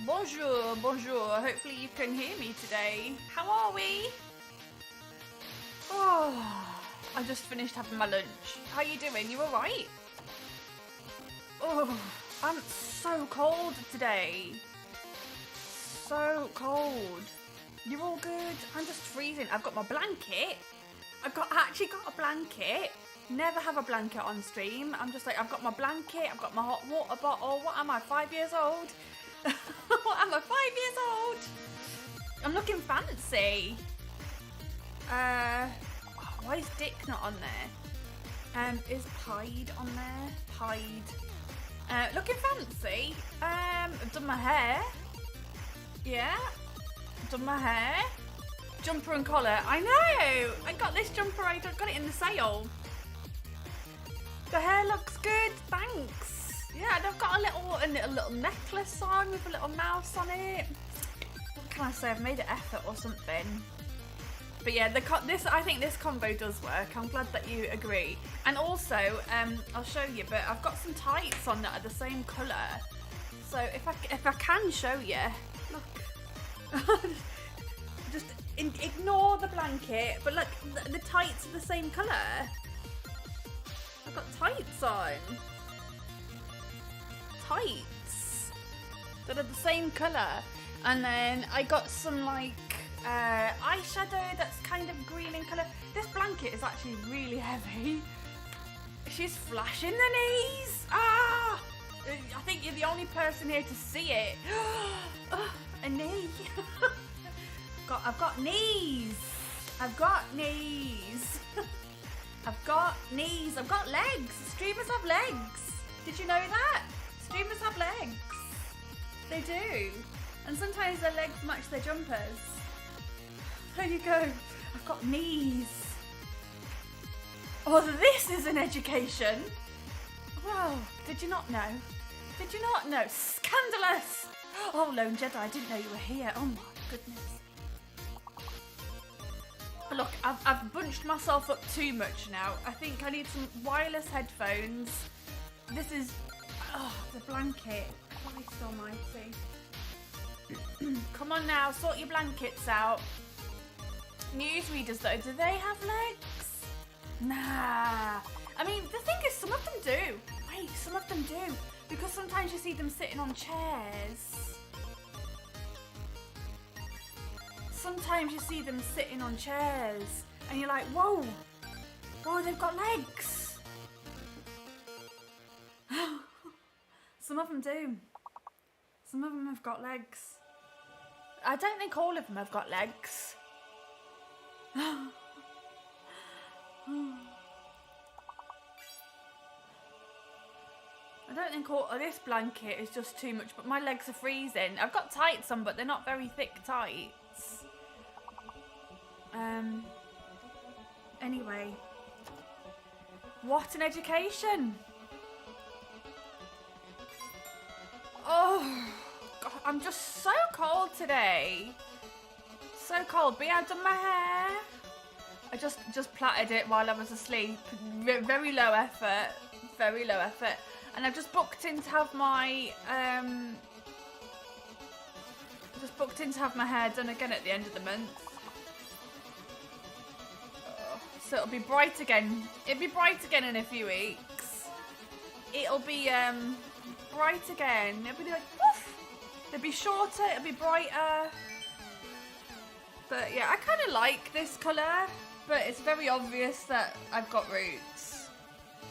Bonjour, bonjour. Hopefully you can hear me today. How are we? Oh, I just finished having my lunch. How you doing? You alright? Oh, I'm so cold today. So cold. You're all good? I'm just freezing. I've got my blanket. I've actually got a blanket. Never have a blanket on stream. I'm just like, I've got my blanket, I've got my hot water bottle. What am I, 5 years old? What am I, 5 years old? I'm looking fancy. Why is Dick not on there? Is Pied on there? Pied. Looking fancy. I've done my hair. Yeah. Done my hair. Jumper and collar. I know. I got this jumper. I got it in the sale. The hair looks good. Thanks. Yeah, and I've got a little necklace on with a little mouse on it. What can I say? I've made an effort or something. But yeah, I think this combo does work. I'm glad that you agree. And also, I'll show you, but I've got some tights on that are the same colour. So if I can show you, look. Just ignore the blanket, but look, the tights are the same colour. I've got tights on. Tights that are the same colour. And then I got some like eyeshadow that's kind of green in colour. This blanket is actually really heavy. She's flashing the knees. Ah! I think you're the only person here to see it. A knee. I've got knees. I've got knees. I've got knees. I've got legs. Streamers have legs. Did you know that? Streamers have legs. They do. And sometimes their legs match their jumpers. There you go. I've got knees. Oh, this is an education. Wow. Did you not know? Did you not know? Scandalous. Oh, Lone Jedi, I didn't know you were here. Oh my goodness. Look, I've bunched myself up too much now. I think I need some wireless headphones. This is... Oh, the blanket. Christ almighty. Come on now, sort your blankets out. Newsreaders though, do they have legs? Nah. I mean, the thing is, some of them do. Wait, some of them do. Because sometimes you see them sitting on chairs. Sometimes you see them sitting on chairs and you're like, whoa, whoa, they've got legs. Some of them do. Some of them have got legs. I don't think all of them have got legs. I don't think all of this blanket is just too much, but my legs are freezing. I've got tights on, but they're not very thick tights. Anyway, what an education. Oh, God, I'm just so cold today. So cold. But yeah, I've done my hair. I just plaited it while I was asleep. Very low effort. Very low effort. And I've just booked in to have my hair done again at the end of the month. So it'll be bright again. It'll be bright again in a few weeks. It'll be bright again. It'll be like woof. It'll be shorter. It'll be brighter. But yeah, I kind of like this colour, but it's very obvious that I've got roots.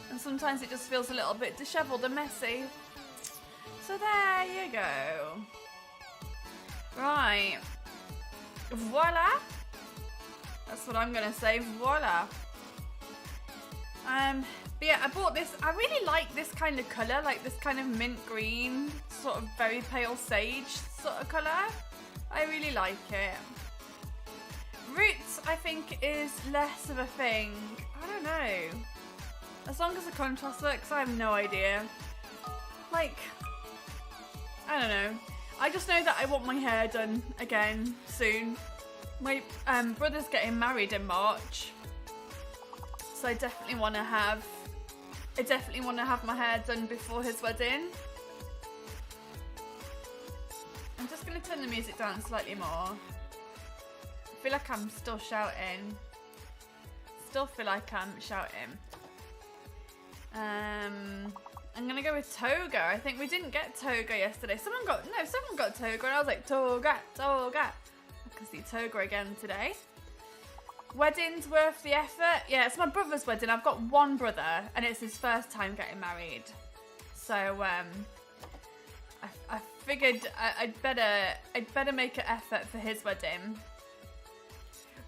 And sometimes it just feels a little bit dishevelled and messy. So there you go. Right. Voila. That's what I'm gonna say. Voila. But yeah, I bought this. I really like this kind of colour, like this kind of mint green, sort of very pale sage sort of colour. I really like it. Roots, I think, is less of a thing. I don't know. As long as the contrast works, I have no idea. Like, I don't know. I just know that I want my hair done again soon. My brother's getting married in March, so I definitely want to have my hair done before his wedding. I'm just going to turn the music down slightly more. I feel like I'm still shouting. Still feel like I'm shouting. I'm gonna go with Toga. I think we didn't get Toga yesterday. Someone got Toga, and I was like, Toga. I can see Toga again today. Wedding's worth the effort. Yeah, it's my brother's wedding. I've got one brother, and it's his first time getting married. So I figured I'd better make an effort for his wedding.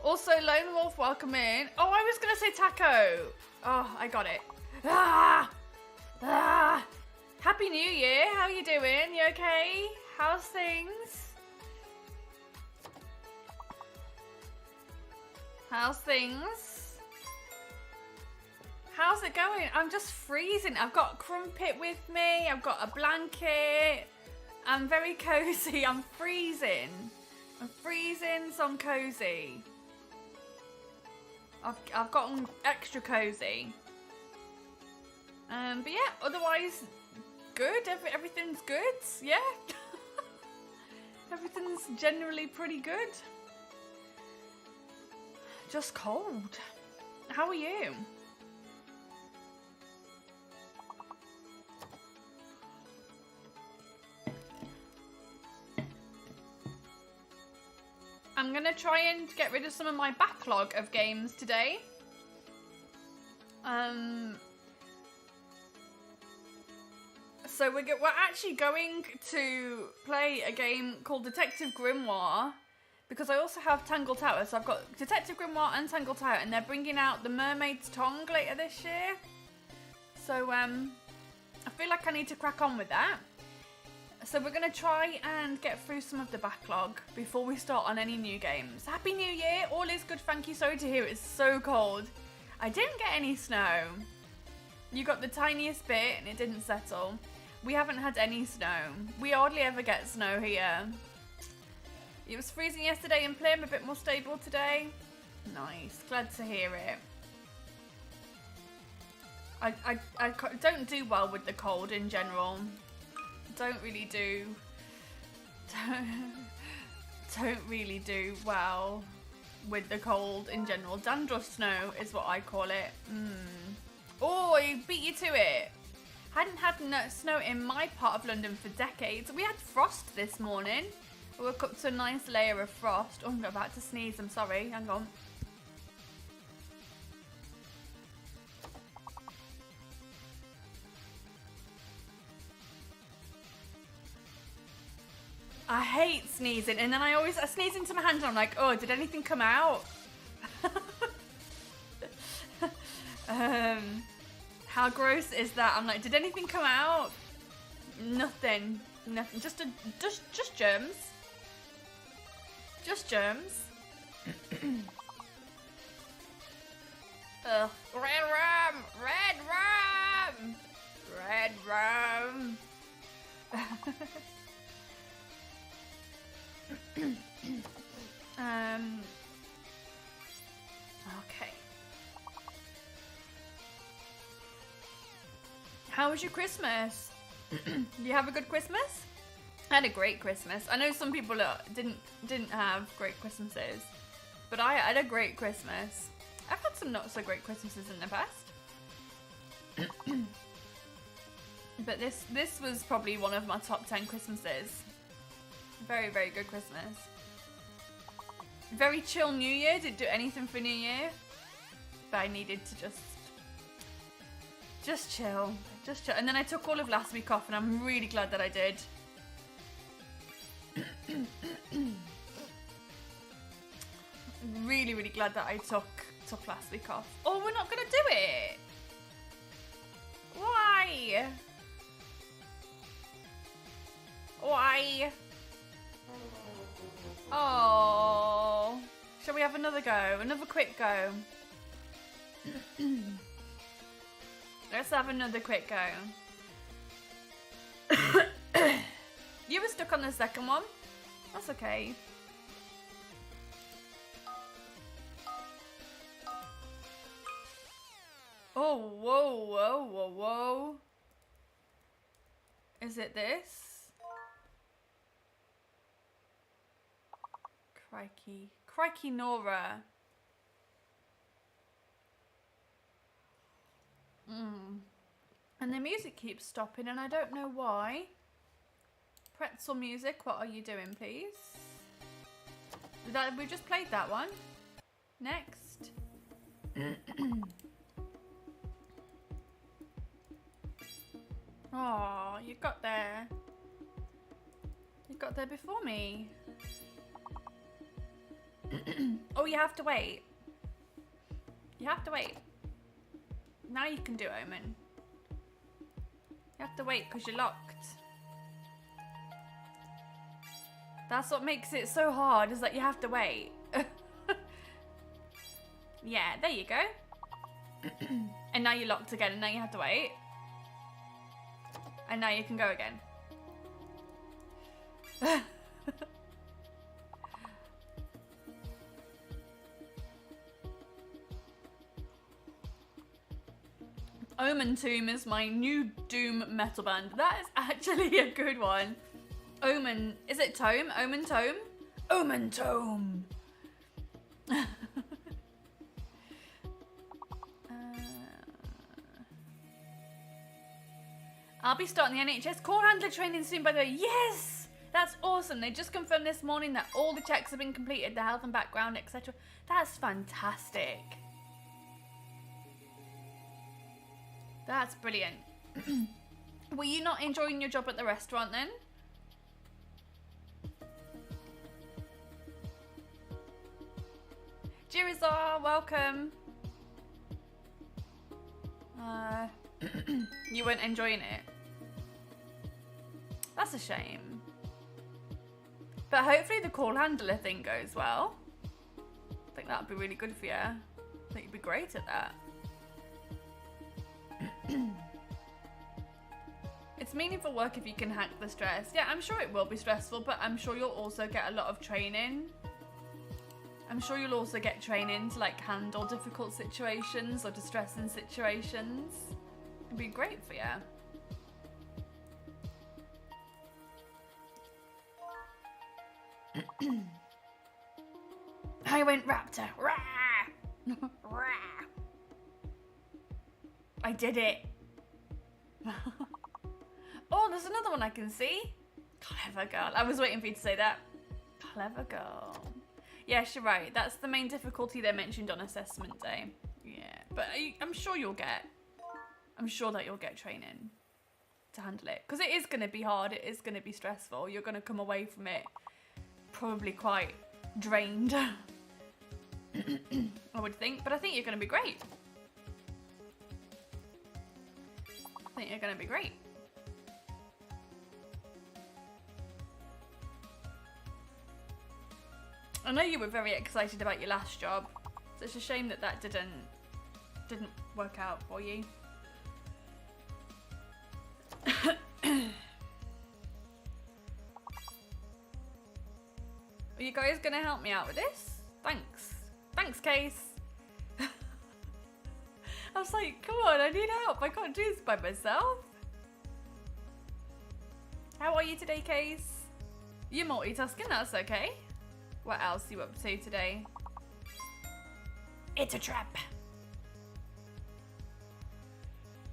Also, Lone Wolf, welcome in. Oh, I was gonna say taco. Oh, I got it. Happy New Year. How you doing? You okay? How's things? How's things? How's it going? I'm just freezing. I've got Crumpet with me. I've got a blanket. I'm very cozy. I'm freezing. So I'm cozy. I've gotten extra cozy. But yeah, otherwise, good. Everything's good. Yeah. Everything's generally pretty good. Just cold. How are you? I'm gonna try and get rid of some of my backlog of games today. So we're actually going to play a game called Detective Grimoire, because I also have Tangle Tower. So I've got Detective Grimoire and Tangle Tower, and they're bringing out The Mermaid's Tongue later this year. So I feel like I need to crack on with that. So we're going to try and get through some of the backlog before we start on any new games. Happy New Year! All is good, thank you. Sorry to hear it's so cold. I didn't get any snow. You got the tiniest bit and it didn't settle. We haven't had any snow. We hardly ever get snow here. It was freezing yesterday in Plym, a bit more stable today. Nice, glad to hear it. I don't do well with the cold in general. Don't really do well with the cold in general. Dandruff snow is what I call it. Oh, he beat you to it. Hadn't had snow in my part of London for decades. We had frost this morning. We woke up to a nice layer of frost. Oh, I'm about to sneeze. I'm sorry. Hang on. I hate sneezing, and then I sneeze into my hand and I'm like, oh, did anything come out? How gross is that? I'm like, did anything come out? Nothing. Just germs. Just germs. Ugh. Red rum! Okay. How was your Christmas? You have a good Christmas? I had a great Christmas. I know some people didn't have great Christmases, but I had a great Christmas. I've had some not so great Christmases in the past. But this was probably one of my top 10 Christmases. Very, very good Christmas. Very chill New Year. Didn't do anything for New Year. But I needed to just chill. And then I took all of last week off, and I'm really glad that I did. Really, really glad that I took last week off. Oh, we're not gonna do it. Why? Why? Oh. Shall we have another go? Another quick go? Let's have another quick go. You were stuck on the second one. That's okay. Oh, whoa, whoa, whoa, whoa. Is it this? Crikey. Crikey, Nora. And the music keeps stopping and I don't know why. Pretzel music, what are you doing, please? We just played that one. Next. Oh, you got there. You got there before me. Oh, you have to wait. You have to wait. Now you can do Omen. You have to wait because you're locked. That's what makes it so hard, is that you have to wait. Yeah, there you go. And now you're locked again and now you have to wait. And now you can go again. Omen Tomb is my new Doom metal band. That is actually a good one. Omen, is it Tome? Omen Tome? Omen Tome! I'll be starting the NHS call handler training soon, by the way. Yes! That's awesome. They just confirmed this morning that all the checks have been completed, the health and background, etc. That's fantastic. That's brilliant. Were you not enjoying your job at the restaurant then? Jirizar, welcome. You weren't enjoying it. That's a shame. But hopefully the call handler thing goes well. I think that would be really good for you. I think you'd be great at that. It's meaningful work if you can hack the stress. Yeah, I'm sure it will be stressful, but I'm sure you'll also get a lot of training. I'm sure you'll also get training to like handle difficult situations or distressing situations. It'd be great for you. I went raptor. Rah! Rah! I did it. Oh, there's another one I can see. Clever girl. I was waiting for you to say that. Clever girl. Yes, you're right. That's the main difficulty they mentioned on assessment day. Yeah, but I'm sure you'll get... I'm sure that you'll get training to handle it. Because it is going to be hard. It is going to be stressful. You're going to come away from it probably quite drained. I would think. But I think you're going to be great. I think you're going to be great. I know you were very excited about your last job, so it's a shame that that didn't work out for you. Are you guys gonna help me out with this? Thanks. Thanks, Case. I was like, come on, I need help. I can't do this by myself. How are you today, Case? You're multitasking, that's okay. What else are you up to today? It's a trap.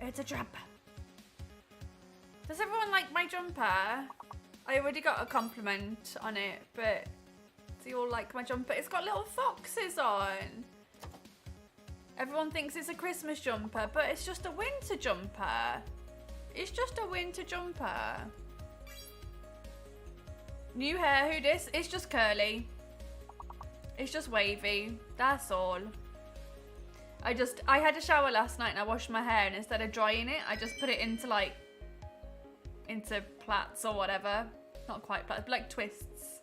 It's a trap. Does everyone like my jumper? I already got a compliment on it, but do you all like my jumper? It's got little foxes on. Everyone thinks it's a Christmas jumper, but it's just a winter jumper. It's just a winter jumper. New hair, who this? It's just curly. It's just wavy. That's all. I had a shower last night and I washed my hair, and instead of drying it, I just put it into like, into plaits or whatever. Not quite plaits, but like twists.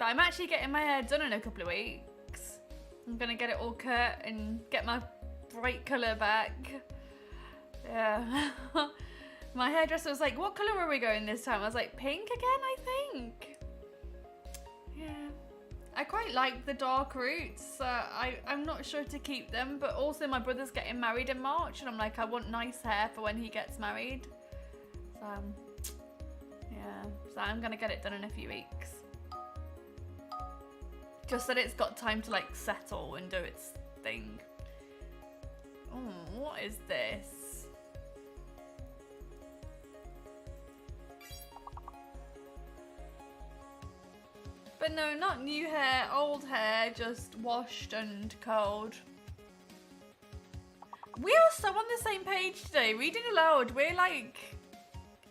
But I'm actually getting my hair done in a couple of weeks. I'm gonna get it all cut and get my bright colour back. Yeah. My hairdresser was like, what colour are we going this time? I was like, pink again, I think. Yeah. I quite like the dark roots. I'm not sure to keep them, but also my brother's getting married in March, and I'm like, I want nice hair for when he gets married. So, yeah. So I'm gonna get it done in a few weeks. Just that it's got time to like settle and do its thing. Oh, what is this? But no, not new hair, old hair, just washed and curled. We are so on the same page today. Reading aloud, we're like,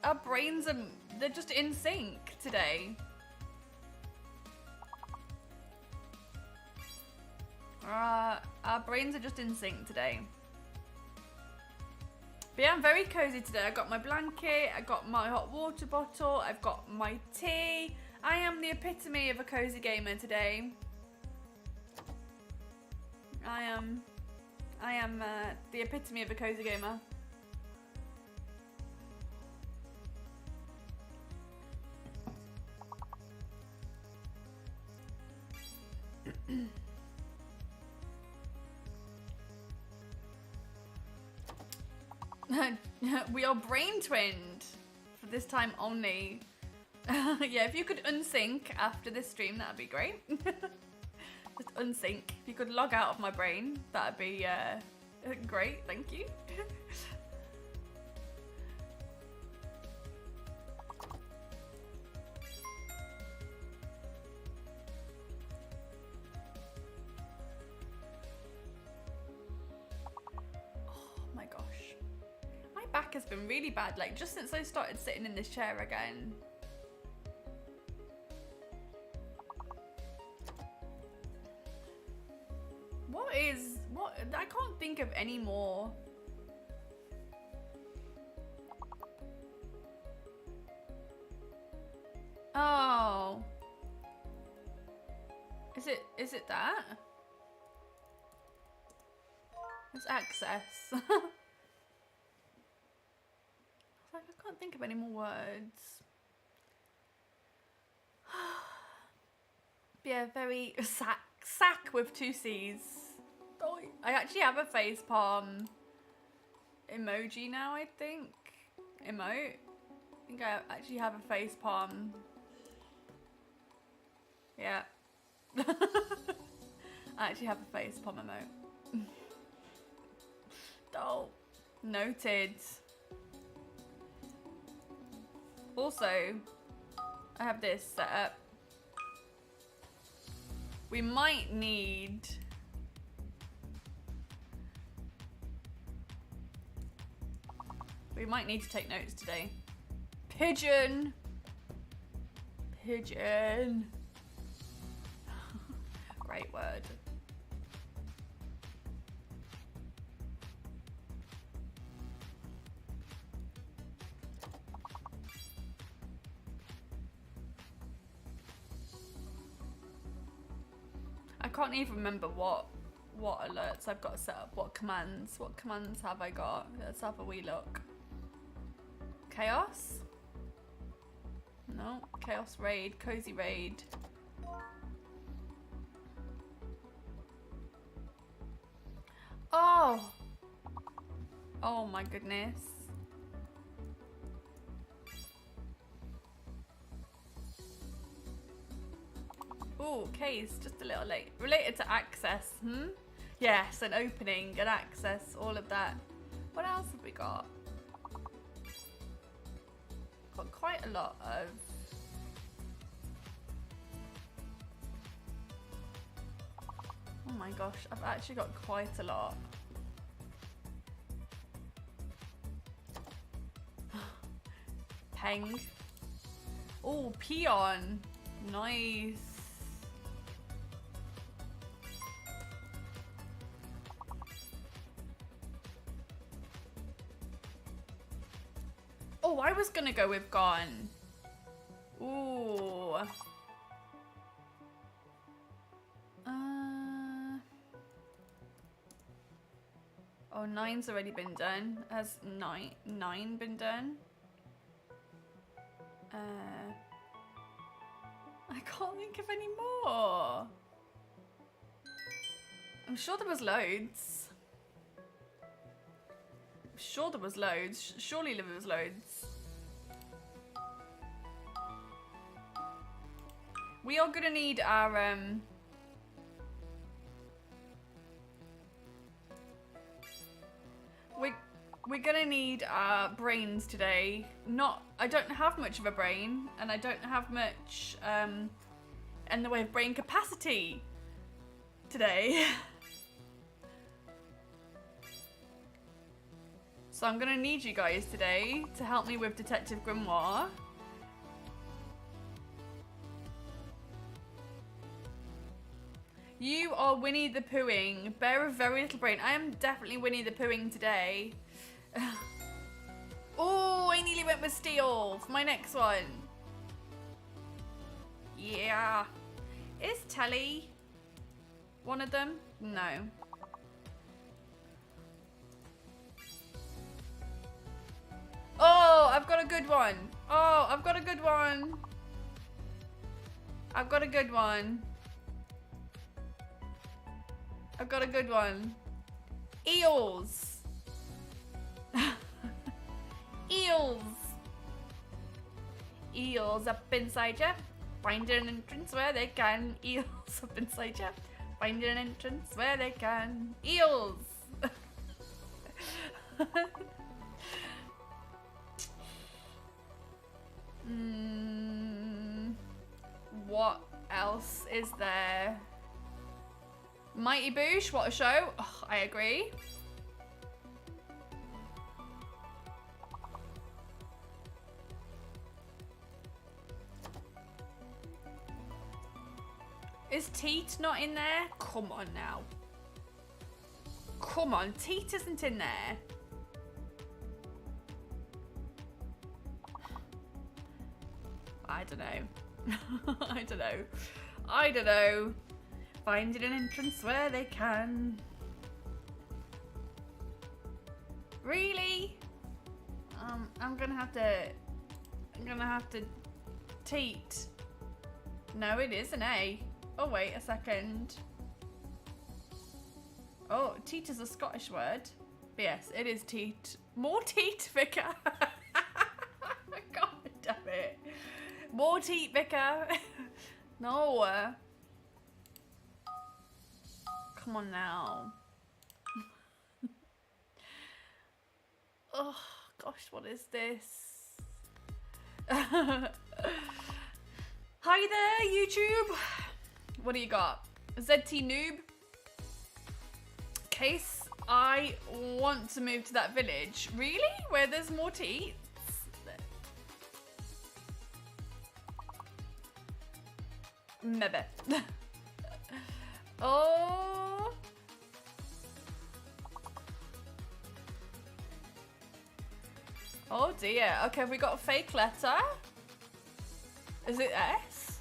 our brains are, they're just in sync today. Our brains are just in sync today. But yeah, I'm very cozy today. I got my blanket, I got my hot water bottle, I've got my tea. I am the epitome of a cozy gamer today. I am the epitome of a cozy gamer. We are brain twinned for this time only. Yeah, if you could unsync after this stream, that'd be great. Just unsync. If you could log out of my brain, that'd be great. Thank you. Oh my gosh. My back has been really bad, like just since I started sitting in this chair again. What? I can't think of any more. Oh. Is it that? It's access. Like, I can't think of any more words. Yeah, very sack with 2 C's. Oh, I actually have a face palm emoji now, I think. Emote. I think I actually have a face palm. Yeah. I actually have a face palm emote. Oh, noted. Also, I have this set up. We might need to take notes today. Pigeon. Pigeon. Great word. I can't even remember what alerts I've got set up, what commands have I got? Let's have a wee look. Chaos? No, chaos raid, cozy raid. Oh! Oh my goodness. Oh, case, just a little late. Related to access, Yes, an opening, an access, all of that. What else have we got? Got quite a lot of... Oh my gosh, I've actually got quite a lot. Peng. Oh, peon. Nice. Oh, I was gonna go with gone. Ooh. Oh, 9's already been done. Has nine been done? I can't think of any more. I'm sure there was loads. I'm sure there was loads. Surely there was loads. We are gonna need our we're gonna need our brains today. I don't have much of a brain, and I don't have much in the way of brain capacity today. So I'm gonna need you guys today to help me with Detective Grimoire. You are Winnie the Poohing. Bear of very little brain. I am definitely Winnie the Poohing today. Oh, I nearly went with steel for my next one. Yeah. Is Telly one of them? No. Oh, I've got a good one. Oh, I've got a good one. I've got a good one. I've got a good one. Eels. Eels. Eels up inside ya. Find an entrance where they can. Eels up inside ya. Find an entrance where they can. Eels. What else is there? Mighty Boosh, what a show. Oh, I agree. Is Teat not in there? Come on now. Come on, Teat isn't in there. I don't know. I don't know. I don't know. Finding an entrance where they can. Really? I'm gonna have to Teat. No, it is an A. Oh, wait a second. Oh, teat is a Scottish word. But yes, it is teat. More teat, Vicar. God damn it. More teat, Vicar. No. Come on now. Oh, gosh, what is this? Hi there, YouTube. What do you got? ZT Noob. Case, I want to move to that village. Really? Where there's more teats? Maybe. Oh. Oh dear. Okay, have we got a fake letter? Is it S?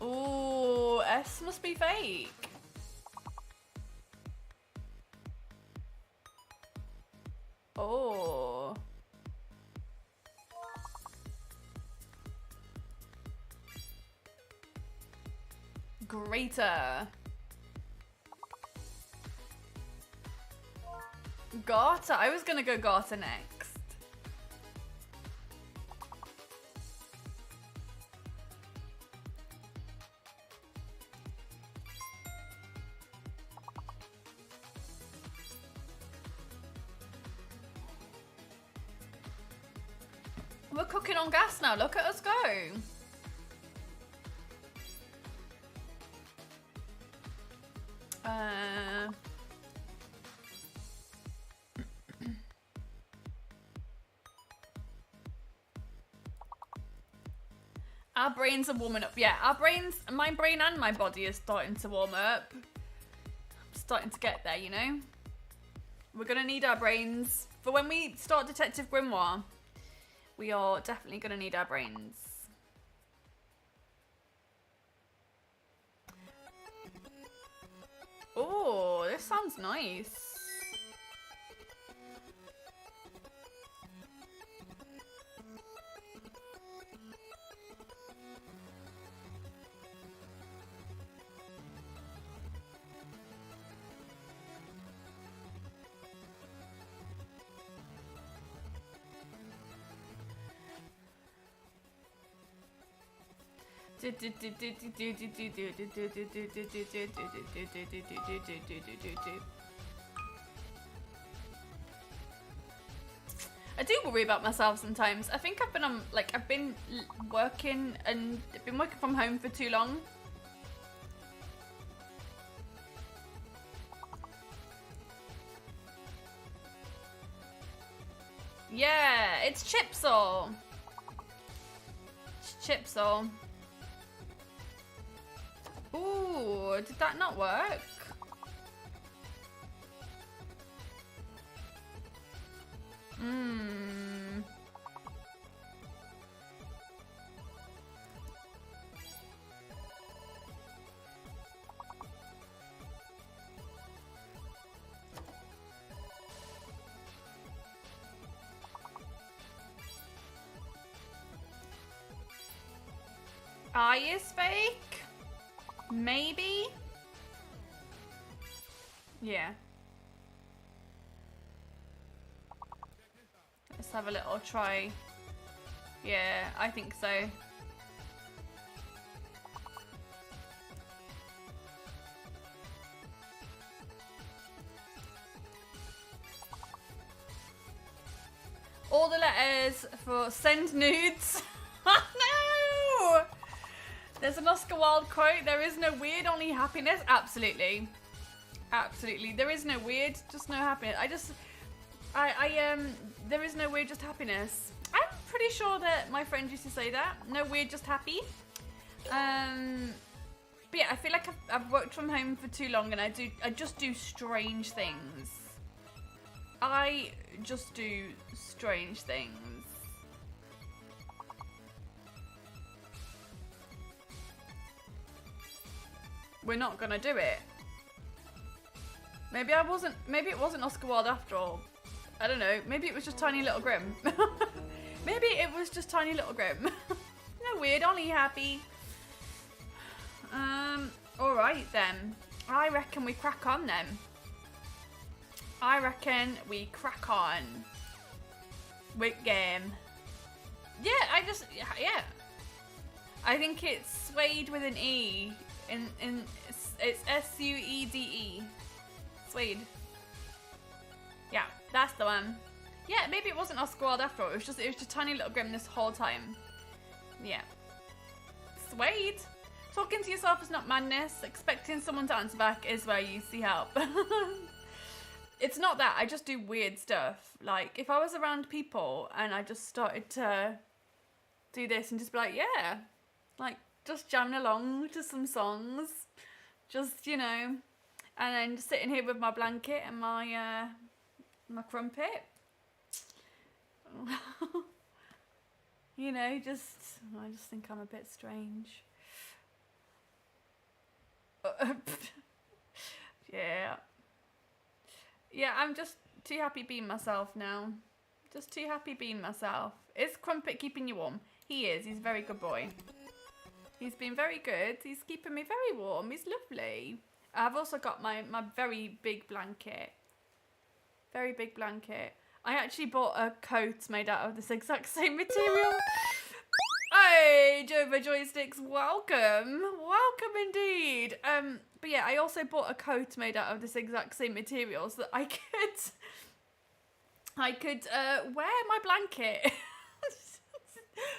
Ooh, S must be fake. Oh. Greater. Garter. I was gonna go Garter next. We're cooking on gas now. Look at us go. Our brains are warming up. Yeah, our brains, my brain and my body is starting to warm up. Starting to get there, you know? We're gonna need our brains. For when we start Detective Grimoire, we are definitely gonna need our brains. Oh, this sounds nice. I do worry about myself sometimes. I think I've been on, like, I've been working and been working from home for too long. Yeah, it's Chipsaw. It's Chipsaw. Ooh, did that not work? Hmm. Eye is fake? Maybe? Yeah. Let's have a little try. Yeah, I think so. All the letters for send nudes. No! There's an Oscar Wilde quote. There is no weird, only happiness. Absolutely. Absolutely. There is no weird, just no happiness. There is no weird, just happiness. I'm pretty sure that my friend used to say that. No weird, just happy. But yeah, I feel like I've worked from home for too long and I just do strange things. I just do strange things. We're not gonna do it. Maybe it wasn't Oscar Wilde after all. I don't know. Maybe it was just Tiny Little Grim. Maybe it was just Tiny Little Grim. No weird, only happy. Alright then. I reckon we crack on then. I reckon we crack on with game. Yeah, yeah. I think it's Suede with an E. It's S-U-E-D-E. Suede. Yeah, that's the one. Yeah, maybe it wasn't Oscar Wilde after all. It was just Tiny Little Grim this whole time. Yeah. Suede. Talking to yourself is not madness. Expecting someone to answer back is where you see help. It's not that. I just do weird stuff. Like, if I was around people and I just started to do this and just be like, yeah. Like, just jamming along to some songs. Just, you know. And then just sitting here with my blanket and my crumpet. You know, I just think I'm a bit strange. Yeah. Yeah, I'm just too happy being myself now. Just too happy being myself. Is Crumpet keeping you warm? He is. He's a very good boy. He's been very good. He's keeping me very warm. He's lovely. I've also got my very big blanket. Very big blanket. I actually bought a coat made out of this exact same material. Hey, Jova Joysticks, welcome. Welcome indeed. But yeah, I also bought a coat made out of this exact same material so that I could wear my blanket.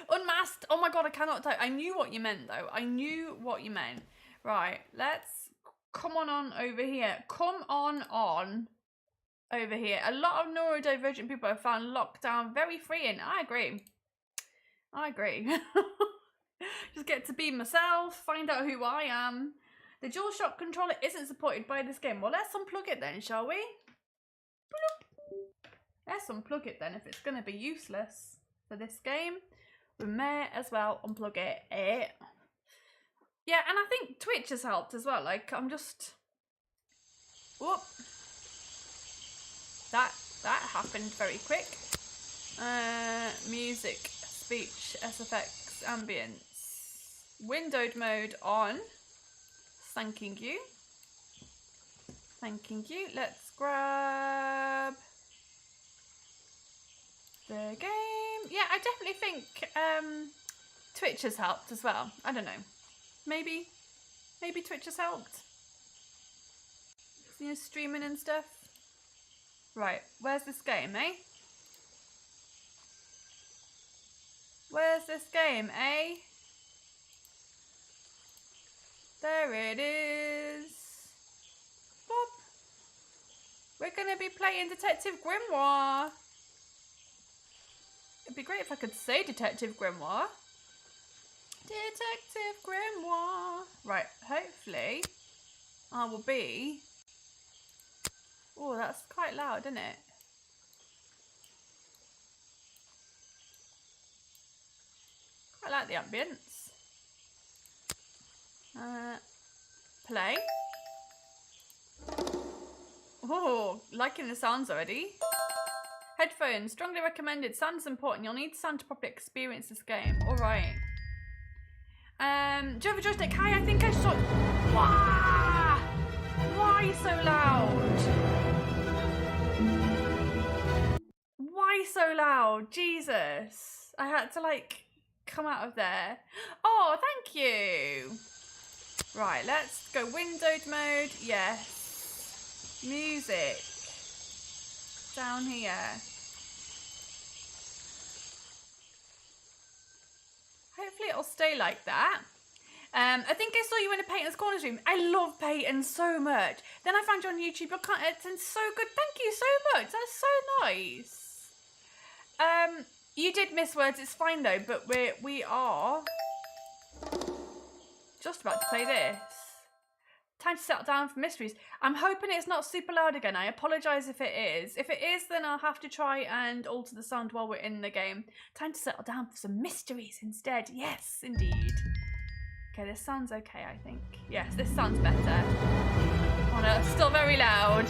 Unmasked. Oh my god, I cannot type. I knew what you meant though. I knew what you meant. Right, let's come on over here. Come on over here. A lot of neurodivergent people have found lockdown very freeing. I agree. I agree. Just get to be myself, find out who I am. The DualShock controller isn't supported by this game. Well, let's unplug it then, shall we? Bloop. Let's unplug it then if it's going to be useless for this game. We may as well unplug it. Yeah, and I think Twitch has helped as well. Like, I'm just... Whoop. That happened very quick. Music, speech, SFX, ambience. Windowed mode on. Thanking you. Thanking you. Let's grab the game. Yeah, I definitely think Twitch has helped as well. I don't know. Maybe Twitch has helped. You know, streaming and stuff. Right, where's this game, eh? Where's this game, eh? There it is. Boop. We're gonna be playing Detective Grimoire. It'd be great if I could say Detective Grimoire. Detective Grimoire. Right, hopefully I will be... Oh, that's quite loud, isn't it? Quite like the ambience. Play. Oh, liking the sounds already. Headphones, strongly recommended. Sound is important. You'll need sound to properly experience this game. All right. Do you have a joystick? Hi, I think I saw... Wah! Why so loud? Why so loud? Jesus. I had to, like, come out of there. Oh, thank you. Right, let's go windowed mode. Yes. Music. Down here. Hopefully it'll stay like that. I think I saw you in a Peyton's Corner stream. I love Peyton so much. Then I found you on YouTube. Your content's so good. Thank you so much. That's so nice. You did miss words. It's fine though. But we are just about to play this. Time to settle down for mysteries. I'm hoping it's not super loud again. I apologise if it is. If it is, then I'll have to try and alter the sound while we're in the game. Time to settle down for some mysteries instead. Yes, indeed. Okay, this sounds okay, I think. Yes, this sounds better. Oh no, it's still very loud.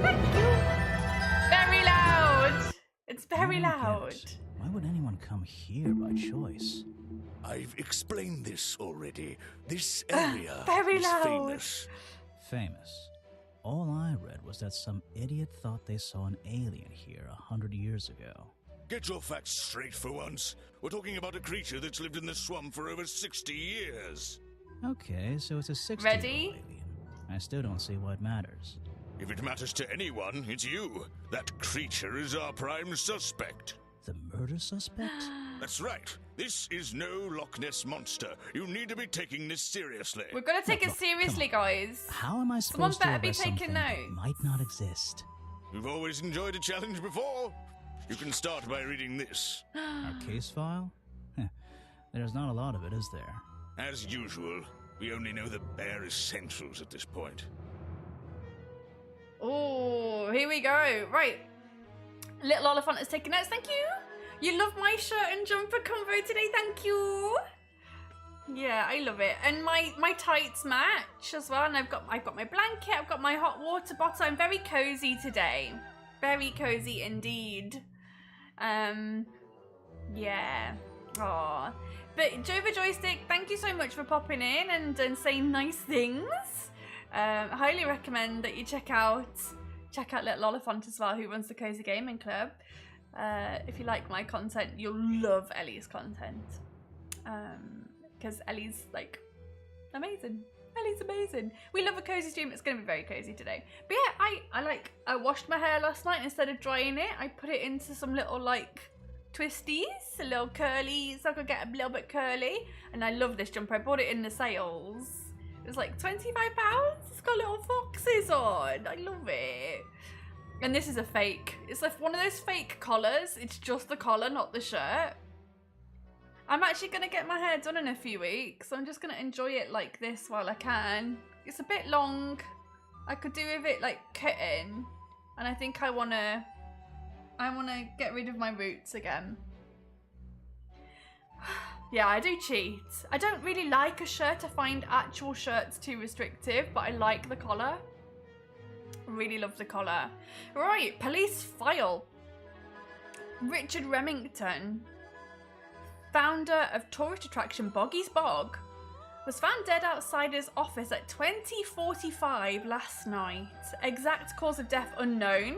Thank you. Very loud. It's very loud. Why would anyone come here by choice? I've explained this already. This area very is loud. famous. Famous. All I read was that some idiot thought they saw an alien here 100 years ago. Get your facts straight for once. We're talking about a creature that's lived in the swamp for over 60 years. Okay, so it's a 60-year-old Ready? alien. I still don't see why it matters. If it matters to anyone, it's you. That creature is our prime suspect. The murder suspect? That's right. This is no Loch Ness monster. You need to be taking this seriously. We're gonna take it Look, seriously, guys. How am I Someone supposed to better be arrest taking something that notes. might not exist? You've always enjoyed a challenge before. You can start by reading this. Our case file? There's not a lot of it, is there? As usual, we only know the bare essentials at this point. Oh, here we go. Right. Little Oliphant has taken notes. Thank you. You love my shirt and jumper combo today. Thank you. Yeah, I love it. And my tights match as well. And I've got my blanket. I've got my hot water bottle. I'm very cozy today. Very cozy indeed. Yeah. Aw. But Jova Joystick, thank you so much for popping in and saying nice things. I highly recommend that you check out Little Oliphant as well, who runs the Cozy Gaming Club. If you like my content, you'll love Ellie's content. Because Ellie's like amazing. Ellie's amazing. We love a cozy stream. It's gonna be very cozy today. But yeah, I washed my hair last night. Instead of drying it, I put it into some little like twisties, a little curly, so I could get a little bit curly. And I love this jumper. I bought it in the sales. It was like £25. It's got little foxes on. I love it. And this is a fake. It's like one of those fake collars. It's just the collar, not the shirt. I'm actually going to get my hair done in a few weeks. So I'm just going to enjoy it like this while I can. It's a bit long. I could do with it like cutting. And I think I want to get rid of my roots again. Yeah, I do cheat. I don't really like a shirt. I find actual shirts too restrictive, but I like the collar. Really love the collar. Right, police file. Richard Remington, founder of tourist attraction Boggy's Bog, was found dead outside his office at 20:45 last night. Exact cause of death unknown.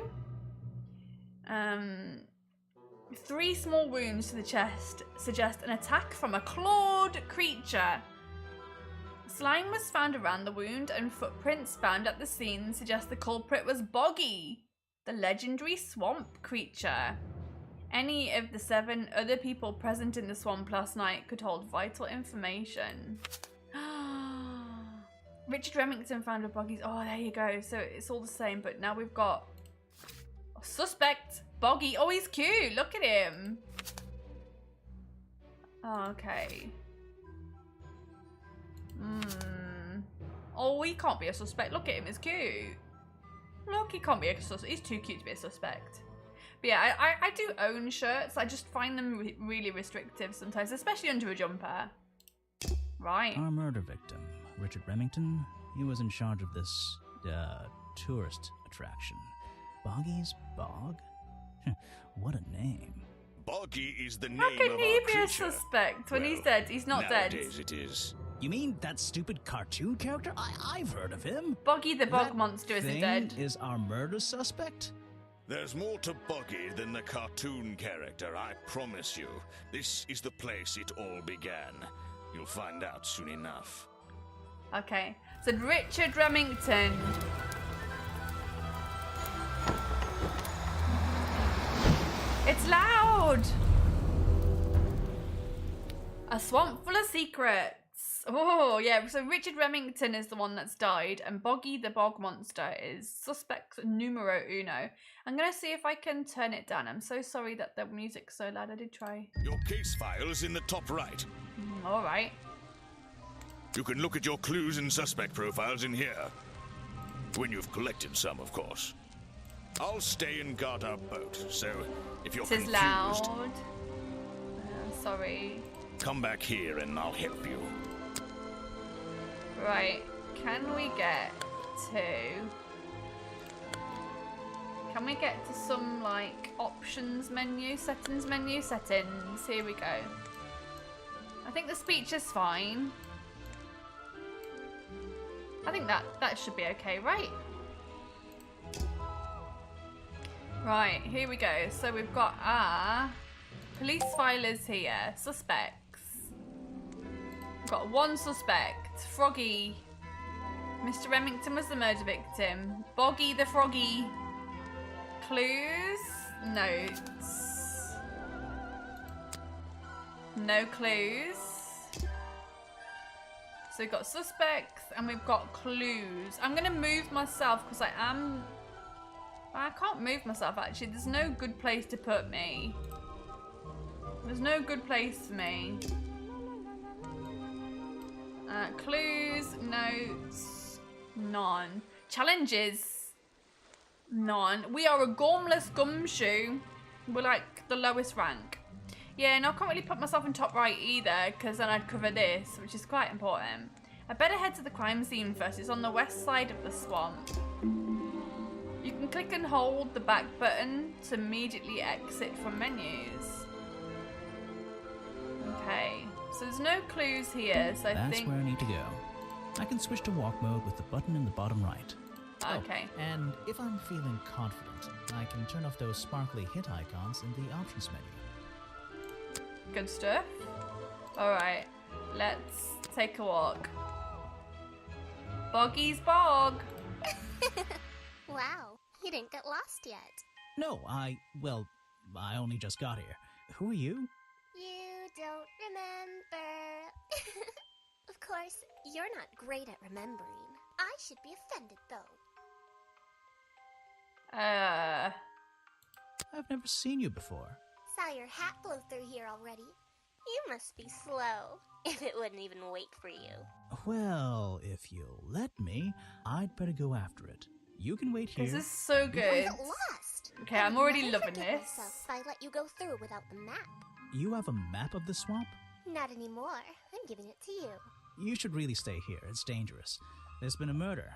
3 small wounds to the chest suggest an attack from a clawed creature. Slime was found around the wound, and footprints found at the scene suggest the culprit was Boggy, the legendary swamp creature. Any of the 7 other people present in the swamp last night could hold vital information. Richard Remington, founder of Boggy's... Oh, there you go. So it's all the same, but now we've got a suspect, Boggy. Oh, he's cute. Look at him. Okay. Oh, he can't be a suspect. Look at him, he's cute. Look, he can't be a suspect. He's too cute to be a suspect. But yeah, I do own shirts. I just find them really restrictive sometimes, especially under a jumper. Right. Our murder victim, Richard Remington, he was in charge of this tourist attraction. Boggy's Bog? What a name. Boggy is the name How can of he our be creature. a suspect when Well, he's dead? He's not dead. Nowadays it is. You mean that stupid cartoon character? I've heard of him. Boggy the Bog That Monster isn't thing dead. is our murder suspect? There's more to Boggy than the cartoon character, I promise you. This is the place it all began. You'll find out soon enough. Okay, so Richard Remington. It's loud! A swamp full of secrets. Oh, yeah, so Richard Remington is the one that's died, and Boggy the Bog Monster is suspect numero uno. I'm gonna see if I can turn it down. I'm so sorry that the music's so loud. I did try. Your case file is in the top right. All right. You can look at your clues and suspect profiles in here. When you've collected some, of course. I'll stay and guard our boat, so if you're This is confused, loud. Sorry. come back here and I'll help you. Right, can we get to some like options menu, settings menu, settings? Here we go. I think the speech is fine. I think that should be okay, right? Right, here we go. So we've got our police filers here, suspects. We've got 1 suspect, Froggy. Mr. Remington was the murder victim. Boggy the Froggy. Clues? Notes. No clues. So we've got suspects and we've got clues. I'm going to move myself because I can't move myself actually. There's no good place to put me. There's no good place for me. Clues, notes, none. Challenges, none. We are a gormless gumshoe. We're like the lowest rank. Yeah, and I can't really put myself in top right either because then I'd cover this, which is quite important. I better head to the crime scene first. It's on the west side of the swamp. You can click and hold the back button to immediately exit from menus. Okay, so there's no clues here, so I That's think... where I need to go. I can switch to walk mode with the button in the bottom right. Okay. Oh, and if I'm feeling confident, I can turn off those sparkly hit icons in the options menu. Good stuff. Alright, let's take a walk. Boggy's Bog! Wow, you didn't get lost yet. No, I only just got here. Who are you? You don't remember. Of course, you're not great at remembering. I should be offended, though. I've never seen you before. Saw your hat blow through here already. You must be slow, if it wouldn't even wait for you. Well, if you'll let me, I'd better go after it. You can wait here. This is so good. Get lost. Okay, I'm already Never loving forgive this. myself if I let you go through without the map. You have a map of the swamp? Not anymore. I'm giving it to you. You should really stay here. It's dangerous. There's been a murder.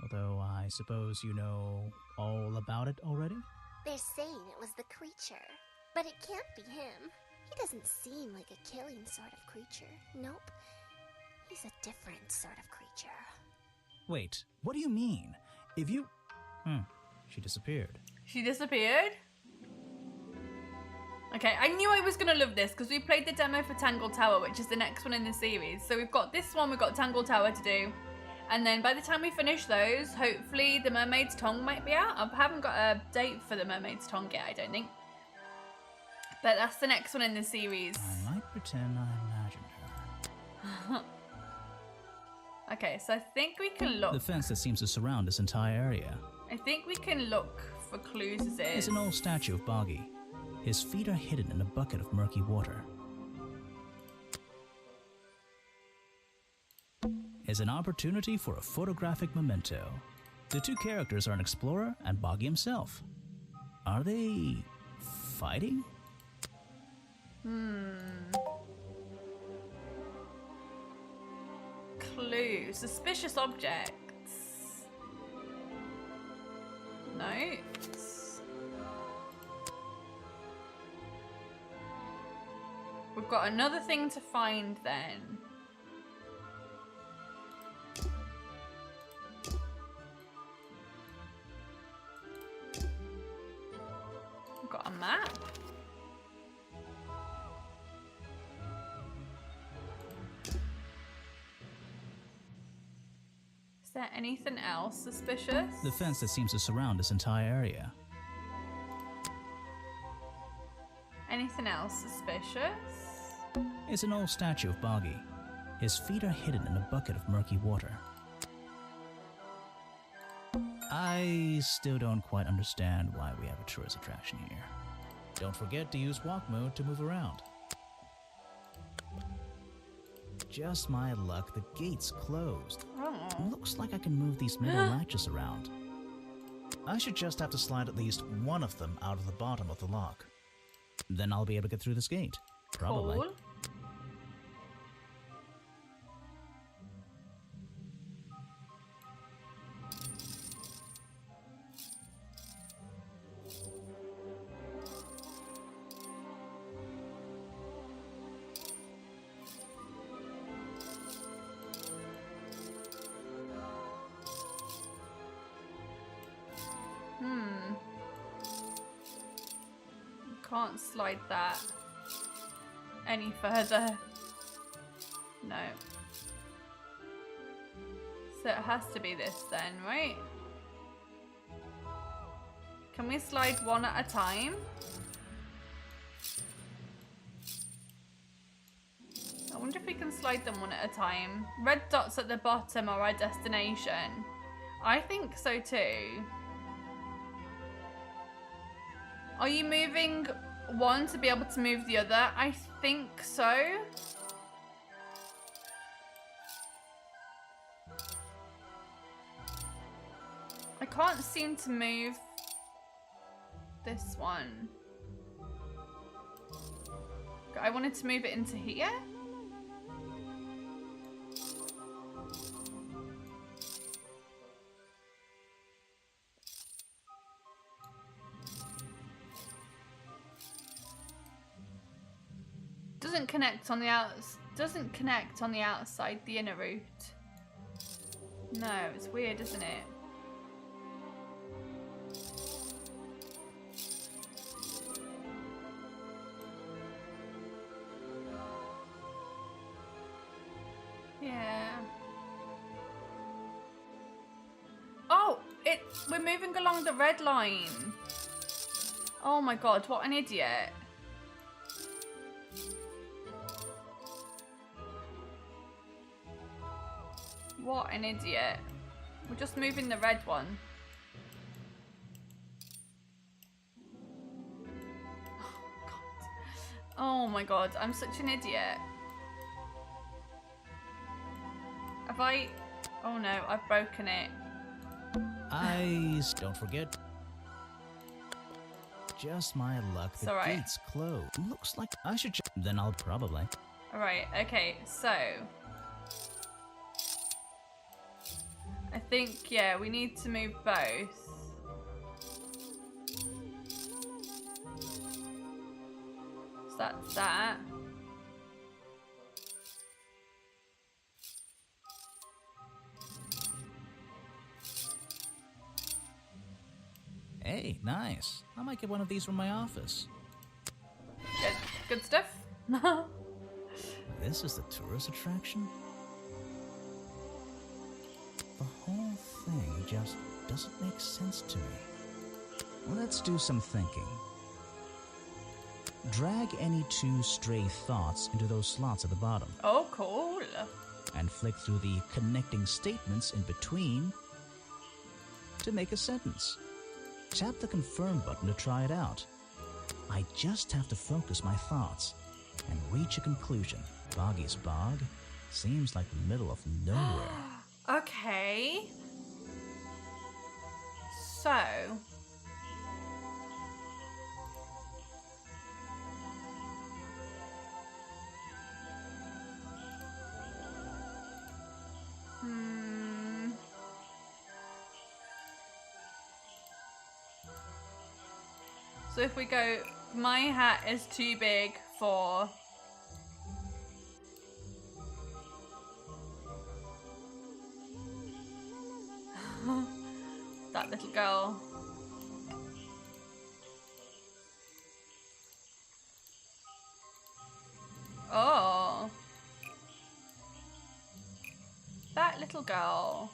Although I suppose you know all about it already? They're saying it was the creature, but it can't be him. He doesn't seem like a killing sort of creature. Nope. He's a different sort of creature. Wait, what do you mean? If you... she disappeared. She disappeared? Okay, I knew I was going to love this because we played the demo for Tangle Tower, which is the next one in the series. So we've got this one, we've got Tangle Tower to do. And then by the time we finish those, hopefully the Mermaid's Tongue might be out. I haven't got a date for the Mermaid's Tongue yet, I don't think. But that's the next one in the series. I might pretend I imagined her. Okay, so I think we can look. The fence that seems to surround this entire area. I think we can look for clues as it It's is. an old statue of Boggy. His feet are hidden in a bucket of murky water. Is an opportunity for a photographic memento. The two characters are an explorer and Boggy himself. Are they fighting? Clue. Suspicious objects. Notes. We've got another thing to find then. We've got a map. Is there anything else suspicious? The fence that seems to surround this entire area. Anything else suspicious? It's an old statue of Boggy. His feet are hidden in a bucket of murky water. I still don't quite understand why we have a tourist attraction here. Don't forget to use walk mode to move around. Just my luck, the gate's closed. Oh. Looks like I can move these metal latches around. I should just have to slide at least one of them out of the bottom of the lock. Then I'll be able to get through this gate. Probably. Cool. Can't slide that any further. No. So it has to be this then, right? Can we slide one at a time? I wonder if we can slide them one at a time. Red dots at the bottom are our destination. I think so too. Are you moving one to be able to move the other? I think so. I can't seem to move this one. I wanted to move it into here. Doesn't connect on the outside, the inner route. No, it's weird, isn't it? Yeah. Oh, we're moving along the red line. Oh my god, what an idiot. What an idiot. We're just moving the red one. Oh my god, I'm such an idiot. Have I... Oh no, I've broken it. Eyes, don't forget. Just my luck, It's the alright. gate's closed. Looks like I should then I'll probably. Alright, okay, so... I think, yeah, we need to move both. So that's that. Hey, nice. I might get one of these from my office. Good stuff. This is the tourist attraction? The whole thing just doesn't make sense to me. Let's do some thinking. Drag any 2 stray thoughts into those slots at the bottom, Oh, cool. and flick through the connecting statements in between to make a sentence. Tap the confirm button to try it out. I just have to focus my thoughts and reach a conclusion. Boggy's Bog seems like the middle of nowhere. Okay. So... So if we go, my hat is too big for... that little girl. Oh. That little girl.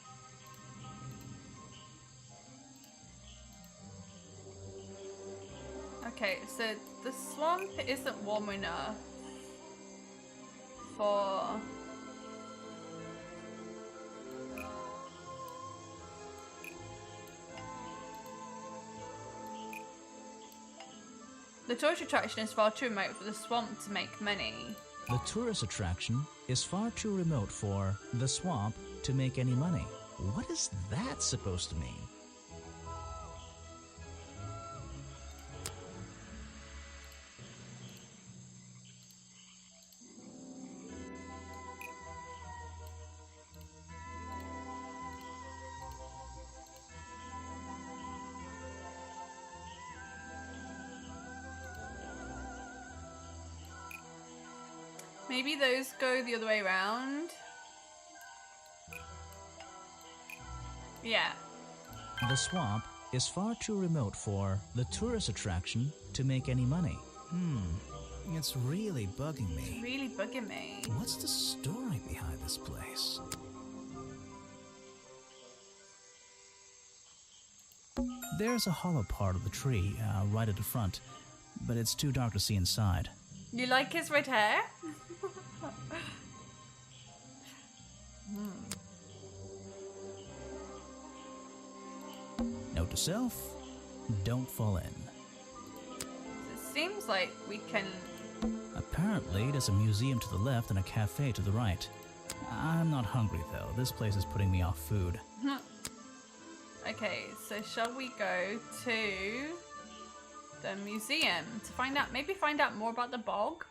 Okay, so the swamp isn't warm enough for... The tourist attraction is far too remote for the swamp to make money. The tourist attraction is far too remote for the swamp to make any money. What is that supposed to mean? Maybe those go the other way around. Yeah. The swamp is far too remote for the tourist attraction to make any money. It's really bugging It's me. really bugging me. What's the story behind this place? There's a hollow part of the tree right at the front, but it's too dark to see inside. You like his red hair? Note to self, don't fall in. It seems like we can... Apparently, there's a museum to the left and a cafe to the right. I'm not hungry though. This place is putting me off food. Okay, so shall we go to the museum to find out, maybe find out more about the bog?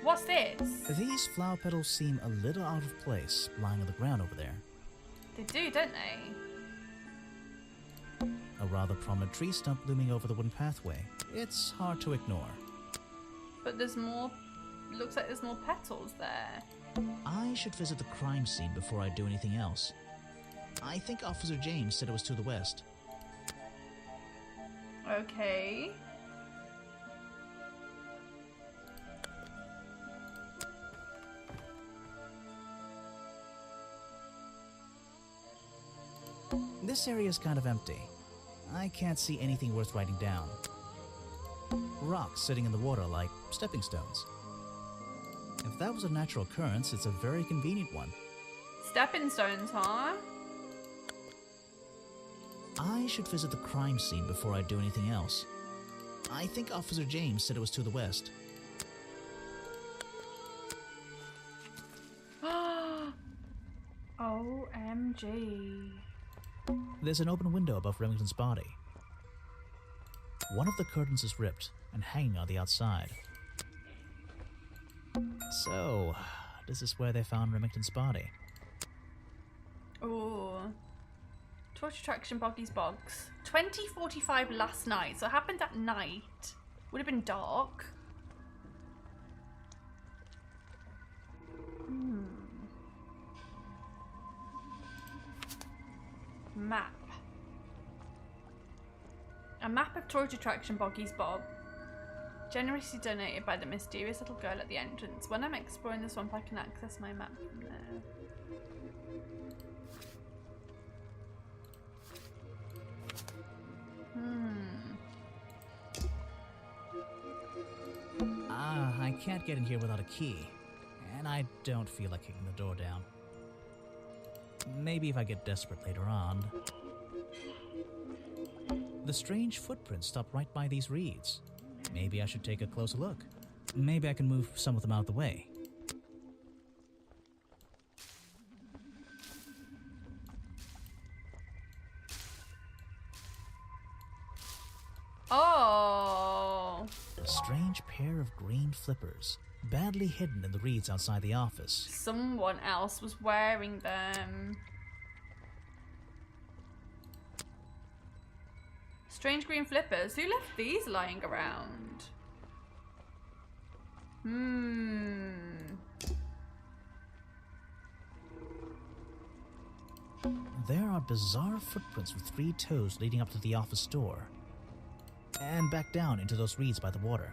What's this? These flower petals seem a little out of place, lying on the ground over there. They do, don't they? A rather prominent tree stump looming over the wooden pathway. It's hard to ignore. But there's more, looks like there's more petals there. I should visit the crime scene before I do anything else. I think Officer James said it was to the west. Okay. This area is kind of empty. I can't see anything worth writing down. Rocks sitting in the water like stepping stones. If that was a natural occurrence, it's a very convenient one. Stepping stones, huh? I should visit the crime scene before I do anything else. I think Officer James said it was to the west. OMG. There's an open window above Remington's body. One of the curtains is ripped and hanging on the outside. So, this is where they found Remington's body. Ooh. Torch attraction, Boggy's Bogs. 20:45 last night, so it happened at night. Would have been dark. Map. A map of tourist attraction Boggy's Bog. Generously donated by the mysterious little girl at the entrance. When I'm exploring the swamp, I can access my map from there. I can't get in here without a key, and I don't feel like kicking the door down. Maybe if I get desperate later on. The strange footprints stop right by these reeds. Maybe I should take a closer look. Maybe I can move some of them out of the way. Oh! A strange pair of green flippers, badly hidden in the reeds outside the office. Someone else was wearing them. Strange green flippers. Who left these lying around? There are bizarre footprints with 3 toes leading up to the office door. And back down into those reeds by the water.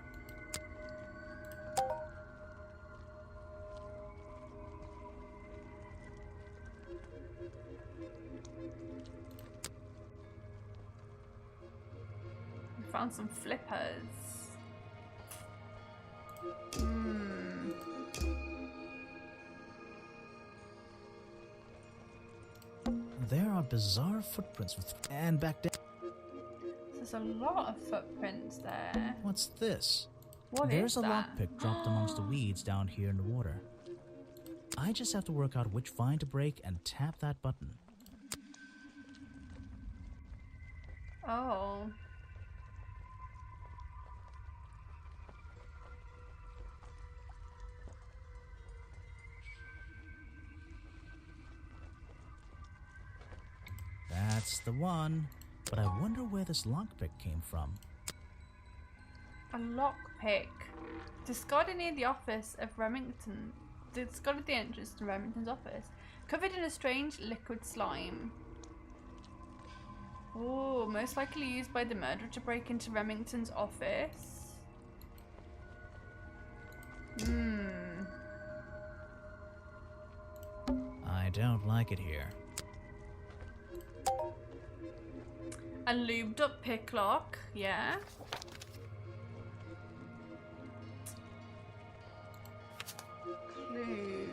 I found some flippers. There are bizarre footprints with and back down. There's a lot of footprints there. What's this? There's a lockpick dropped amongst the weeds down here in the water. I just have to work out which vine to break and tap that button. Oh. That's the one. But I wonder where this lockpick came from. A lockpick. Discarded near the office of Remington. Discarded the entrance to Remington's office. Covered in a strange liquid slime. Oh, most likely used by the murderer to break into Remington's office. I don't like it here. A lubed up pick lock, yeah. Clues.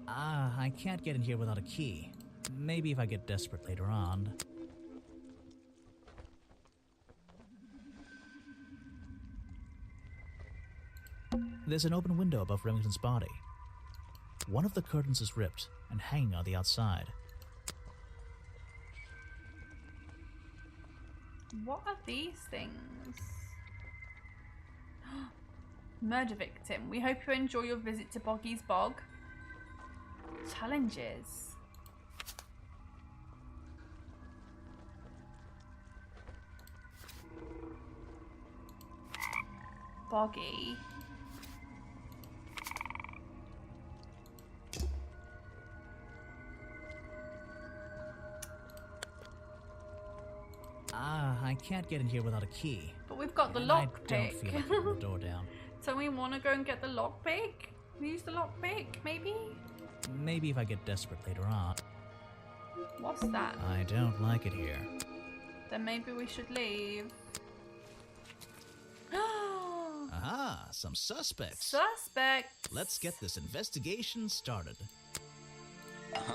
I can't get in here without a key. Maybe if I get desperate later on. There's an open window above Remington's body. One of the curtains is ripped and hanging on the outside. What are these things? Murder victim. We hope you enjoy your visit to Boggy's Bog. Challenges. Boggy. I can't get in here without a key. But we've got the I lockpick. don't feel like kicking the door down. So we want to go and get the lockpick? Use the lockpick, maybe? Maybe if I get desperate later on. What's that? I don't like it here. Then maybe we should leave. Aha, some suspects. Suspect. Let's get this investigation started. Uh-huh.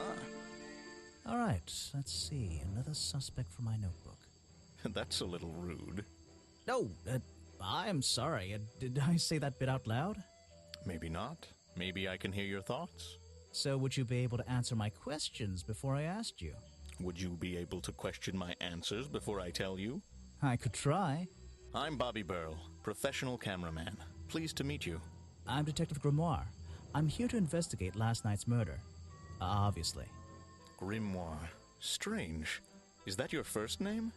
All right, let's see. Another suspect for my notebook. That's a little rude. No, I'm sorry. Did I say that bit out loud? Maybe not. Maybe I can hear your thoughts. So would you be able to answer my questions before I asked you? Would you be able to question my answers before I tell you? I could try. I'm Bobby Burl, professional cameraman. Pleased to meet you. I'm Detective Grimoire. I'm here to investigate last night's murder. Obviously. Grimoire. Strange. Is that your first name?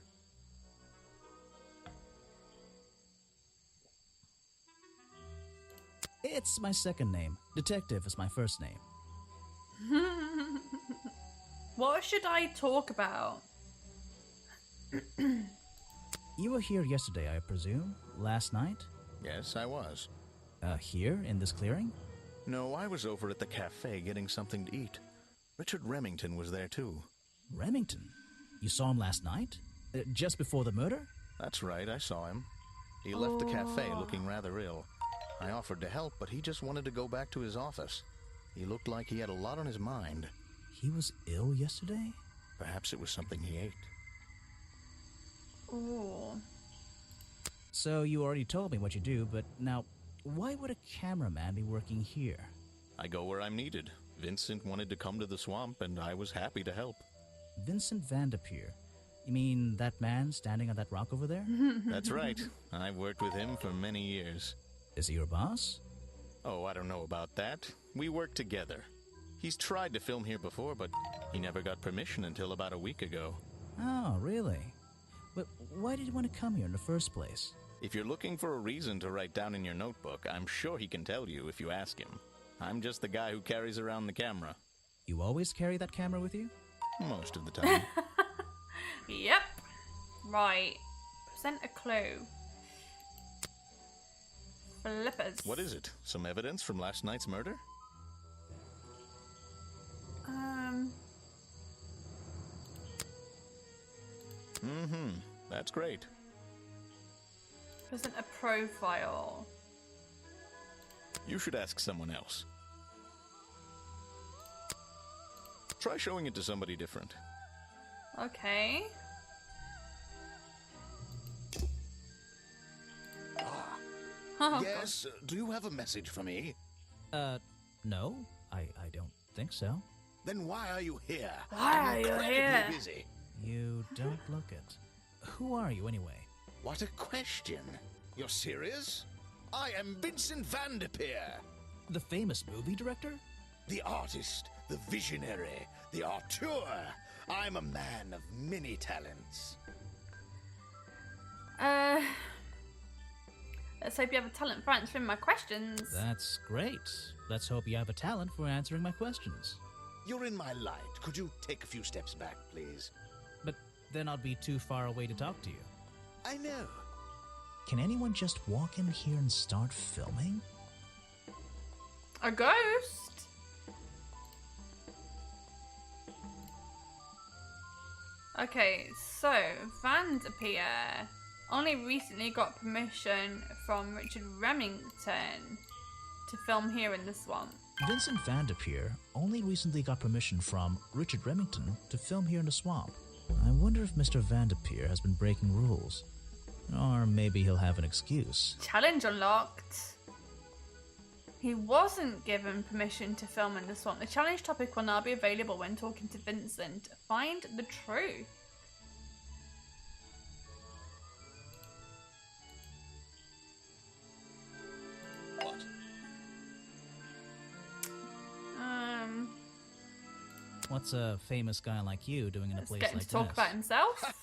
It's my second name. Detective is my first name. What should I talk about? You were here yesterday, I presume? Last night? Yes, I was. Here, in this clearing? No, I was over at the cafe getting something to eat. Richard Remington was there too. Remington? You saw him last night? Just before the murder? That's right, I saw him. He left the cafe looking rather ill. I offered to help, but he just wanted to go back to his office. He looked like he had a lot on his mind. He was ill yesterday? Perhaps it was something he ate. Ooh. So you already told me what you do, but now, why would a cameraman be working here? I go where I'm needed. Vincent wanted to come to the swamp, and I was happy to help. Vincent Vanderpeer. You mean that man standing on that rock over there? That's right. I've worked with him for many years. Is he your boss? Oh, I don't know about that. We work together. He's tried to film here before, but he never got permission until about a week ago. Oh, really? But why did he want to come here in the first place? If you're looking for a reason to write down in your notebook, I'm sure he can tell you if you ask him. I'm just the guy who carries around the camera. You always carry that camera with you? Most of the time. Yep. Right. Present a clue. Flippers. What is it? Some evidence from last night's murder? That's great. Present a profile. You should ask someone else. Try showing it to somebody different. Okay. Oh, Yes, do you have a message for me? No, I don't think so. Then why are you here? Why I'm are you incredibly here? busy. You don't look it. Who are you anyway? What a question. You're serious? I am Vincent Vanderpeer, The famous movie director? the artist, the visionary, the auteur. I'm a man of many talents. Let's hope you have a talent for answering my questions. That's great. Let's hope you have a talent for answering my questions. You're in my light. Could you take a few steps back, please? But then I'll be too far away to talk to you. I know. Can anyone just walk in here and start filming? A ghost? Okay, so Vanderpeer only recently got permission from Richard Remington to film here in the swamp. Vincent Vanderpeer only recently got permission from Richard Remington to film here in the swamp. I wonder if Mr. Vanderpeer has been breaking rules. Or maybe he'll have an excuse. Challenge unlocked. He wasn't given permission to film in the swamp. The challenge topic will now be available when talking to Vincent. Find the truth. What? What's a famous guy like you doing in a place Getting like to talk this? about himself.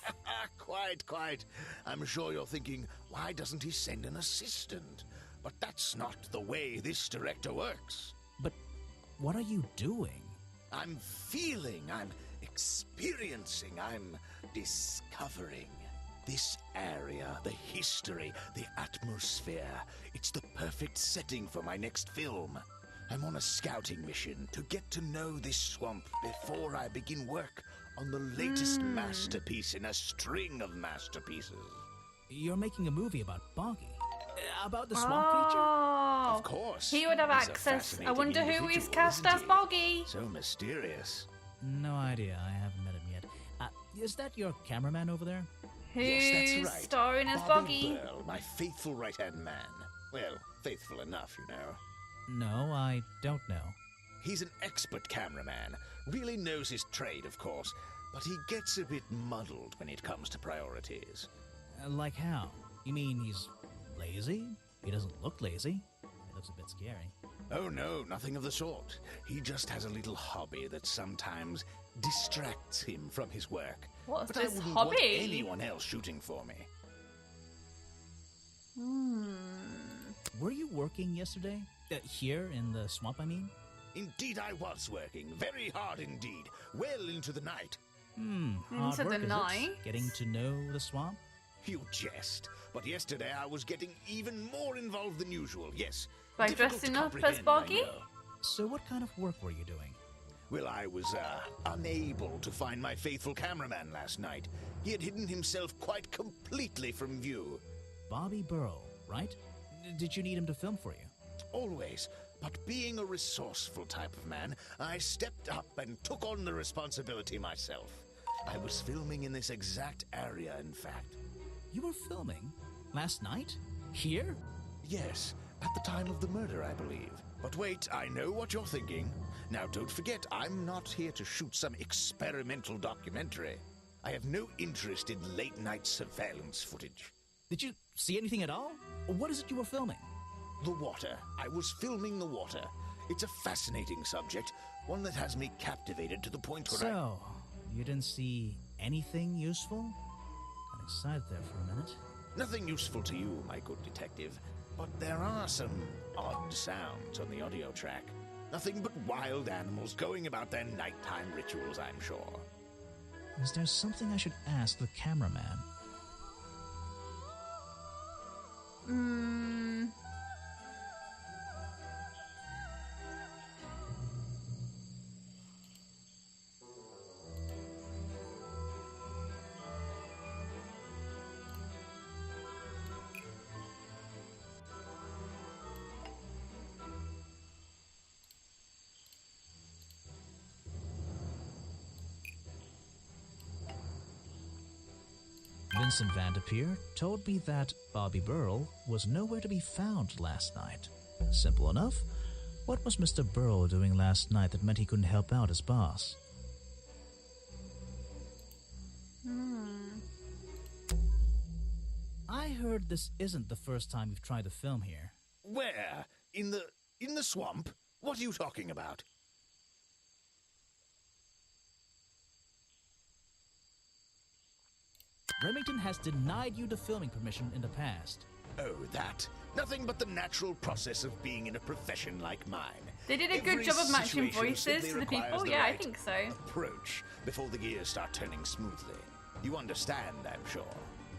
Quite. I'm sure you're thinking, why doesn't he send an assistant? But that's not the way this director works. But what are you doing? I'm feeling, I'm experiencing, I'm discovering. This area, the history, the atmosphere, it's the perfect setting for my next film. I'm on a scouting mission to get to know this swamp before I begin work on the latest masterpiece in a string of masterpieces. You're making a movie about Boggy. About the swamp creature? Oh, Of course. he would have He's a access. I fascinating wonder who he's individual, cast isn't as he? Boggy. So mysterious. No idea. I haven't met him yet. Is that your cameraman over there? Who's Yes, that's right. starring as Boggy? Burl, my faithful right-hand man. Well, faithful enough, you know. No, I don't know. He's an expert cameraman. Really knows his trade, of course. But he gets a bit muddled when it comes to priorities. Like how? You mean he's lazy? He doesn't look lazy. He looks a bit scary. Oh no, nothing of the sort. He just has a little hobby that sometimes distracts him from his work. What's But this I wouldn't hobby? want anyone else shooting for me. Were you working yesterday? Here in the swamp, I mean? Indeed I was working, very hard indeed, well into the night. Hard Into work, the is it? night? Getting to know the swamp? You jest, but yesterday I was getting even more involved than usual, yes. By Difficult to dressing up as comprehend, I Boggy? know. So what kind of work were you doing? Well, I was, unable to find my faithful cameraman last night. He had hidden himself quite completely from view. Bobby Burrow, right? Did you need him to film for you? Always. But being a resourceful type of man, I stepped up and took on the responsibility myself. I was filming in this exact area, in fact. You were filming? Last night? Here? Yes, at the time of the murder, I believe. But wait, I know what you're thinking. Now, don't forget, I'm not here to shoot some experimental documentary. I have no interest in late-night surveillance footage. Did you see anything at all? What is it you were filming? The water. I was filming the water. It's a fascinating subject, one that has me captivated to the point where So, you didn't see anything useful? Got excited there for a minute. Nothing useful to you, my good detective, but there are some odd sounds on the audio track. Nothing but wild animals going about their nighttime rituals, I'm sure. Is there something I should ask the cameraman? Vincent Vanderpeer told me that Bobby Burrell was nowhere to be found last night. Simple enough. What was Mr. Burrell doing last night that meant he couldn't help out his boss? I heard this isn't the first time you've tried to film here. Where? In the swamp? What are you talking about? Remington has denied you the filming permission in the past. Oh, that. Nothing but the natural process of being in a profession like mine. They did a good Every job of matching situation voices simply to the requires people. the Yeah, I right think so. approach before the gears start turning smoothly. You understand, I'm sure.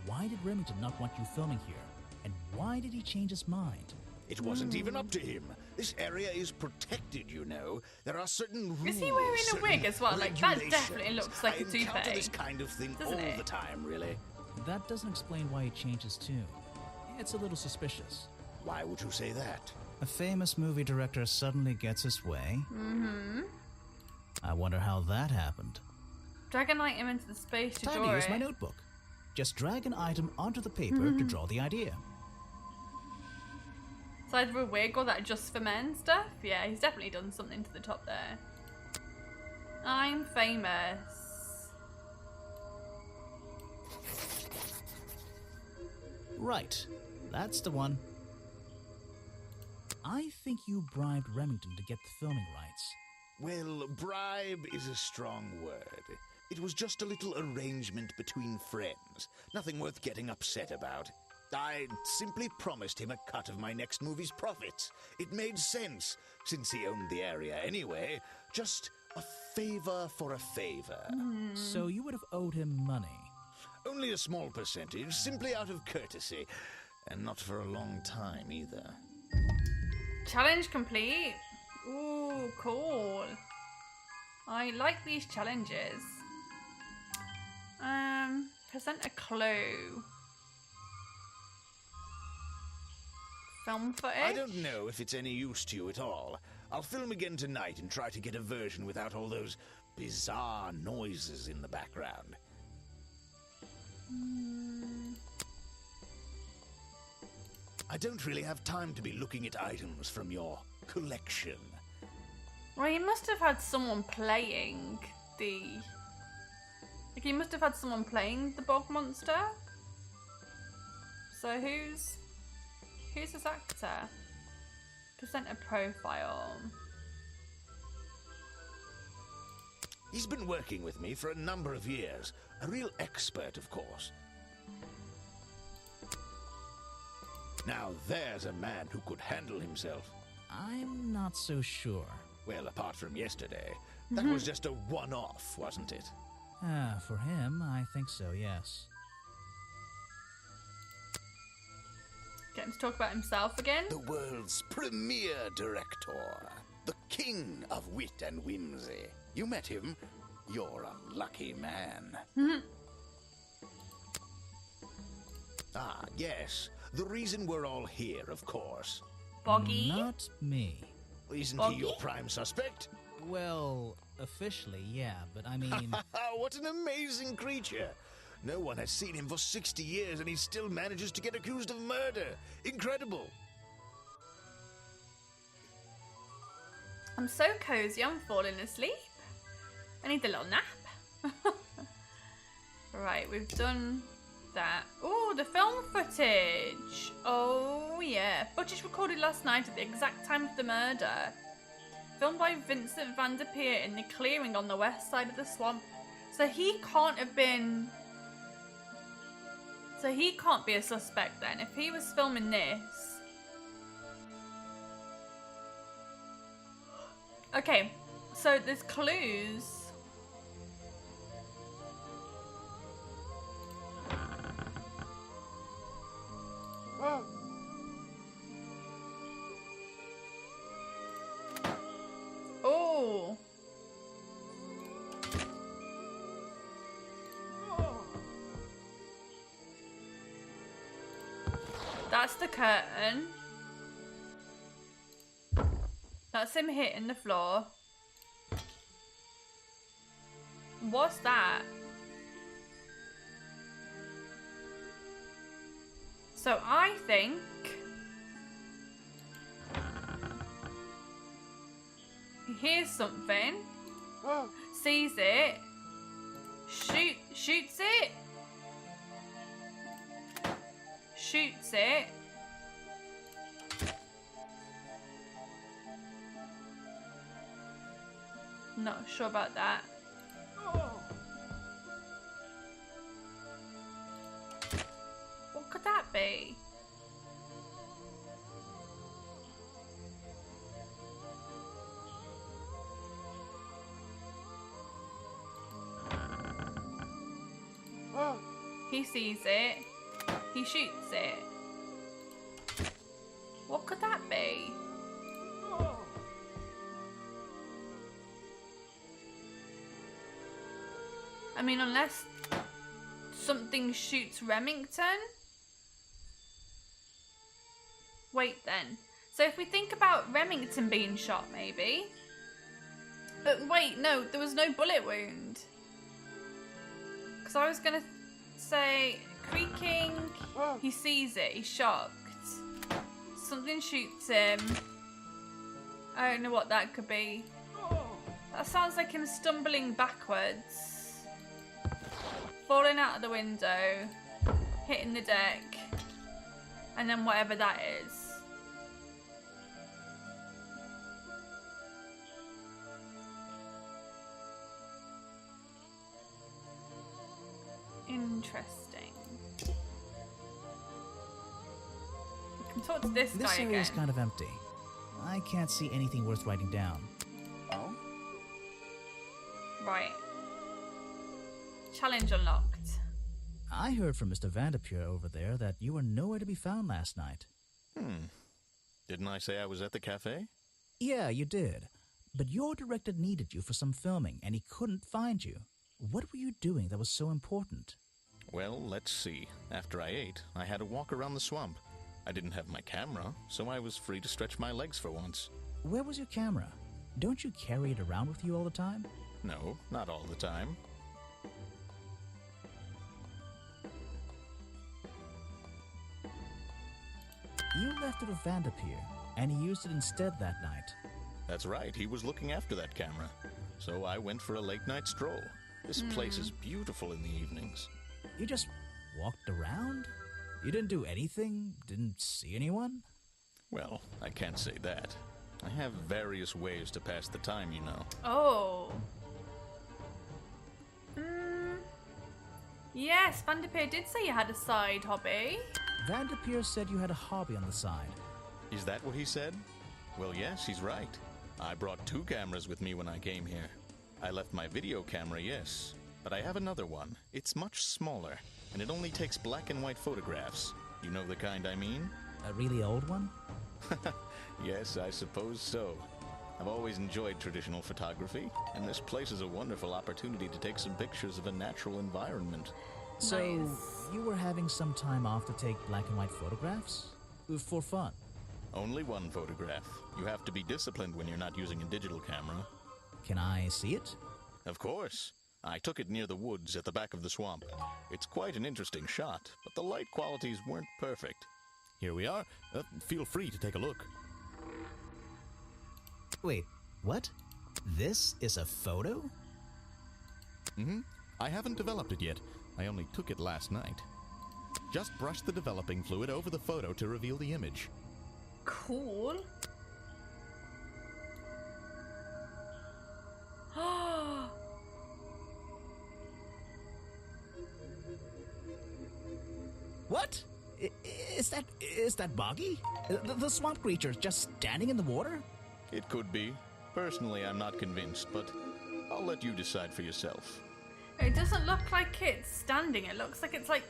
Why did Remington not want you filming here? And why did he change his mind? It wasn't even up to him. This area is protected, you know. There are certain rules. Is he wearing a certain wig as well? Like, that regulations. definitely looks like I a encounter toupee. this kind of thing Doesn't all it? the time, really. That doesn't explain why he changed his tune. It's a little suspicious. Why would you say that? A famous movie director suddenly gets his way. I wonder how that happened. Drag an item into the space to Time draw to use it. my notebook. Just drag an item onto the paper to draw the idea. It's either a wig or that just for men stuff. Yeah, he's definitely done something to the top there. I'm famous. Right. That's the one. I think you bribed Remington to get the filming rights. Well, bribe is a strong word. It was just a little arrangement between friends. Nothing worth getting upset about. I simply promised him a cut of my next movie's profits. It made sense, since he owned the area anyway. Just a favor for a favor. So you would have owed him money. Only a small percentage, simply out of courtesy. And not for a long time, either. Challenge complete. Ooh, cool. I like these challenges. Present a clue. film footage. I don't know if it's any use to you at all. I'll film again tonight and try to get a version without all those bizarre noises in the background. I don't really have time to be looking at items from your collection. Well, he must have had someone playing the... Like, he must have had someone playing the bog monster. So who's this actor? Present a profile. He's been working with me for a number of years. A real expert, of course. Now there's a man who could handle himself. I'm not so sure. Well, apart from yesterday. That was just a one-off, wasn't it? For him, I think so, yes. Get him to talk about himself again. The world's premier director. The king of wit and whimsy. You met him. You're a lucky man. Ah, yes. The reason we're all here, of course. Boggy. Not me. Isn't Boggy? he your prime suspect? Well, officially, yeah, but I mean... What an amazing creature. No one has seen him for 60 years and he still manages to get accused of murder. Incredible. I'm so cozy, I'm falling asleep. I need a little nap. Right, we've done that. Oh, the film footage. Oh, yeah. Footage recorded last night at the exact time of the murder. Filmed by Vincent van der Peer in the clearing on the west side of the swamp. So he can't have been... So he can't be a suspect then. If he was filming this... Okay, so there's clues. Oh. That's the curtain. That's him hitting the floor. What's that? So I think he hears something, sees it, shoots it, shoots it. Not sure about that. What could that be? He sees it. He shoots it. What could that be? I mean, unless something shoots Remington. Wait then. So if we think about Remington being shot, maybe. But wait, no, there was no bullet wound. Because I was going to say, creaking, he sees it, he's shocked. Something shoots him. I don't know what that could be. That sounds like him stumbling backwards. Falling out of the window, hitting the deck, and then whatever that is. Interesting. We can talk to this guy This area is again. kind of empty. I can't see anything worth writing down. Oh? Right. Challenge unlocked. I heard from Mr. Vanderpure over there that you were nowhere to be found last night. Didn't I say I was at the cafe? Yeah, you did. But your director needed you for some filming, and he couldn't find you. What were you doing that was so important? Well, let's see. After I ate, I had a walk around the swamp. I didn't have my camera, so I was free to stretch my legs for once. Where was your camera? Don't you carry it around with you all the time? No, not all the time. You left it with Vanderpeer, and he used it instead that night. That's right, he was looking after that camera. So I went for a late-night stroll. This place is beautiful in the evenings. You just walked around? You didn't do anything? Didn't see anyone? Well, I can't say that. I have various ways to pass the time, you know. Oh. Yes, Vanderpeer did say you had a side hobby. Vanderpeer said you had a hobby on the side. Is that what he said? Well, yes, he's right. I brought 2 cameras with me when I came here. I left my video camera, yes, but I have another one. It's much smaller, and it only takes black and white photographs. You know the kind I mean? A really old one? Yes, I suppose so. I've always enjoyed traditional photography, and this place is a wonderful opportunity to take some pictures of a natural environment. So, Nice. you were having some time off to take black and white photographs? For fun? Only one photograph. You have to be disciplined when you're not using a digital camera. Can I see it? Of course. I took it near the woods at the back of the swamp. It's quite an interesting shot, but the light qualities weren't perfect. Here we are. Feel free to take a look. Wait, what? This is a photo? I haven't developed it yet. I only took it last night. Just brush the developing fluid over the photo to reveal the image. Cool. What? Is that Boggy? The swamp creature just standing in the water? It could be. Personally, I'm not convinced, but I'll let you decide for yourself. It doesn't look like it's standing. It looks like it's like...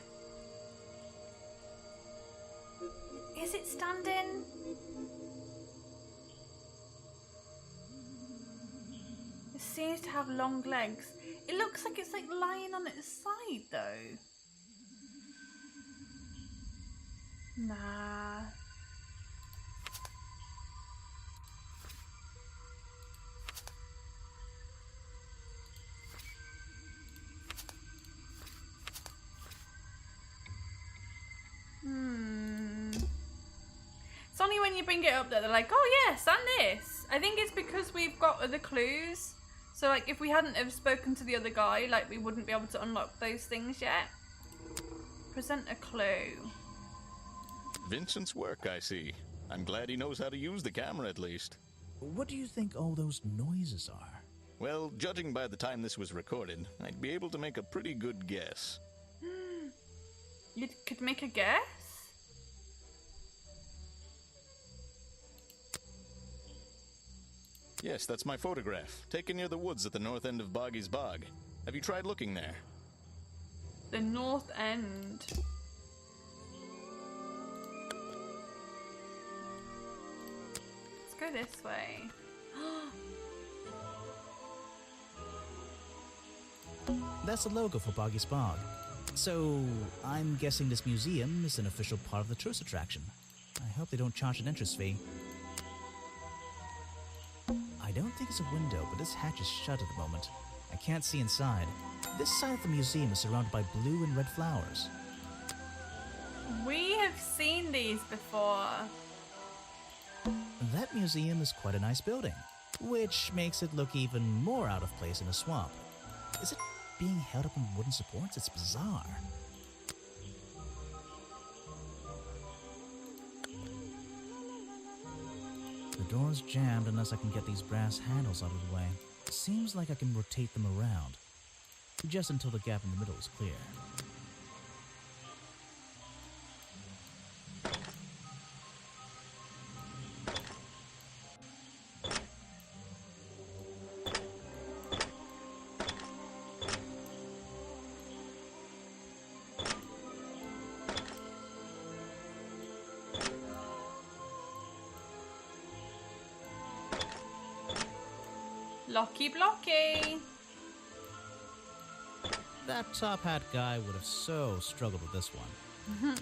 Is it standing? It seems to have long legs. It looks like it's like lying on its side though. Nah. It's only when you bring it up that they're like, oh yeah, stand this. I think it's because we've got other clues. So like if we hadn't have spoken to the other guy, like we wouldn't be able to unlock those things yet. Present a clue. Vincent's work, I see. I'm glad he knows how to use the camera at least. What do you think all those noises are? Well, judging by the time this was recorded, I'd be able to make a pretty good guess. You could make a guess? Yes, that's my photograph, taken near the woods at the north end of Boggy's Bog. Have you tried looking there? The north end. Let's go this way. That's the logo for Boggy's Bog. So, I'm guessing this museum is an official part of the tourist attraction. I hope they don't charge an entrance fee. I don't think it's a window, but this hatch is shut at the moment. I can't see inside. This side of the museum is surrounded by blue and red flowers. We have seen these before. That museum is quite a nice building, which makes it look even more out of place in a swamp. Is it being held up on wooden supports? It's bizarre. The door's jammed unless I can get these brass handles out of the way. Seems like I can rotate them around, just until the gap in the middle is clear. Blocky blocky. That top hat guy would have so struggled with this one.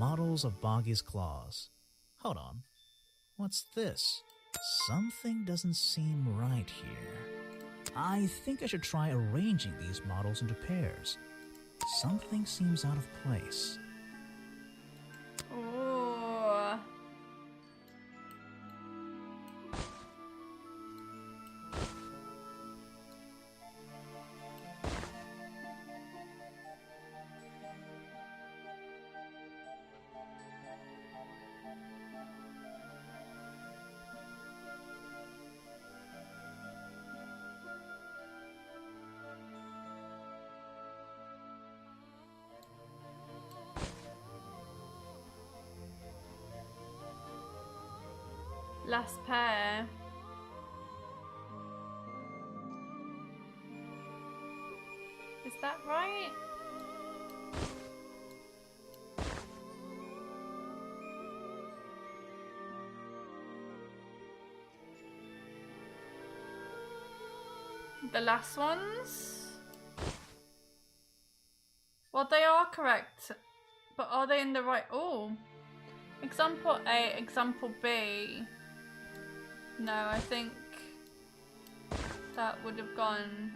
Models of Boggy's claws. Hold on. What's this? Something doesn't seem right here. I think I should try arranging these models into pairs. Something seems out of place. Oh. Last pair. Is that right? The last ones? Well, they are correct, but are they in the right? Oh, example A, example B. No, I think that would have gone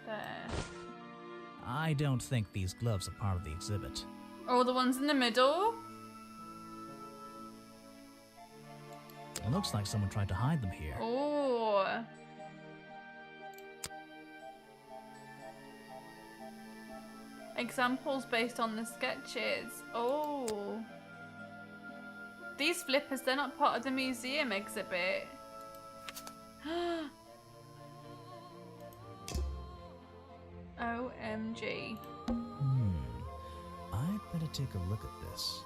there. I don't think these gloves are part of the exhibit. Oh, the ones in the middle? It looks like someone tried to hide them here. Oh. Examples based on the sketches. Oh. These flippers, they're not part of the museum exhibit. OMG. I'd better take a look at this.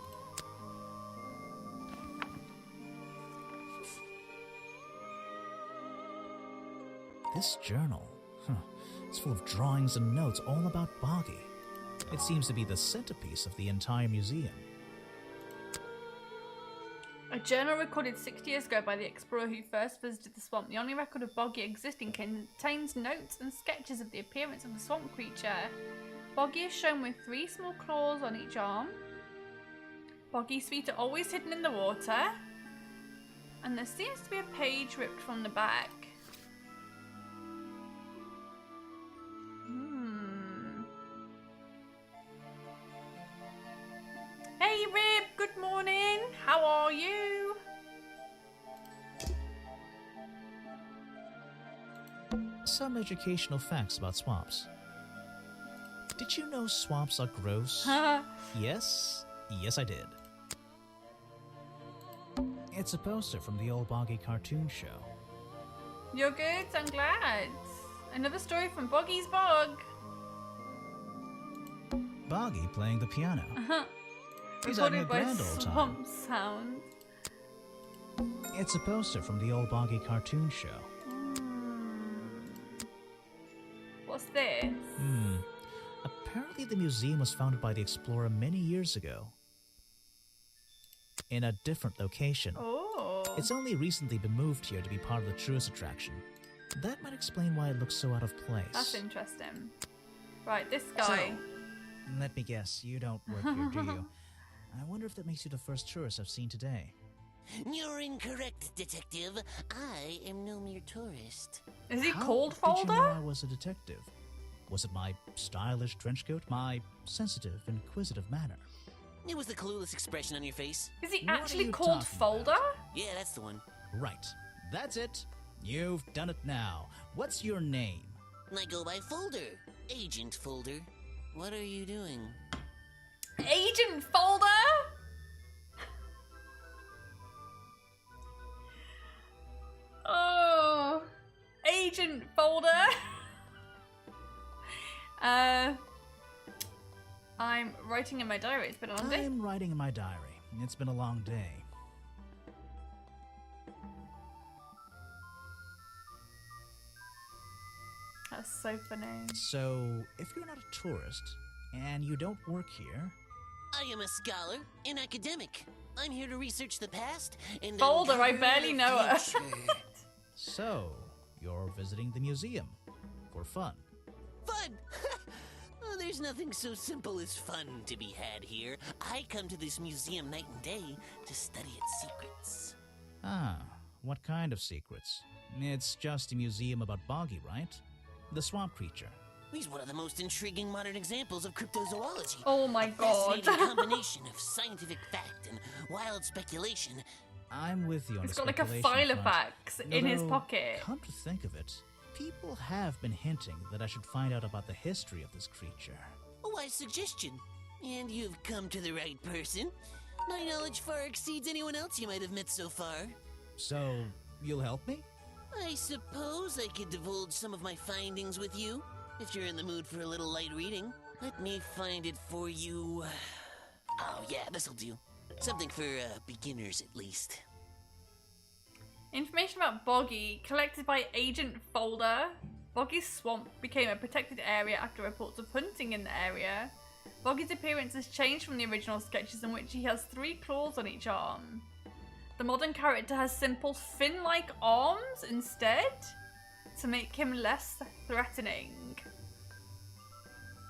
This journal, it's full of drawings and notes all about Boggy. It seems to be the centerpiece of the entire museum. A journal recorded 60 years ago by the explorer who first visited the swamp. The only record of Boggy existing contains notes and sketches of the appearance of the swamp creature. Boggy is shown with 3 small claws on each arm. Boggy's feet are always hidden in the water. And there seems to be a page ripped from the back. Hey Rib, good morning. How are you? Some educational facts about swamps. Did you know swamps are gross? Yes, I did. It's a poster from the old Boggy cartoon show. You're good, I'm glad. Another story from Boggy's Bog. Boggy playing the piano. He's having a grand old time. Swamp sound. It's a poster from the old Boggy cartoon show. What's this? Apparently the museum was founded by the explorer many years ago. In a different location. Oh. It's only recently been moved here to be part of the tourist attraction. That might explain why it looks so out of place. That's interesting. Right, this guy. So, let me guess, you don't work here, do you? I wonder if that makes you the first tourist I've seen today. You're incorrect, Detective. I am no mere tourist. Is he How called did you Folder? know I was a detective? Was it my stylish trench coat, my sensitive, inquisitive manner? It was the clueless expression on your face. Is he What are actually you called talking Folder? about? Yeah, that's the one. Right, that's it. You've done it now. What's your name? I go by Folder. Agent Folder. What are you doing? Agent Folder? Oh, Agent Folder. I'm writing in my diary. It's been a long day. I'm writing in my diary. It's been a long day. That's so funny. So, if you're not a tourist, and you don't work here... I am a scholar, an academic. I'm here to research the past and Folder, I uncover barely the know her. future. So, you're visiting the museum. For fun. Fun! there's nothing so simple as fun to be had here. I come to this museum night and day to study its secrets. Ah, what kind of secrets? It's just a museum about Boggy, right? The swamp creature. He's one of the most intriguing modern examples of cryptozoology. Oh my A god. fascinating combination of scientific fact and wild speculation. I'm with you on He's the got like a speculation file of front. facts in his Although, pocket. Come to think of it, people have been hinting that I should find out about the history of this creature. A wise suggestion. And you've come to the right person. My knowledge far exceeds anyone else you might have met so far. So, you'll help me? I suppose I could divulge some of my findings with you, if you're in the mood for a little light reading. Let me find it for you. Oh yeah, this'll do. Something for beginners at least. Information about Boggy collected by Agent Folder. Boggy's swamp became a protected area after reports of hunting in the area. Boggy's appearance has changed from the original sketches in which he has 3 claws on each arm. The modern character has simple fin-like arms instead to make him less threatening.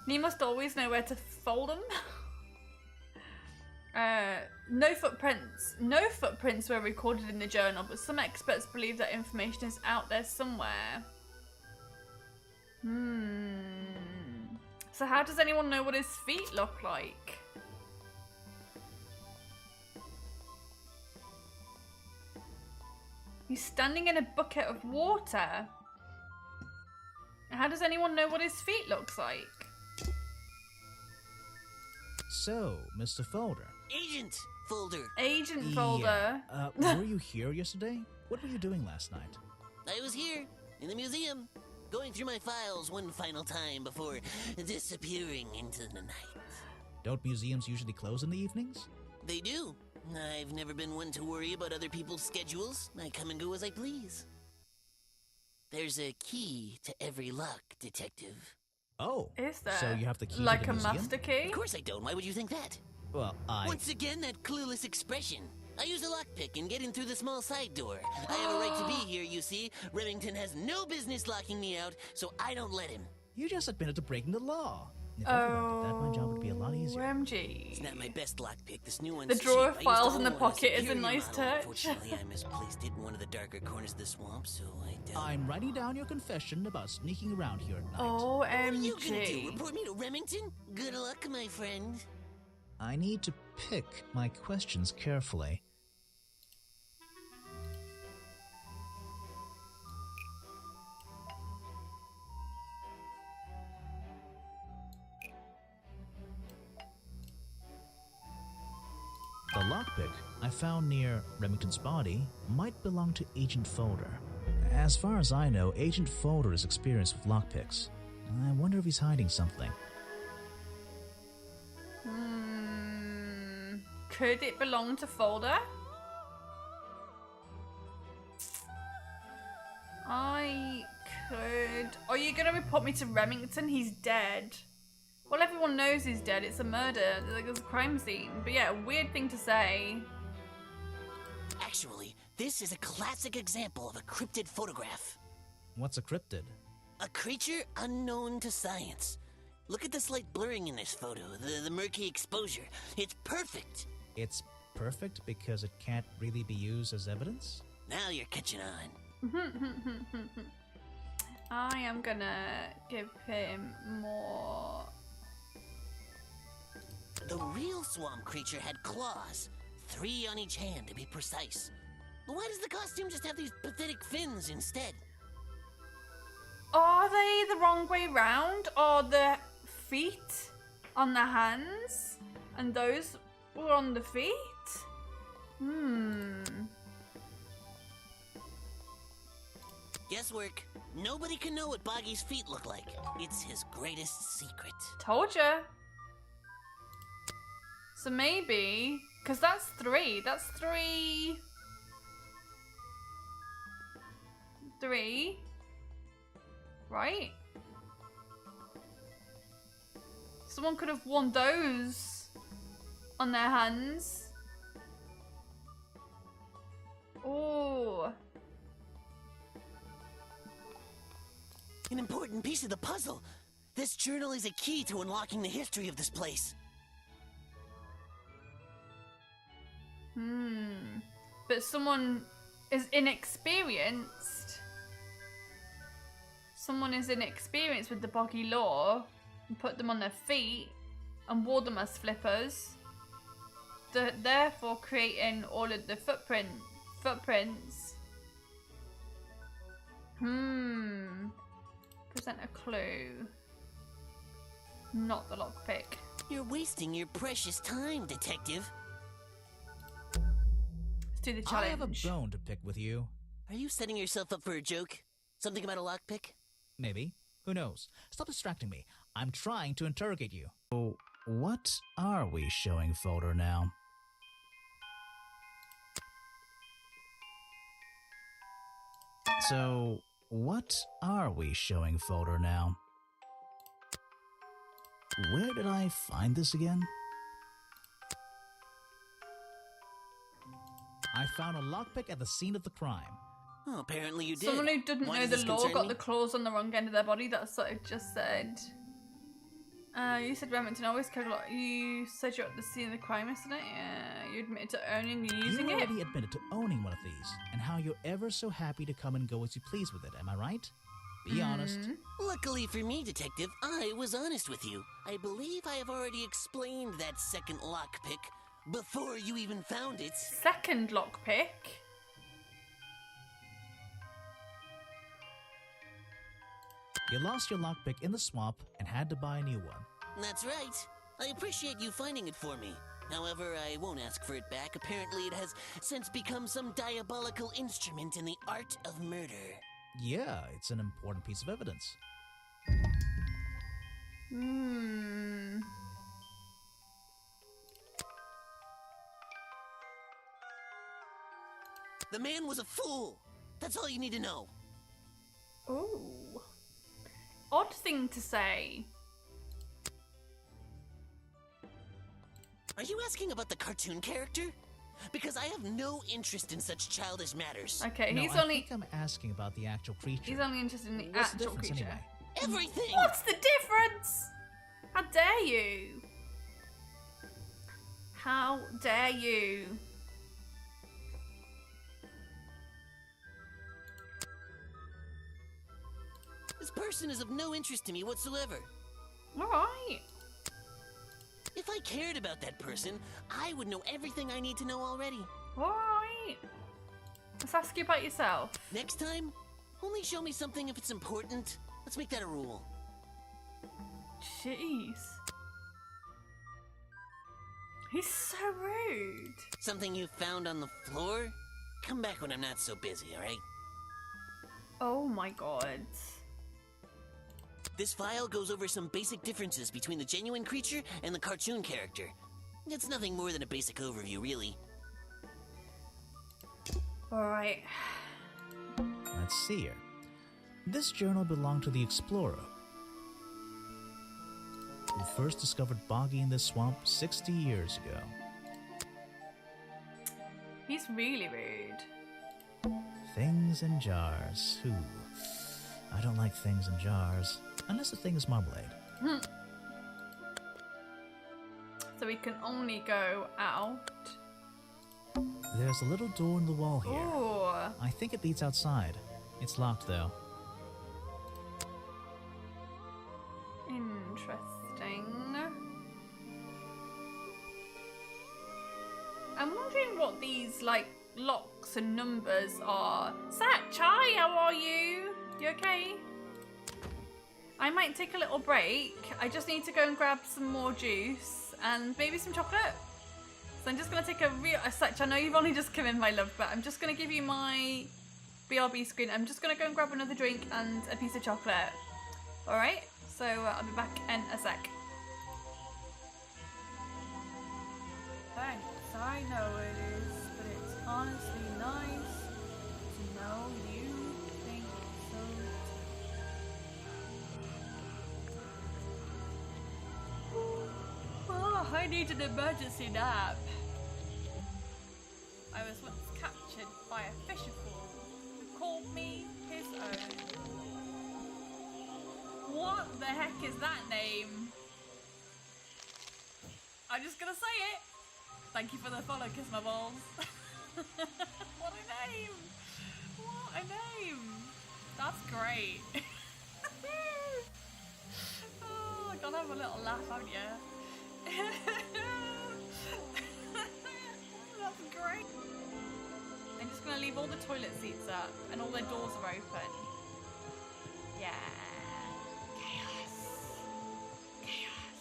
And he must always know where to fold them. No footprints were recorded in the journal, but some experts believe that information is out there somewhere. So how does anyone know what his feet look like? He's standing in a bucket of water. How does anyone know what his feet looks like? So, Mr. Folder. Agent Folder. Agent Folder. Yeah. Were you here yesterday? What were you doing last night? I was here, in the museum, going through my files one final time before disappearing into the night. Don't museums usually close in the evenings? They do. I've never been one to worry about other people's schedules. I come and go as I please. There's a key to every lock, Detective. Oh. Is there? So you have the key like to the a museum? master key? Of course I don't. Why would you think that? Well, Once again, that clueless expression. I use a lockpick and get in through the small side door. I have a right to be here, you see. Remington has no business locking me out, so I don't let him. You just admitted to breaking the law. If everyone did that, my job would be a lot easier. OMG. It's not my best lockpick. This new one's The drawer of cheap. files I in used the to own one, pocket is a superior nice model. touch. Unfortunately, I misplaced it in one of the darker corners of the swamp, so I doubt. I'm writing down your confession about sneaking around here at night. What are you gonna do? OMG. Report me to Remington? Good luck, my friend. I need to pick my questions carefully. The lockpick I found near Remington's body might belong to Agent Folder. As far as I know, Agent Folder is experienced with lockpicks. I wonder if he's hiding something. Could it belong to Folder? I could... Are you going to report me to Remington? He's dead. Well, everyone knows he's dead. It's a murder. There's a crime scene. But yeah, a weird thing to say. Actually, this is a classic example of a cryptid photograph. What's a cryptid? A creature unknown to science. Look at the slight blurring in this photo, the murky exposure. It's perfect. It's perfect because it can't really be used as evidence? Now you're catching on. I am gonna give him more... The real swamp creature had claws. 3 on each hand, to be precise. But why does the costume just have these pathetic fins instead? Are they the wrong way round? Are the feet on the hands? And those were on the feet? Guesswork. Nobody can know what Boggy's feet look like. It's his greatest secret. Told ya. So maybe... Because that's 3. That's 3... 3... Right? Someone could have worn those on their hands. Oh. An important piece of the puzzle. This journal is a key to unlocking the history of this place. But someone is inexperienced. Someone is inexperienced with the boggy lore and put them on their feet and wore them as flippers. Therefore creating all of the footprints. Present a clue. Not the lockpick. You're wasting your precious time, Detective. Let's do the challenge. I have a bone to pick with you. Are you setting yourself up for a joke? Something about a lockpick? Maybe. Who knows? Stop distracting me. I'm trying to interrogate you. So, what are we showing folder now? So, what are we showing folder now? Where did I find this again? I found a lockpick at the scene of the crime. Oh, apparently you did. Someone who didn't Why know does the this law concern got me? the claws on the wrong end of their body. That's what I just said. You said Remington always carried a lot. You said you're at the scene of the crime yesterday. You admitted to owning and using You it. already admitted to owning one of these, and how you're ever so happy to come and go as you please with it, am I right? Be honest. Luckily for me, Detective, I was honest with you. I believe I have already explained that second lockpick before you even found it. Second lockpick. You lost your lockpick in the swamp and had to buy a new one. That's right. I appreciate you finding it for me. However, I won't ask for it back. Apparently, it has since become some diabolical instrument in the art of murder. Yeah, it's an important piece of evidence. The man was a fool. That's all you need to know. Ooh. Odd thing to say. Are you asking about the cartoon character? Because I have no interest in such childish matters. Okay, No, he's I only think I'm asking about the actual creature. he's only interested in the What's the actual difference creature. anyway? Everything! What's the difference? How dare you? How dare you? This person is of no interest to me whatsoever. Alright. If I cared about that person, I would know everything I need to know already. Alright. Let's ask you about yourself. Next time, only show me something if it's important. Let's make that a rule. Jeez. He's so rude. Something you found on the floor? Come back when I'm not so busy, alright? Oh my god. This file goes over some basic differences between the genuine creature and the cartoon character. It's nothing more than a basic overview, really. Alright. Let's see here. This journal belonged to the explorer, who first discovered Boggy in this swamp 60 years ago. He's really rude. Things in jars. Ooh. I don't like things in jars. Unless the thing is marmalade. So we can only go out. There's a little door in the wall here. Ooh. I think it leads outside. It's locked though. Interesting. I'm wondering what these, like, locks and numbers are. Satch, hi, how are you? You okay? I might take a little break. I just need to go and grab some more juice and maybe some chocolate. So I'm just going to take a real... Satch, I know you've only just come in, my love, but I'm just going to give you my BRB screen. I'm just going to go and grab another drink and a piece of chocolate. Alright? So I'll be back in a sec. Thanks, I know it is, but it's honestly nice to know you think so. Oh, I need an emergency nap. I was once captured by a fisher fool who called me his own. What the heck is that name? I'm just gonna say it. Thank you for the follow, kiss my balls. What a name! What a name! That's great. Oh, gotta have a little laugh, haven't you? That's great. I'm just gonna leave all the toilet seats up and all the doors are open. Yeah. Chaos. Chaos.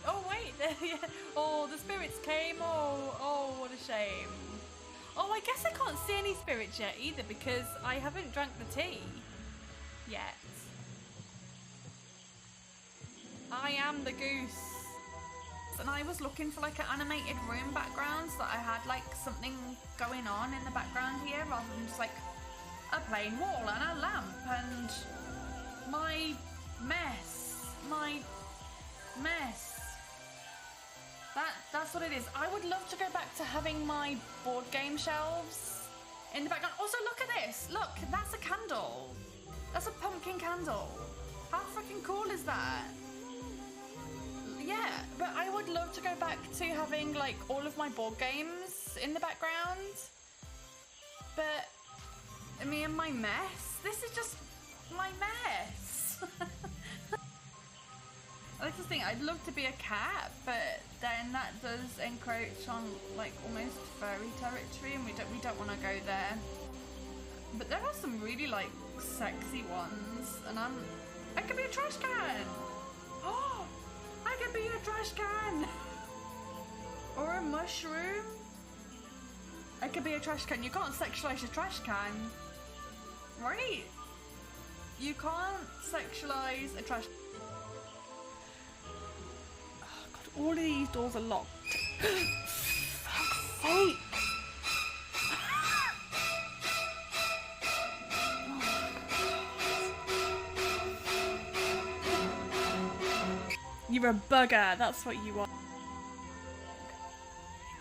Oh wait, oh the spirits came. Oh, what a shame. Oh, I guess I can't see any spirits yet either because I haven't drank the tea yet. I am the goose. And I was looking for like an animated room background so that I had like something going on in the background here rather than just like a plain wall and a lamp and my mess. That's what it is. I would love to go back to having my board game shelves in the background. Also, look at this. Look, that's a candle. That's a pumpkin candle. How freaking cool is that? Yeah, but I would love to go back to having like all of my board games in the background. But me and my mess. This is just my mess. I just think I'd love to be a cat, but then that does encroach on like almost furry territory, and we don't want to go there. But there are some really like sexy ones, and I could be a trash can. Oh, I could be a trash can, or a mushroom. I could be a trash can. You can't sexualize a trash can, right? You can't sexualize a trash. All of these doors are locked. Fuck's sake! You're a bugger, that's what you are.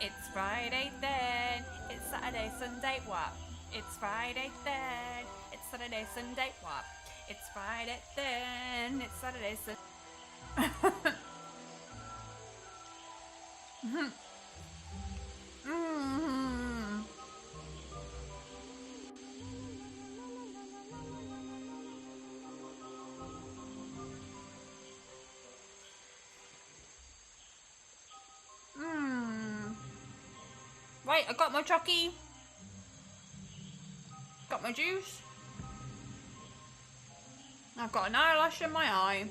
It's Friday then, it's Saturday, Sunday, what? It's Friday then, it's Saturday, Sunday, what? It's Friday then, it's Saturday, Sunday. Right, I got my chocky. Got my juice. I've got an eyelash in my eye.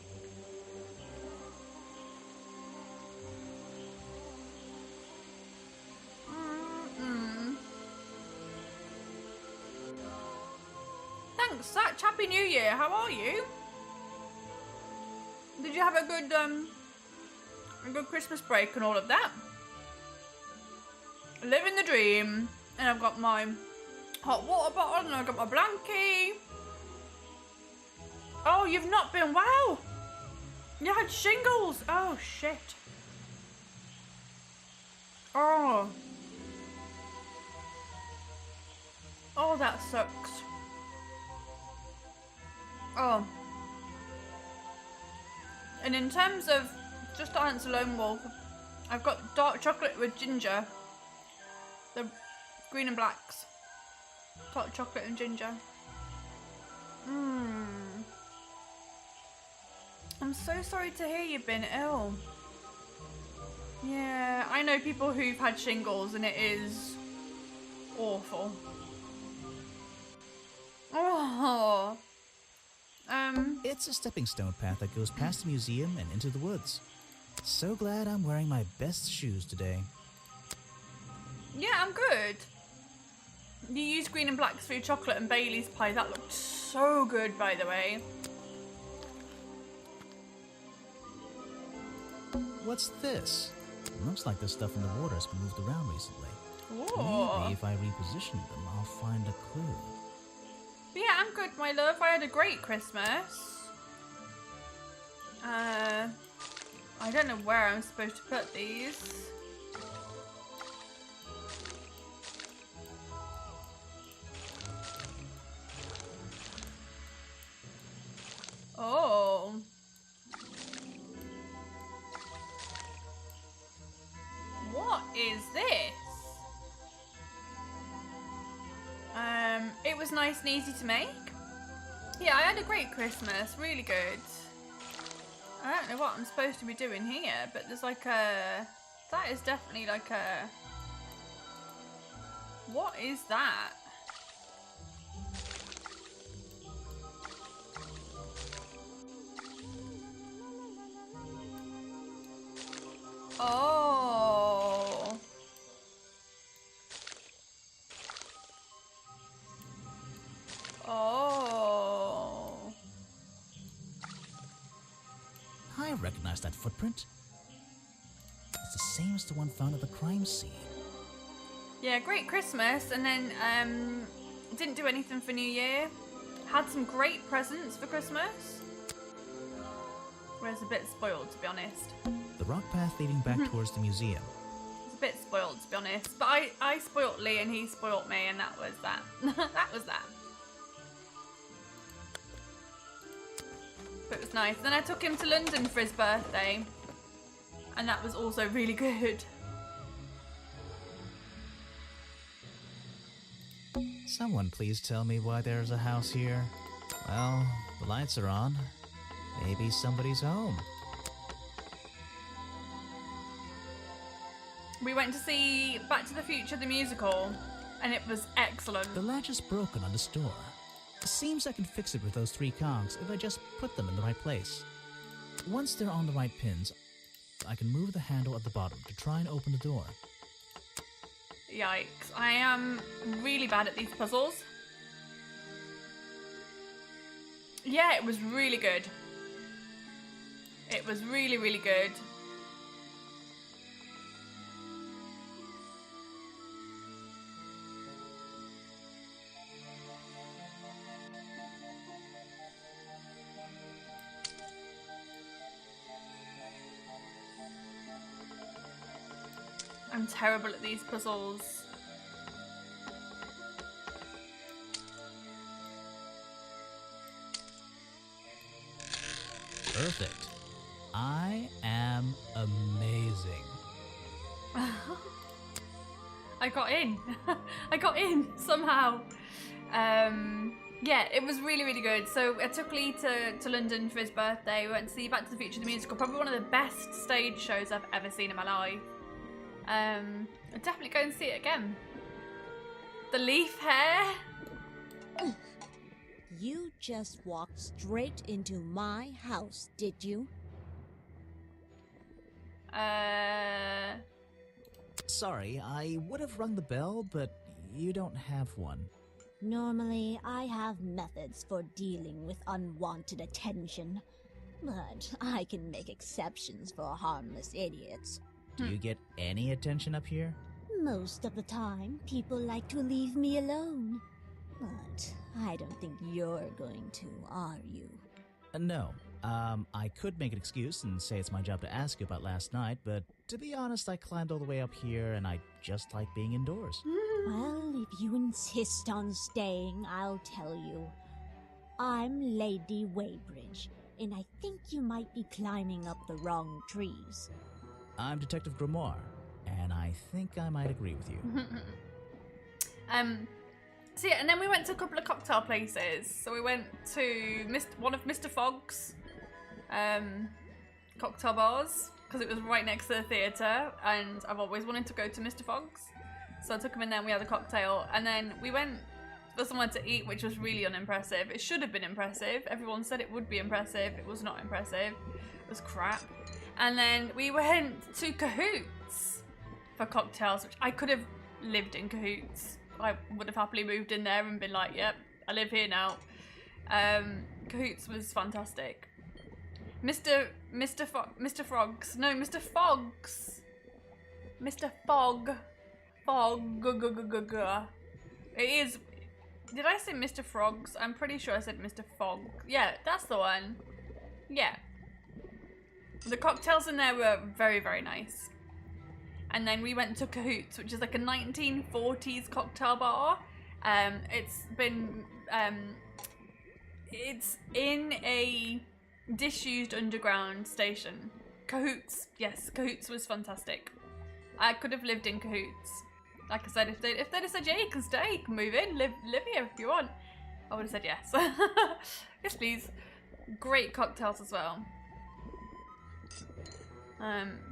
Thanks, Satch. Happy New Year. How are you? Did you have a good Christmas break and all of that? Living the dream. And I've got my hot water bottle and I've got my blankie. Oh, you've not been well. You had shingles. Oh, shit. Oh. Oh, that sucks. Oh. And in terms of, just to answer Lone Wolf, I've got dark chocolate with ginger. The green and blacks. Dark chocolate and ginger. I'm so sorry to hear you've been ill. Yeah, I know people who've had shingles and it is awful. Oh. It's a stepping stone path that goes past the museum and into the woods. So glad I'm wearing my best shoes today. Yeah, I'm good. You used green and blacks for your chocolate and Bailey's pie. That looked so good, by the way. What's this? Looks like the stuff in the water has been moved around recently. Ooh. Maybe if I reposition them, I'll find a clue. But yeah, I'm good, my love. I had a great Christmas. I don't know where I'm supposed to put these. was nice and easy to make. Yeah, I had a great Christmas. Really good. I don't know what I'm supposed to be doing here, but there's like a... That is definitely like a... What is that? Oh. Oh. I recognize that footprint. It's the same as the one found at the crime scene. Yeah, great Christmas, and then didn't do anything for New Year. Had some great presents for Christmas. Was a bit spoiled, to be honest. The rock path leading back towards the museum. Was a bit spoiled, to be honest. But I spoilt Lee and he spoilt me, and that was that. That was that. But it was nice. Then I took him to London for his birthday, and that was also really good. Someone please tell me why there's a house here. Well, the lights are on. Maybe somebody's home. We went to see Back to the Future the musical, and it was excellent. The latch is broken on this door. Seems I can fix it with those 3 cogs if I just put them in the right place. Once they're on the right pins, I can move the handle at the bottom to try and open the door. Yikes. I am really bad at these puzzles. Yeah, it was really good. It was really, really good. I'm terrible at these puzzles. Perfect. I am amazing. I got in. I got in somehow. Yeah, it was really, really good. So I took Lee to London for his birthday. We went to see Back to the Future the musical. Probably one of the best stage shows I've ever seen in my life. I'd definitely go and see it again. The leaf hair. You just walked straight into my house, did you? Sorry, I would have rung the bell, but you don't have one. Normally, I have methods for dealing with unwanted attention, but I can make exceptions for harmless idiots. Do you get any attention up here? Most of the time, people like to leave me alone. But I don't think you're going to, are you? No. I could make an excuse and say it's my job to ask you about last night, but to be honest, I climbed all the way up here and I just like being indoors. Well, if you insist on staying, I'll tell you. I'm Lady Weybridge, and I think you might be climbing up the wrong trees. I'm Detective Grimoire, and I think I might agree with you. So yeah, and then we went to a couple of cocktail places. So we went to one of Mr. Fogg's cocktail bars, because it was right next to the theatre, and I've always wanted to go to Mr. Fogg's. So I took him in there and we had a cocktail, and then we went for somewhere to eat, which was really unimpressive. It should have been impressive. Everyone said it would be impressive. It was not impressive. It was crap. And then we went to Cahoots for cocktails, which I could have lived in Cahoots. I would have happily moved in there and been like, yep, I live here now. Cahoots was fantastic. Mr. Fogg. It is. Did I say Mr. Frogs? I'm pretty sure I said Mr. Fogg. Yeah, that's the one. Yeah. The cocktails in there were very, very nice. And then we went to Cahoots, which is like a 1940s cocktail bar. It's in a disused underground station. Cahoots, yes, Cahoots was fantastic. I could have lived in Cahoots. Like I said, if they'd have said, yeah, you can stay, you can move in, live here if you want, I would have said yes. Yes, please. Great cocktails as well.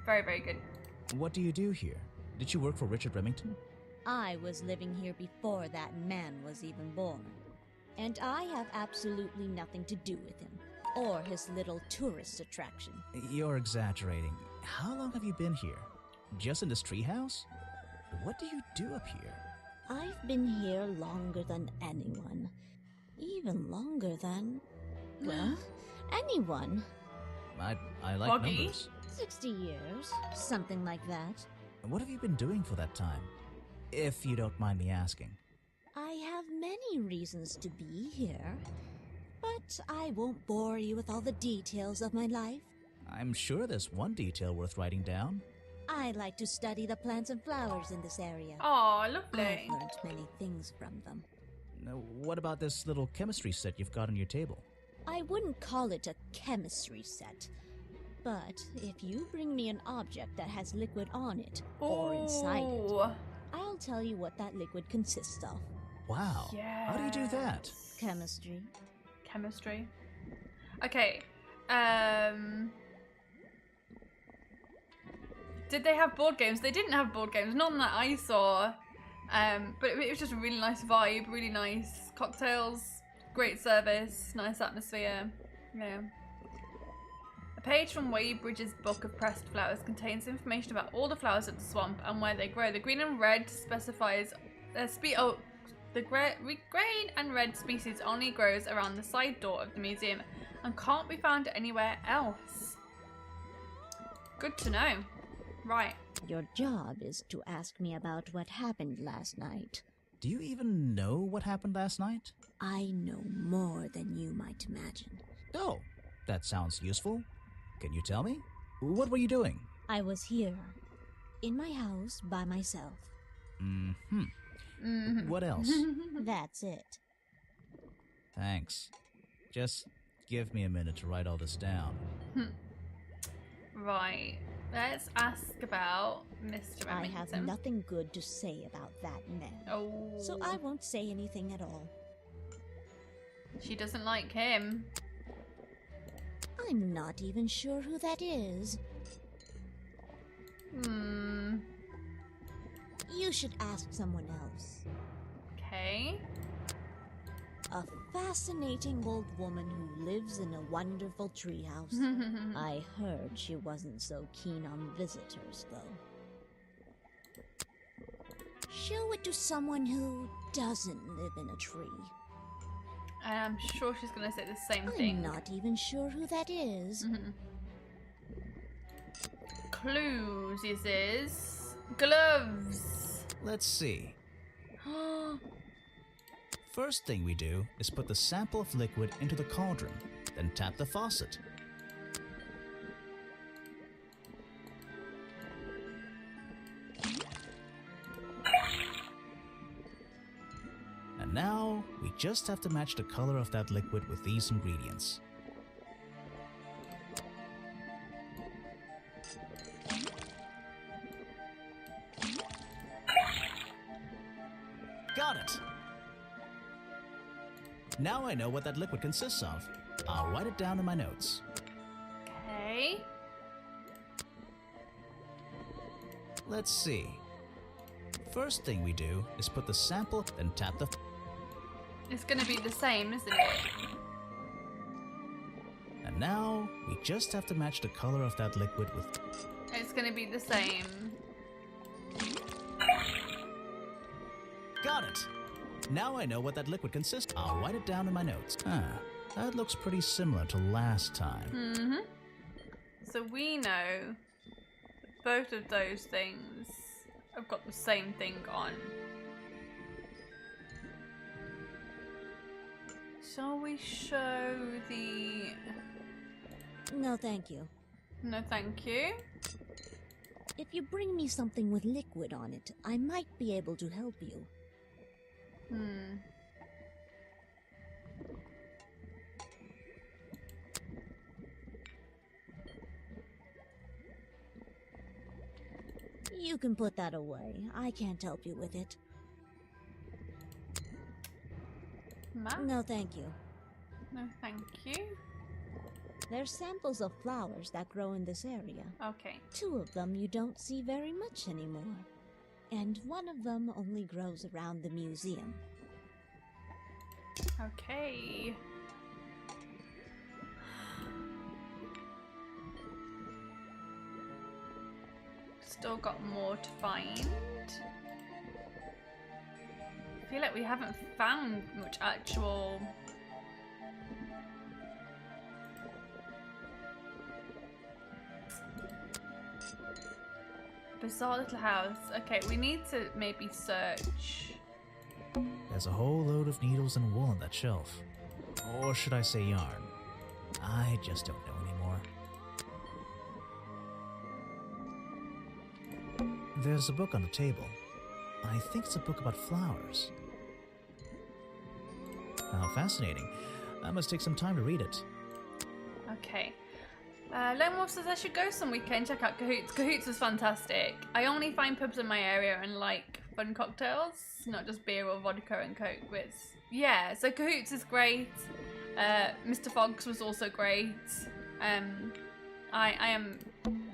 Very, very good. What do you do here? Did you work for Richard Remington? I was living here before that man was even born. And I have absolutely nothing to do with him, or his little tourist attraction. You're exaggerating. How long have you been here? Just in this treehouse? What do you do up here? I've been here longer than anyone. Even longer than, well, anyone. I like Foggy? numbers. 60 years, something like that. What have you been doing for that time? If you don't mind me asking. I have many reasons to be here, but I won't bore you with all the details of my life. I'm sure there's one detail worth writing down. I like to study the plants and flowers in this area. Oh, lovely. I've learned many things from them. Now, what about this little chemistry set you've got on your table? I wouldn't call it a chemistry set, but if you bring me an object that has liquid on it, or inside it, Ooh. I'll tell you what that liquid consists of. Wow. How do you do that? Chemistry. Chemistry. Okay. Did they have board games? They didn't have board games, none that I saw. But it was just a really nice vibe, really nice cocktails, great service, nice atmosphere. Yeah. A page from Weybridge's book of pressed flowers contains information about all the flowers of the swamp and where they grow. The green and red specifies the green and red species only grows around the side door of the museum and can't be found anywhere else. Good to know. Right. Your job is to ask me about what happened last night. Do you even know what happened last night? I know more than you might imagine. Oh, that sounds useful. Can you tell me? What were you doing? I was here, in my house, by myself. What else? That's it. Thanks. Just give me a minute to write all this down. Right. Let's ask about Mr. I Remington. have nothing good to say about that man. Oh. So I won't say anything at all. She doesn't like him. I'm not even sure who that is. You should ask someone else. Okay. A fascinating old woman who lives in a wonderful treehouse. I heard she wasn't so keen on visitors, though. Show it to someone who doesn't live in a tree. I'm sure she's going to say the same thing. I'm not even sure who that is. Clues is gloves. Let's see. First thing we do is put the sample of liquid into the cauldron, then tap the faucet. And now, we just have to match the color of that liquid with these ingredients. Got it! Now I know what that liquid consists of. I'll write it down in my notes. Okay. Let's see. First thing we do is put the sample, then tap the... It's going to be the same, isn't it? And now, we just have to match the color of that liquid with... It's going to be the same. Got it! Now I know what that liquid consists. I'll write it down in my notes. That looks pretty similar to last time. So we know that both of those things have got the same thing on. Shall we show the... No, thank you. No, thank you. If you bring me something with liquid on it, I might be able to help you. You can put that away. I can't help you with it. Map? No, thank you. No, thank you. There's samples of flowers that grow in this area. Okay. 2 of them you don't see very much anymore. And 1 of them only grows around the museum. Okay. Still got more to find. I feel like we haven't found much actual... Bizarre little house. Okay, we need to maybe search. There's a whole load of needles and wool on that shelf. Or should I say yarn? I just don't know anymore. There's a book on the table. I think it's a book about flowers. How fascinating. I must take some time to read it. Okay. Lone Wolf says I should go some weekend, check out Cahoots. Cahoots was fantastic. I only find pubs in my area and like fun cocktails, not just beer or vodka and coke with. Yeah, so Cahoots is great. Mr. Fox was also great. I am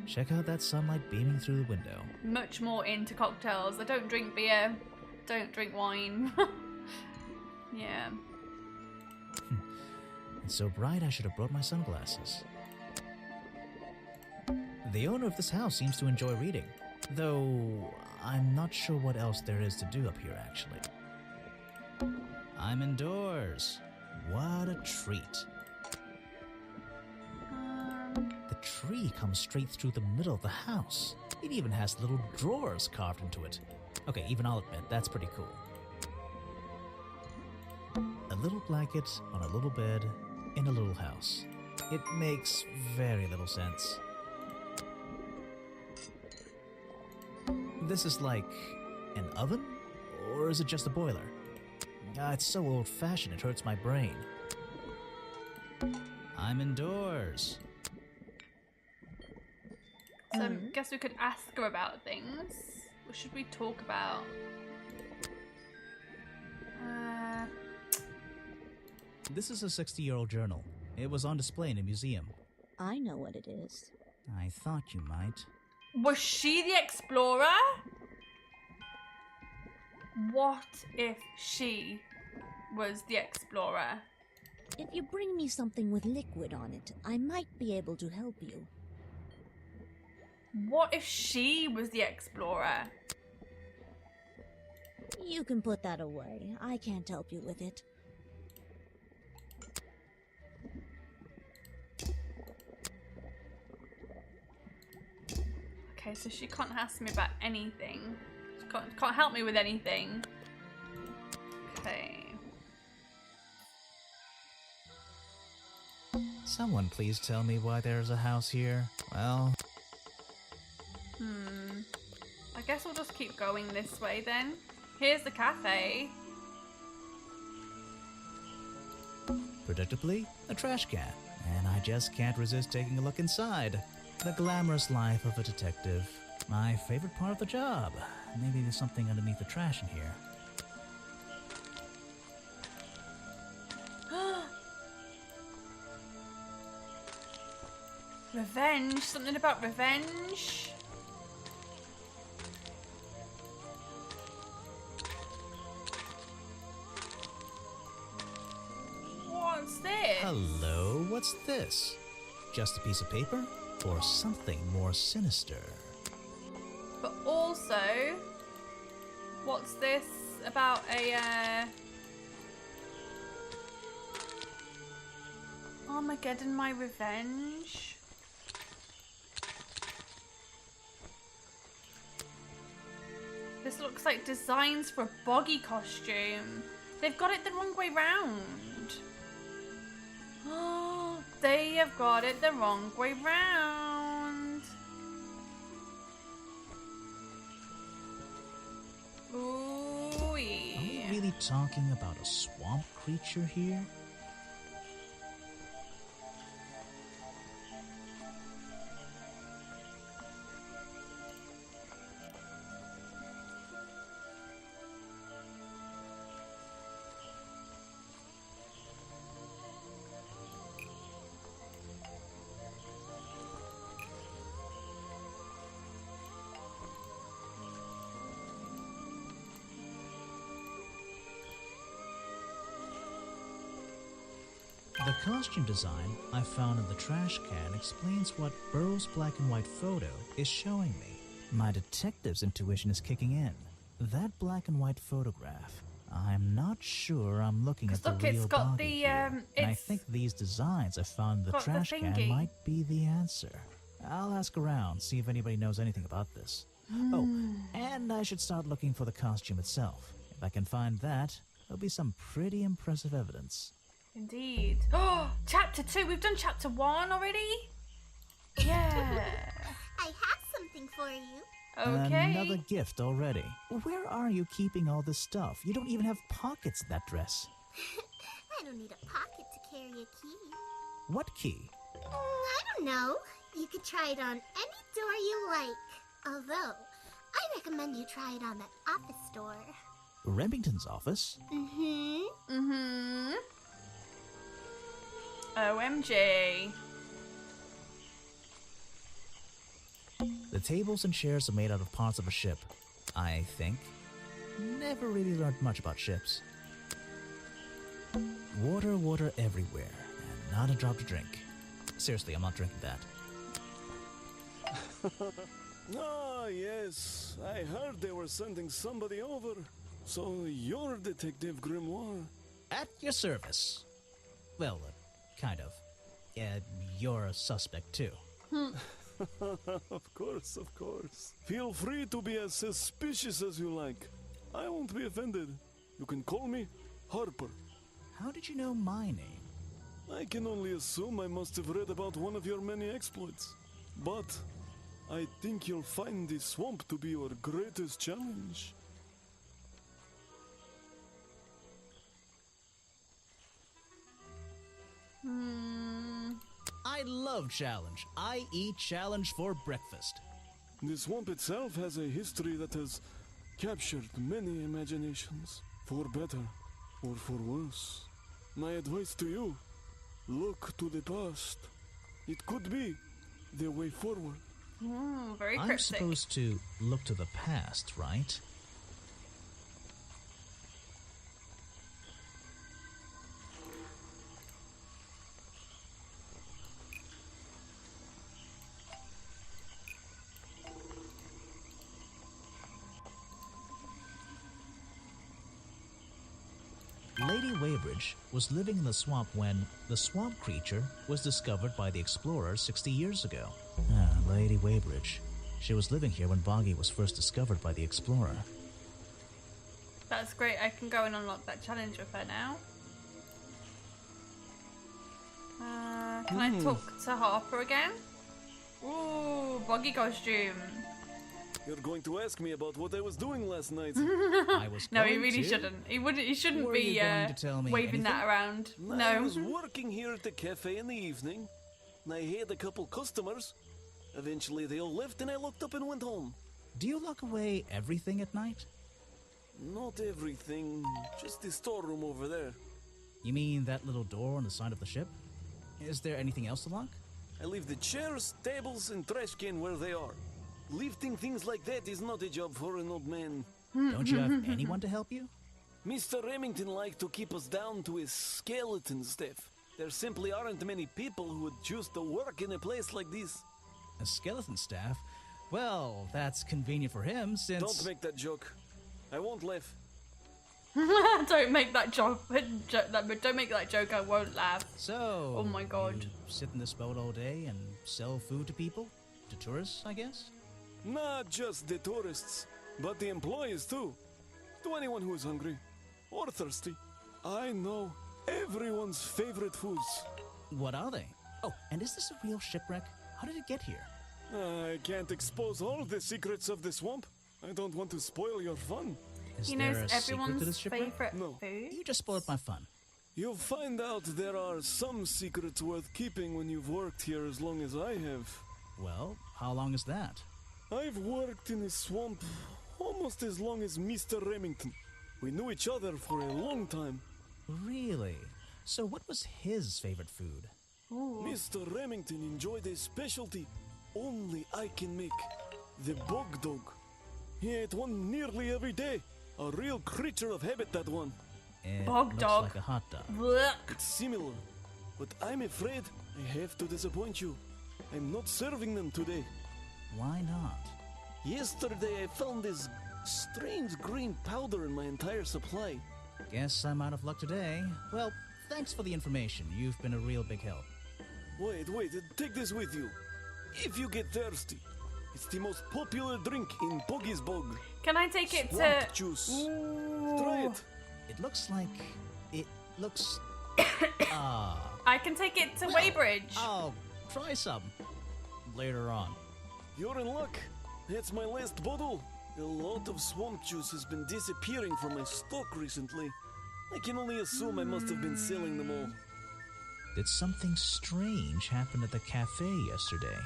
Check out that sunlight beaming through the window. much more into cocktails. I don't drink beer, don't drink wine. Yeah. It's so bright I should have brought my sunglasses. The owner of this house seems to enjoy reading, though I'm not sure what else there is to do up here, actually. I'm indoors. What a treat. The tree comes straight through the middle of the house. It even has little drawers carved into it. Okay, even I'll admit, that's pretty cool. A little blanket on a little bed in a little house. It makes very little sense. This is like an oven? Or is it just a boiler? It's so old-fashioned it hurts my brain. I'm indoors. So I guess we could ask her about things. What should we talk about? This is a 60-year-old journal. It was on display in a museum. I know what it is. I thought you might. Was she the explorer? What if she was the explorer? If you bring me something with liquid on it, I might be able to help you. What if she was the explorer? You can put that away. I can't help you with it. Okay, so she can't ask me about anything. She can't help me with anything. Okay. Someone please tell me why there's a house here. Well... I guess we'll just keep going this way then. Here's the cafe. Predictably, a trash can. And I just can't resist taking a look inside. The glamorous life of a detective. My favorite part of the job. Maybe there's something underneath the trash in here. Revenge? Something about revenge? What's this? Hello, what's this? Just a piece of paper? Or something more sinister? But also, what's this about a, Armageddon, my revenge? This looks like designs for a boggy costume. They've got it the wrong way round. Oh, they have got it the wrong way round. Ooh, Are we really talking about a swamp creature here? The costume design I found in the trash can explains what Burrow's black and white photo is showing me. My detective's intuition is kicking in. That black and white photograph, I'm not sure I'm looking at the look, real it's got body the, here. And I it's think these designs I found in the got the trash can thingy. might be the answer. I'll ask around, see if anybody knows anything about this. Oh, and I should start looking for the costume itself. If I can find that, there'll be some pretty impressive evidence. Indeed. Oh, chapter 2. We've done chapter 1 already? Yeah. I have something for you. Okay. Another gift already. Where are you keeping all this stuff? You don't even have pockets in that dress. I don't need a pocket to carry a key. What key? I don't know. You could try it on any door you like. Although, I recommend you try it on that office door. Remington's office? OMG. The tables and chairs are made out of parts of a ship, I think. Never really learned much about ships. Water everywhere, and not a drop to drink. Seriously, I'm not drinking that. Ah, yes. I heard they were sending somebody over. So you're Detective Grimoire. At your service. Well, kind of. You're a suspect, too. Of course, of course. Feel free to be as suspicious as you like. I won't be offended. You can call me Harper. How did you know my name? I can only assume I must have read about one of your many exploits. But I think you'll find the swamp to be your greatest challenge. I love challenge. I eat challenge for breakfast. The swamp itself has a history that has captured many imaginations, for better or for worse. My advice to you, look to the past. It could be the way forward. Very I'm cryptic. supposed to look to the past, right? Lady Weybridge was living in the swamp when the swamp creature was discovered by the explorers 60 years ago. Lady Weybridge. She was living here when Boggy was first discovered by the explorer. That's great. I can go and unlock that challenge with her now. Can I talk to Harper again? Ooh, buggy costume. You're going to ask me about what I was doing last night. I was No, he going really to. shouldn't. He shouldn't Were be you going to tell me waving that anything? around. I No. was working here at the cafe in the evening, and I had a couple customers. Eventually they all left, and I locked up and went home. Do you lock away everything at night? Not everything, just the storeroom over there. You mean that little door on the side of the ship? Is there anything else to lock? I leave the chairs, tables, and trash can where they are. Lifting things like that is not a job for an old man. Don't you have anyone to help you? Mr. Remington liked to keep us down to his skeleton staff. There simply aren't many people who would choose to work in a place like this. A skeleton staff? Well, that's convenient for him since... Don't make that joke. I won't laugh. Don't make that joke. Don't make that joke. I won't laugh. So... Oh my God. You sit in this boat all day and sell food to people? To tourists, I guess? Not just the tourists, but the employees too. To anyone who is hungry or thirsty. I know everyone's favorite foods. What are they? Oh, and is this a real shipwreck? How did it get here? I can't expose all the secrets of the swamp. I don't want to spoil your fun. Is He there knows a secret to everyone's this shipwreck? favourite No. food. You just spoiled my fun. You'll find out there are some secrets worth keeping when you've worked here as long as I have. Well, how long is that? I've worked in the swamp almost as long as Mr. Remington. We knew each other for a long time. Really? So what was his favorite food? Mr. Remington enjoyed a specialty only I can make. The bog dog. He ate one nearly every day. A real creature of habit, that one. It Bog looks dog. like a hot dog. Blech. It's similar. but I'm afraid I have to disappoint you. I'm not serving them today. Why not? Yesterday I found this strange green powder in my entire supply. Guess I'm out of luck today. Well, thanks for the information. You've been a real big help. Wait, take this with you. If you get thirsty, it's the most popular drink in Boggy's Bog. Can I take it Swamp to... juice. Ooh. Try it. It looks like... It looks... I can take it to Weybridge. I'll try some. Later on. You're in luck. That's my last bottle. A lot of swamp juice has been disappearing from my stock recently. I can only assume I must have been selling them all. Did something strange happen at the cafe yesterday?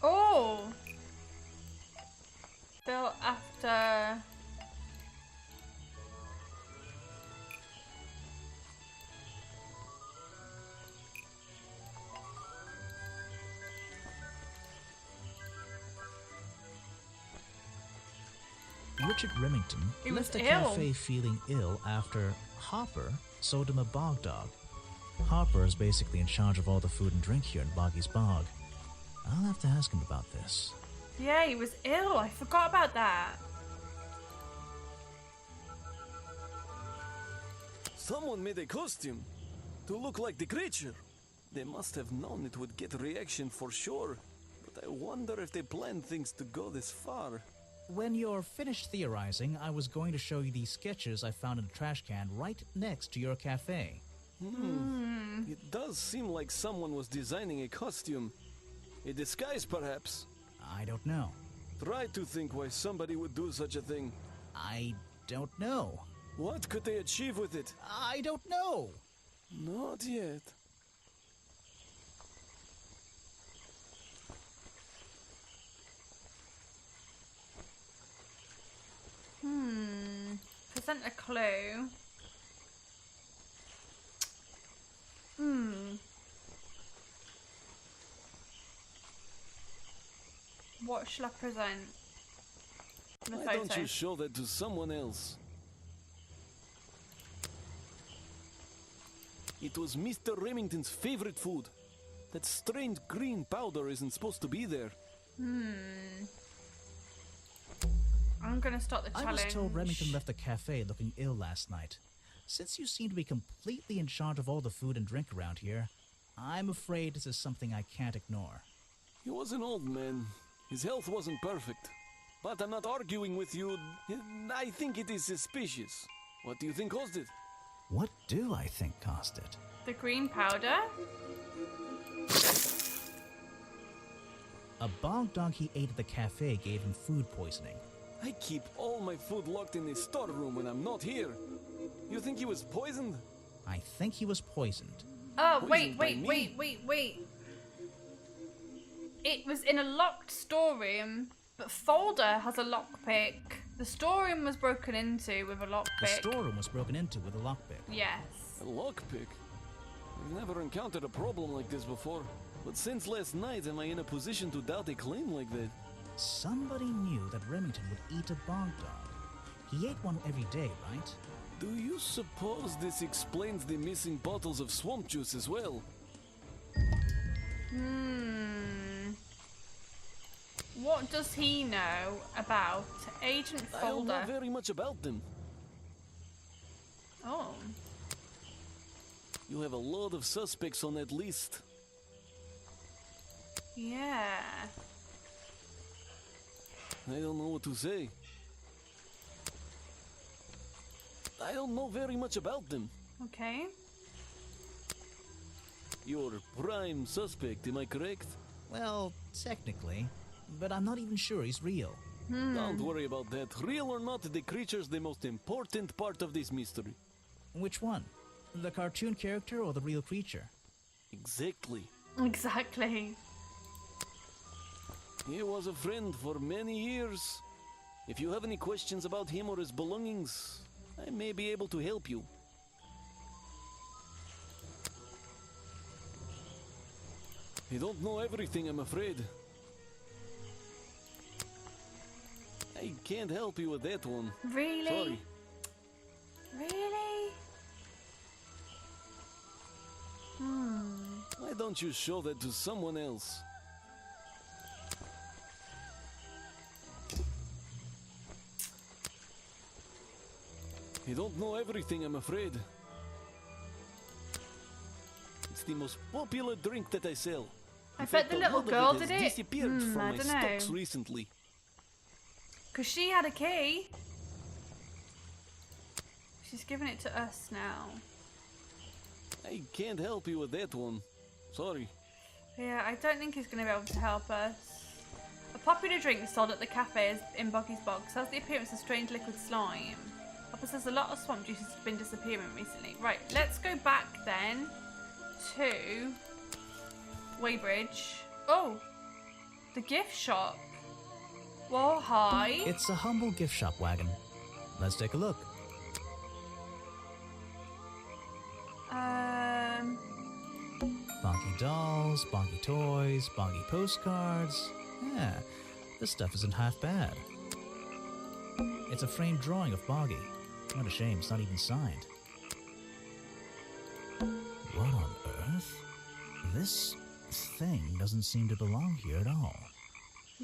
Oh! Built after... Richard Remington He was left the ill. cafe feeling ill after Hopper sold him a bog dog. Hopper is basically in charge of all the food and drink here in Boggy's Bog. I'll have to ask him about this. Yeah, he was ill. I forgot about that. Someone made a costume to look like the creature. They must have known it would get a reaction for sure. But I wonder if they planned things to go this far. When you're finished theorizing, I was going to show you these sketches I found in a trash can right next to your cafe. It does seem like someone was designing a costume. A disguise, perhaps. I don't know. Try to think why somebody would do such a thing. I don't know. What could they achieve with it? I don't know. Not yet. Present a clue. What shall I present? The Why photo. don't you show that to someone else? It was Mr. Remington's favorite food. That strange green powder isn't supposed to be there. I'm gonna start the I challenge. was told Remington left the cafe looking ill last night. Since you seem to be completely in charge of all the food and drink around here, I'm afraid this is something I can't ignore. He was an old man. His health wasn't perfect. But I'm not arguing with you. I think it is suspicious. What do you think caused it? What do I think caused it? The green powder? A bog dog he ate at the cafe gave him food poisoning. I keep all my food locked in the storeroom when I'm not here. You think he was poisoned? I think he was poisoned. Oh, Poisoned by me? wait. It was in a locked storeroom, but Folder has a lockpick. The storeroom was broken into with a The lockpick. storeroom was broken into with a lockpick. Yes. A lockpick? I've never encountered a problem like this before. But since last night, am I in a position to doubt a claim like that? Somebody knew that Remington would eat a bog dog. He ate one every day, right? Do you suppose this explains the missing bottles of swamp juice as well? What does he know about Agent I don't know Folder? very much about them. Oh. You have a lot of suspects on that list. Yeah. I don't know what to say. I don't know very much about them. Okay. You're prime suspect, am I correct? Well, technically, but I'm not even sure he's real. Don't worry about that. Real or not, the creature's the most important part of this mystery. Which one? The cartoon character or the real creature? Exactly. Exactly. He was a friend for many years. If you have any questions about him or his belongings, I may be able to help you. You don't know everything, I'm afraid. I can't help you with that one. Really? Sorry. Really? Why don't you show that to someone else? You don't know everything, I'm afraid. It's the most popular drink that I sell. I In bet fact, the a little lot of girl it has did it. disappeared from I my dunno. stocks recently. Because she had a key. She's giving it to us now. I can't help you with that one. Sorry. Yeah, I don't think he's going to be able to help us. A popular drink sold at the cafe in Boggy's Box has the appearance of strange liquid slime. Papa says a lot of swamp juice has been disappearing recently. Right, let's go back then to Weybridge. Oh, the gift shop. Whoa, hi. It's a humble gift shop wagon. Let's take a look. Bonky dolls, bonky toys, bonky postcards. Yeah, this stuff isn't half bad. It's a framed drawing of Boggy. What a shame, it's not even signed. What on earth? This thing doesn't seem to belong here at all.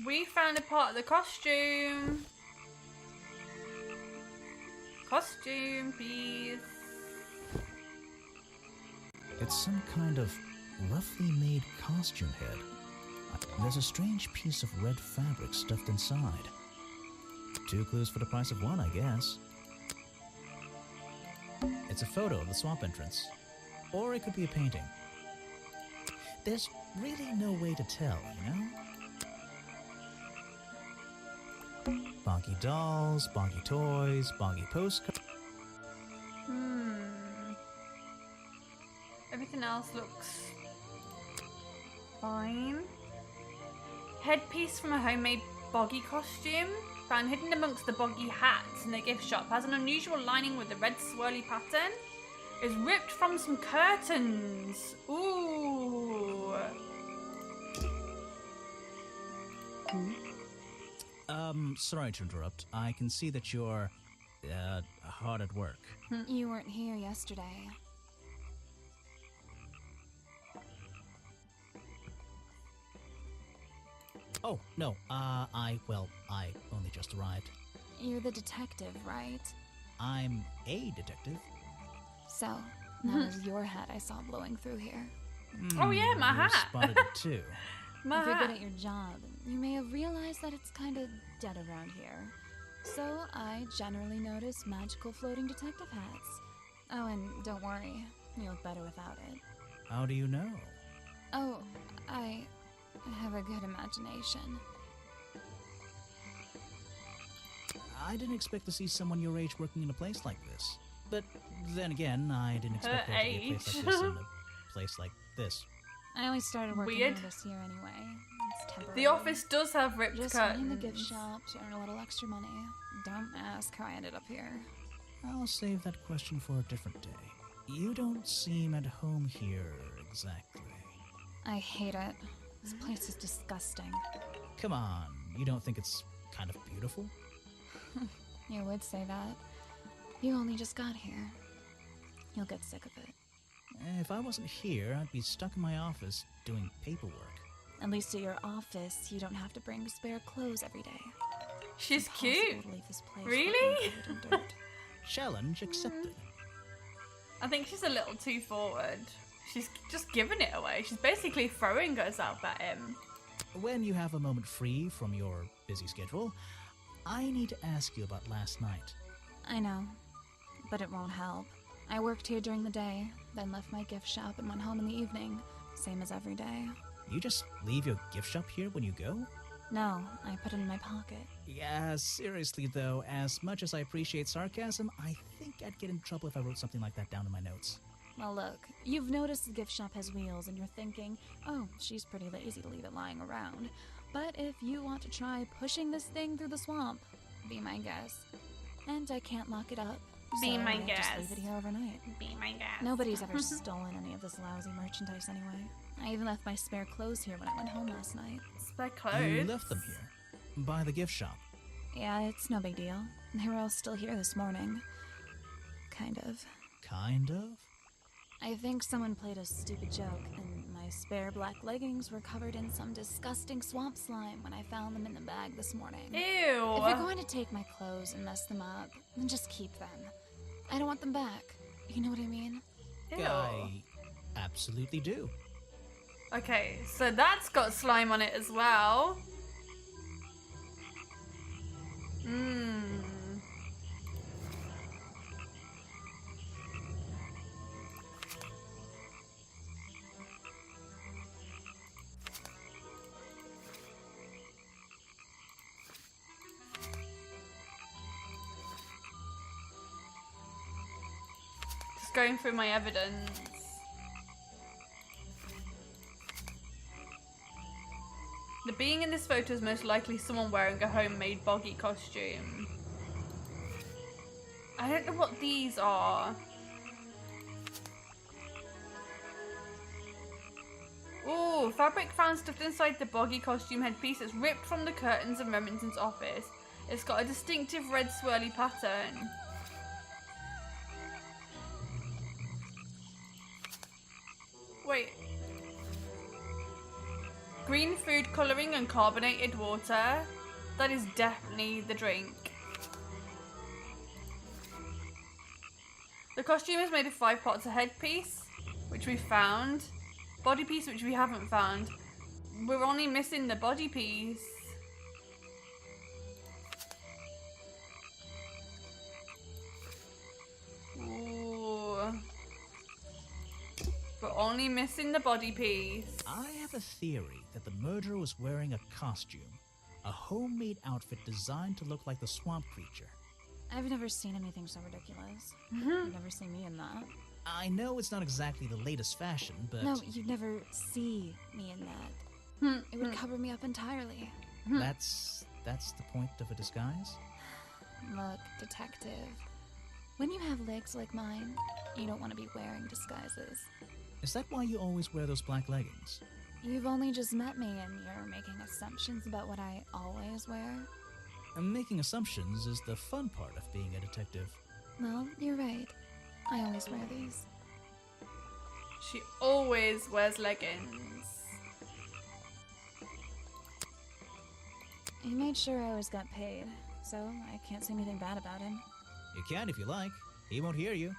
We found a part of the costume. Costume, please. It's some kind of roughly made costume head. There's a strange piece of red fabric stuffed inside. 2 clues for the price of 1, I guess. It's a photo of the swamp entrance. Or it could be a painting. There's really no way to tell, you know? Bonky dolls, bonky toys, bonky postcards. Everything else looks fine. Headpiece from a homemade Boggy costume. Found hidden amongst the Boggy hats in the gift shop. Has an unusual lining with a red swirly pattern. Is ripped from some curtains. Ooh. Sorry to interrupt. I can see that you're, hard at work. You weren't here yesterday. Oh, no, I only just arrived. You're the detective, right? I'm a detective. So, that was your hat I saw blowing through here. Oh yeah, my You hat. spotted it too. My If you're hat. good at your job, you may have realized that it's kind of dead around here. So, I generally notice magical floating detective hats. Oh, and don't worry, you look better without it. How do you know? Oh, I have a good imagination. I didn't expect to see someone your age working in a place like this. But then again, I didn't expect there to be a place like this in a place like this. I only started working Weird. here this year anyway. It's temporary. The office does have ripped Just curtains. running the gift shop to earn a little extra money. Don't ask how I ended up here. I'll save that question for a different day. You don't seem at home here exactly. I hate it. This place is disgusting. Come on, you don't think it's kind of beautiful? You would say that. You only just got here. You'll get sick of it. If I wasn't here, I'd be stuck in my office doing paperwork. At least at your office, you don't have to bring spare clothes every day. She's Impossible cute. to leave this place Really? covered in dirt. Challenge accepted. I think she's a little too forward. She's just giving it away. She's basically throwing herself at him. When you have a moment free from your busy schedule, I need to ask you about last night. I know, but it won't help. I worked here during the day, then left my gift shop and went home in the evening, same as every day. You just leave your gift shop here when you go? No, I put it in my pocket. Yeah, seriously though, as much as I appreciate sarcasm, I think I'd get in trouble if I wrote something like that down in my notes. Well, look, you've noticed the gift shop has wheels and you're thinking, oh, she's pretty lazy to leave it lying around. But if you want to try pushing this thing through the swamp, be my guest. And I can't lock it up, Be so my I just guest. leave it here overnight. Be my guest. Nobody's ever stolen any of this lousy merchandise anyway. I even left my spare clothes here when I went home last night. Spare You clothes. left them here. By the gift shop. Yeah, it's no big deal. They were all still here this morning. Kind of. Kind of? I think someone played a stupid joke, and my spare black leggings were covered in some disgusting swamp slime when I found them in the bag this morning. Ew. If you're going to take my clothes and mess them up, then just keep them. I don't want them back. You know what I mean? Ew. I absolutely do. Okay, so that's got slime on it as well. Just going through my evidence. The being in this photo is most likely someone wearing a homemade boggy costume. I don't know what these are. Ooh, fabric found stuffed inside the boggy costume headpiece is ripped from the curtains of Remington's office. It's got a distinctive red swirly pattern. Wait. Green food colouring and carbonated water. That is definitely the drink. The costume is made of 5 parts: a headpiece, which we found, body piece, which we haven't found. We're only missing the body piece. Ooh. We're only missing the body piece. I have a theory that the murderer was wearing a costume. A homemade outfit designed to look like the swamp creature. I've never seen anything so ridiculous. You've never seen me in that. I know it's not exactly the latest fashion, but... No, you'd never see me in that. It would cover me up entirely. That's the point of a disguise? Look, detective. When you have legs like mine, you don't want to be wearing disguises. Is that why you always wear those black leggings? You've only just met me and you're making assumptions about what I always wear. And making assumptions is the fun part of being a detective. Well, you're right. I always wear these. She always wears leggings. He made sure I always got paid, so I can't say anything bad about him. You can if you like. He won't hear you.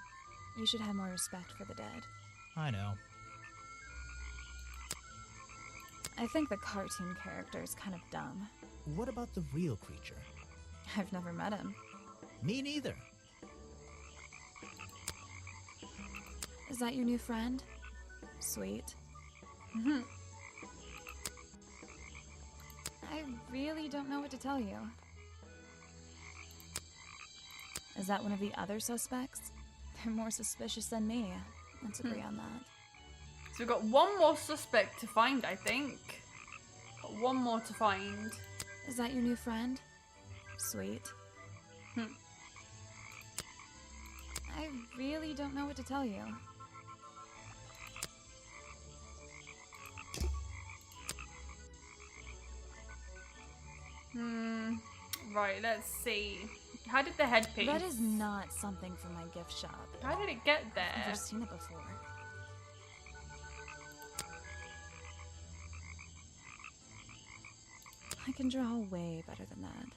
You should have more respect for the dead. I know. I think the cartoon character is kind of dumb. What about the real creature? I've never met him. Me neither. Is that your new friend? Sweet. I really don't know what to tell you. Is that one of the other suspects? They're more suspicious than me. Let's agree on that. So we've got one more suspect to find, I think. Got one more to find. Is that your new friend? Sweet. I really don't know what to tell you. Right, let's see. How did the headpiece... That is not something from my gift shop. How did it get I've there? never seen it before. I can draw way better than that.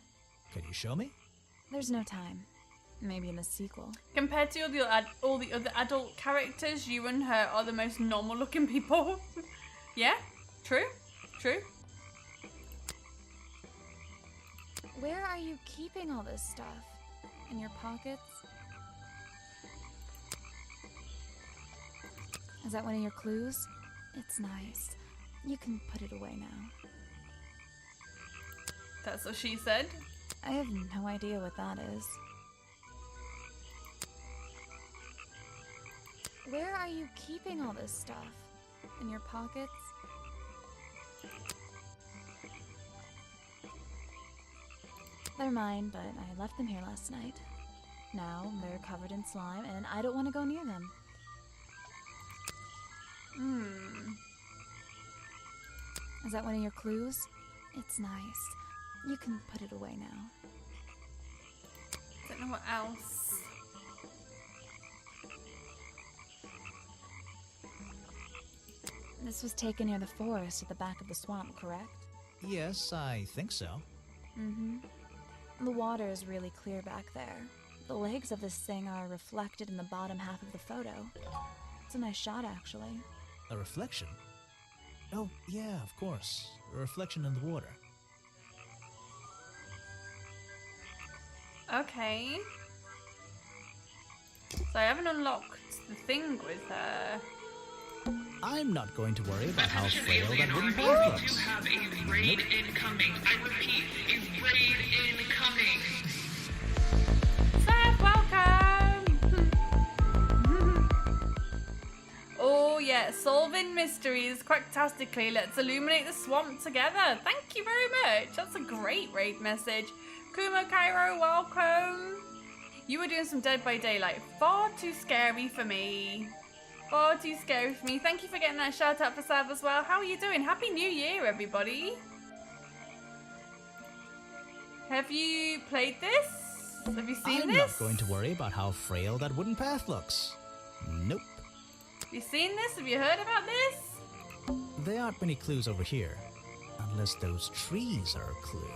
Can you show me? There's no time. Maybe in the sequel. Compared to all the other adult characters, you and her are the most normal looking people. Yeah? True? True? Where are you keeping all this stuff? In your pockets? Is that one of your clues? It's nice. You can put it away now. That's what she said. I have no idea what that is. Where are you keeping all this stuff? In your pockets? They're mine, but I left them here last night. Now they're covered in slime, and I don't want to go near them. Is that one of your clues? It's nice. You can put it away now. Don't know what else. This was taken near the forest at the back of the swamp, correct? Yes, I think so. Mm-hmm. The water is really clear back there. The legs of this thing are reflected in the bottom half of the photo. It's a nice shot, actually. A reflection? Oh, yeah, of course. A reflection in the water. Okay. So I haven't unlocked the thing with her. I'm not going to worry about how Attention frail alien that wooden army, path we looks. do have a raid incoming. I repeat, a raid incoming. Seth, welcome! Oh yeah, solving mysteries quacktastically. Let's illuminate the swamp together. Thank you very much. That's a great raid message. Kumo Cairo, welcome. You were doing some Dead by Daylight. Far too scary for me. Far too scary for me. Thank you for getting that shout out for Sav as well. How are you doing? Happy New Year, everybody. Have you played this? Have you seen I'm this? not going to worry about how frail that wooden path looks. Nope. Have you seen this? Have you heard about this? There aren't many clues over here. Unless those trees are a clue.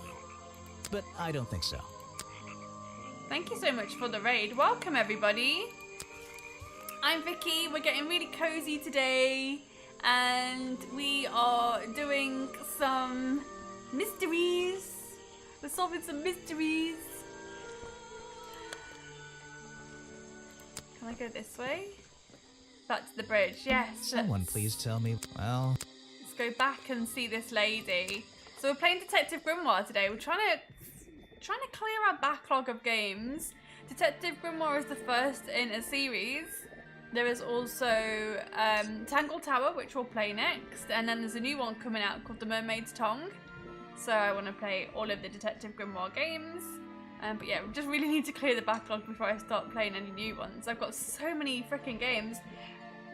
But I don't think so. Thank you so much for the raid. Welcome, everybody. I'm Vicky. We're getting really cozy today. And we are doing some mysteries. We're solving some mysteries. Can I go this way? Back to the bridge. Yes. Someone please tell me, well... Let's go back and see this lady. So we're playing Detective Grimoire today. We're trying to clear our backlog of games. Detective Grimoire is the first in a series. There is also Tangle Tower, which we'll play next, and then there's a new one coming out called The Mermaid's Tongue. So I want to play all of the Detective Grimoire games. But yeah, we just really need to clear the backlog before I start playing any new ones. I've got so many freaking games.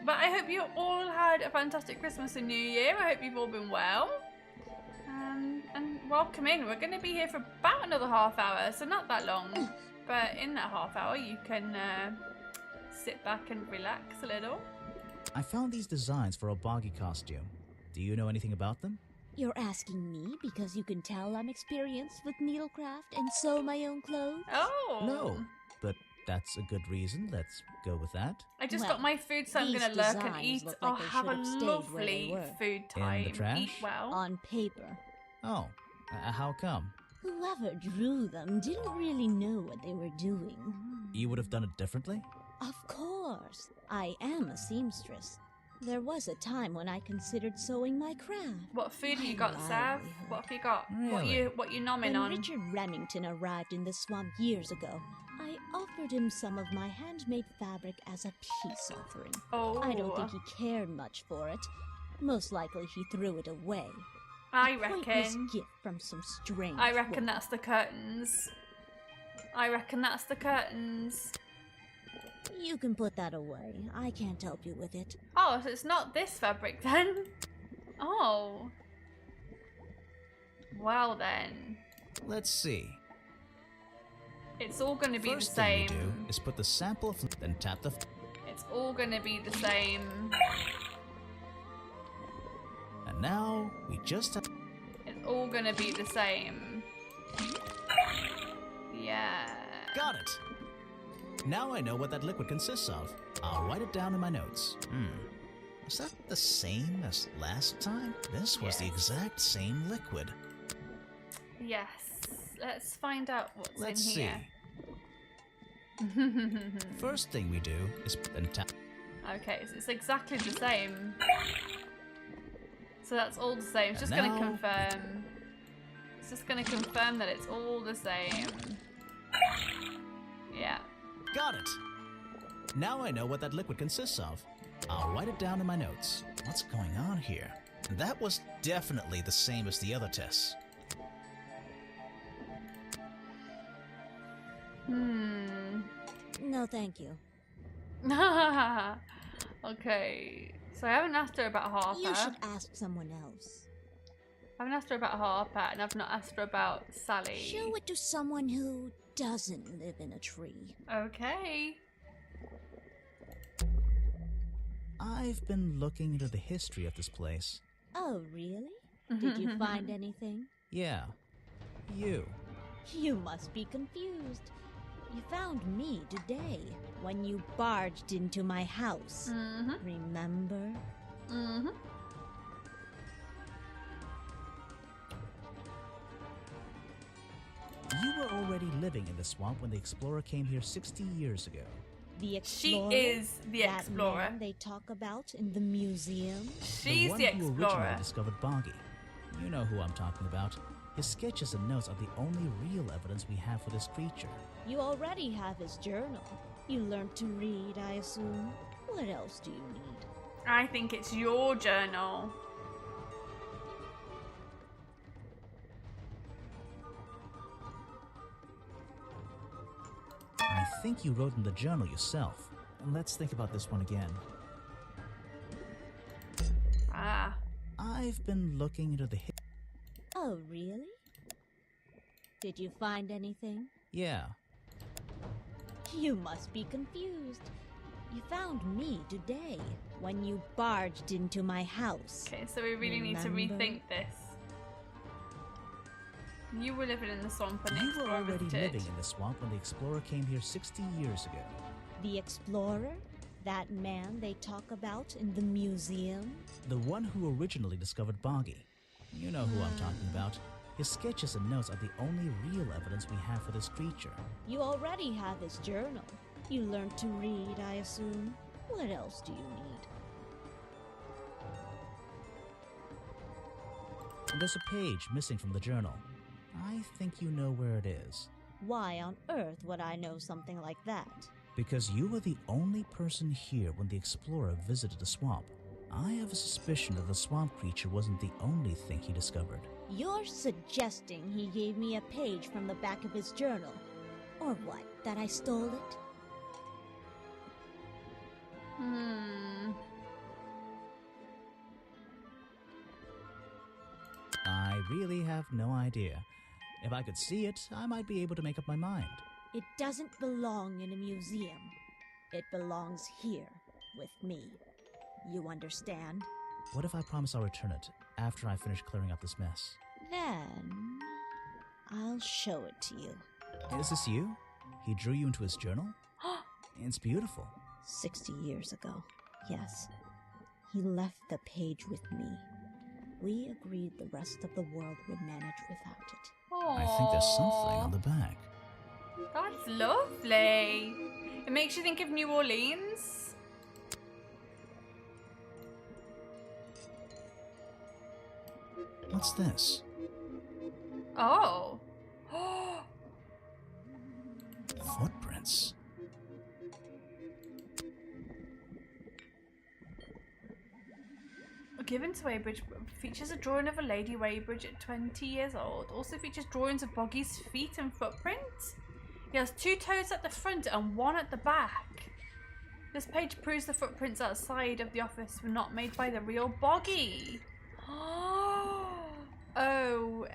But I hope you all had a fantastic Christmas and New Year. I hope you've all been well. And welcome in. We're going to be here for about another half hour, so not that long. But in that half hour, you can sit back and relax a little. I found these designs for a boggy costume. Do you know anything about them? You're asking me because you can tell I'm experienced with needlecraft and sew my own clothes? Oh! No, but that's a good reason. Let's go with that. I just Well, got my food, so I'm these going to lurk and designs eat. look I'll like they have a should have stayed where they lovely were. food time. In the trash? Eat well. On paper. Oh, how come? Whoever drew them didn't really know what they were doing. You would have done it differently? Of course. I am a seamstress. There was a time when I considered sewing my craft. What food have you My got, Sav? livelihood. What have you got? Really? What you nomming When on? Richard Remington arrived in the swamp years ago, I offered him some of my handmade fabric as a peace offering. Oh. I don't think he cared much for it. Most likely he threw it away. I Pointless reckon. gift from some strange I reckon woman. that's the curtains. I reckon that's the curtains. You can put that away. I can't help you with it. Oh, so it's not this fabric then? Oh. Well then. Let's see. It's all going to be First the thing same. we do is put the sample of... then tap the... It's all going to be the same. And now, we just have... It's all going to be the same. Yeah. Got it! Now I know what that liquid consists of. I'll write it down in my notes. Was that the same as last time? This was the Yes. exact same liquid. Yes. Let's find out what's Let's in see. here. First thing we do is then tap... Okay, so it's exactly the same. So that's all the same. It's just And going to now- confirm. It's just going to confirm that it's all the same. Yeah. Got it! Now I know what that liquid consists of. I'll write it down in my notes. What's going on here? That was definitely the same as the other tests. No, thank you. Okay. So I haven't asked her about Harper. You should ask someone else. I haven't asked her about Harper, and I've not asked her about Sally. Show it to someone who doesn't live in a tree. Okay. I've been looking into the history of this place. Oh, really? Did you find anything? Yeah. You. You must be confused. You found me today when you barged into my house. Remember? You were already living in the swamp when the explorer came here 60 years ago. The explorer? She is the that explorer. man they talk about in the museum? She's the one the who explorer. originally discovered Boggy. You know who I'm talking about. His sketches and notes are the only real evidence we have for this creature. You already have his journal. You learned to read, I assume. What else do you need? I think it's your journal. I think you wrote in the journal yourself. Let's think about this one again. Ah. I've been looking into the Oh, really? Did you find anything? Yeah. You must be confused. You found me today when you barged into my house. Okay, so we really need to rethink this. You were living in the swamp when the You were explorer already visited. living in the swamp when the explorer came here 60 years ago. The explorer? That man they talk about in the museum? The one who originally discovered Boggy. You know who I'm talking about. His sketches and notes are the only real evidence we have for this creature. You already have his journal. You learned to read, I assume. What else do you need? There's a page missing from the journal. I think you know where it is. Why on earth would I know something like that? Because you were the only person here when the explorer visited the swamp. I have a suspicion that the swamp creature wasn't the only thing he discovered. You're suggesting he gave me a page from the back of his journal. Or what, that I stole it? I really have no idea. If I could see it, I might be able to make up my mind. It doesn't belong in a museum. It belongs here, with me. You understand? What if I promise I'll return it after I finish clearing up this mess? Then, I'll show it to you. Is this you? He drew you into his journal? It's beautiful. 60 years ago, yes. He left the page with me. We agreed the rest of the world would manage without it. I think there's something on the back. That's lovely. It makes you think of New Orleans. What's this? Oh. Footprints. Given to Weybridge features a drawing of a lady Weybridge at 20 years old. Also features drawings of Boggy's feet and footprints. He has 2 toes at the front and 1 at the back. This page proves the footprints outside of the office were not made by the real Boggy. OMG.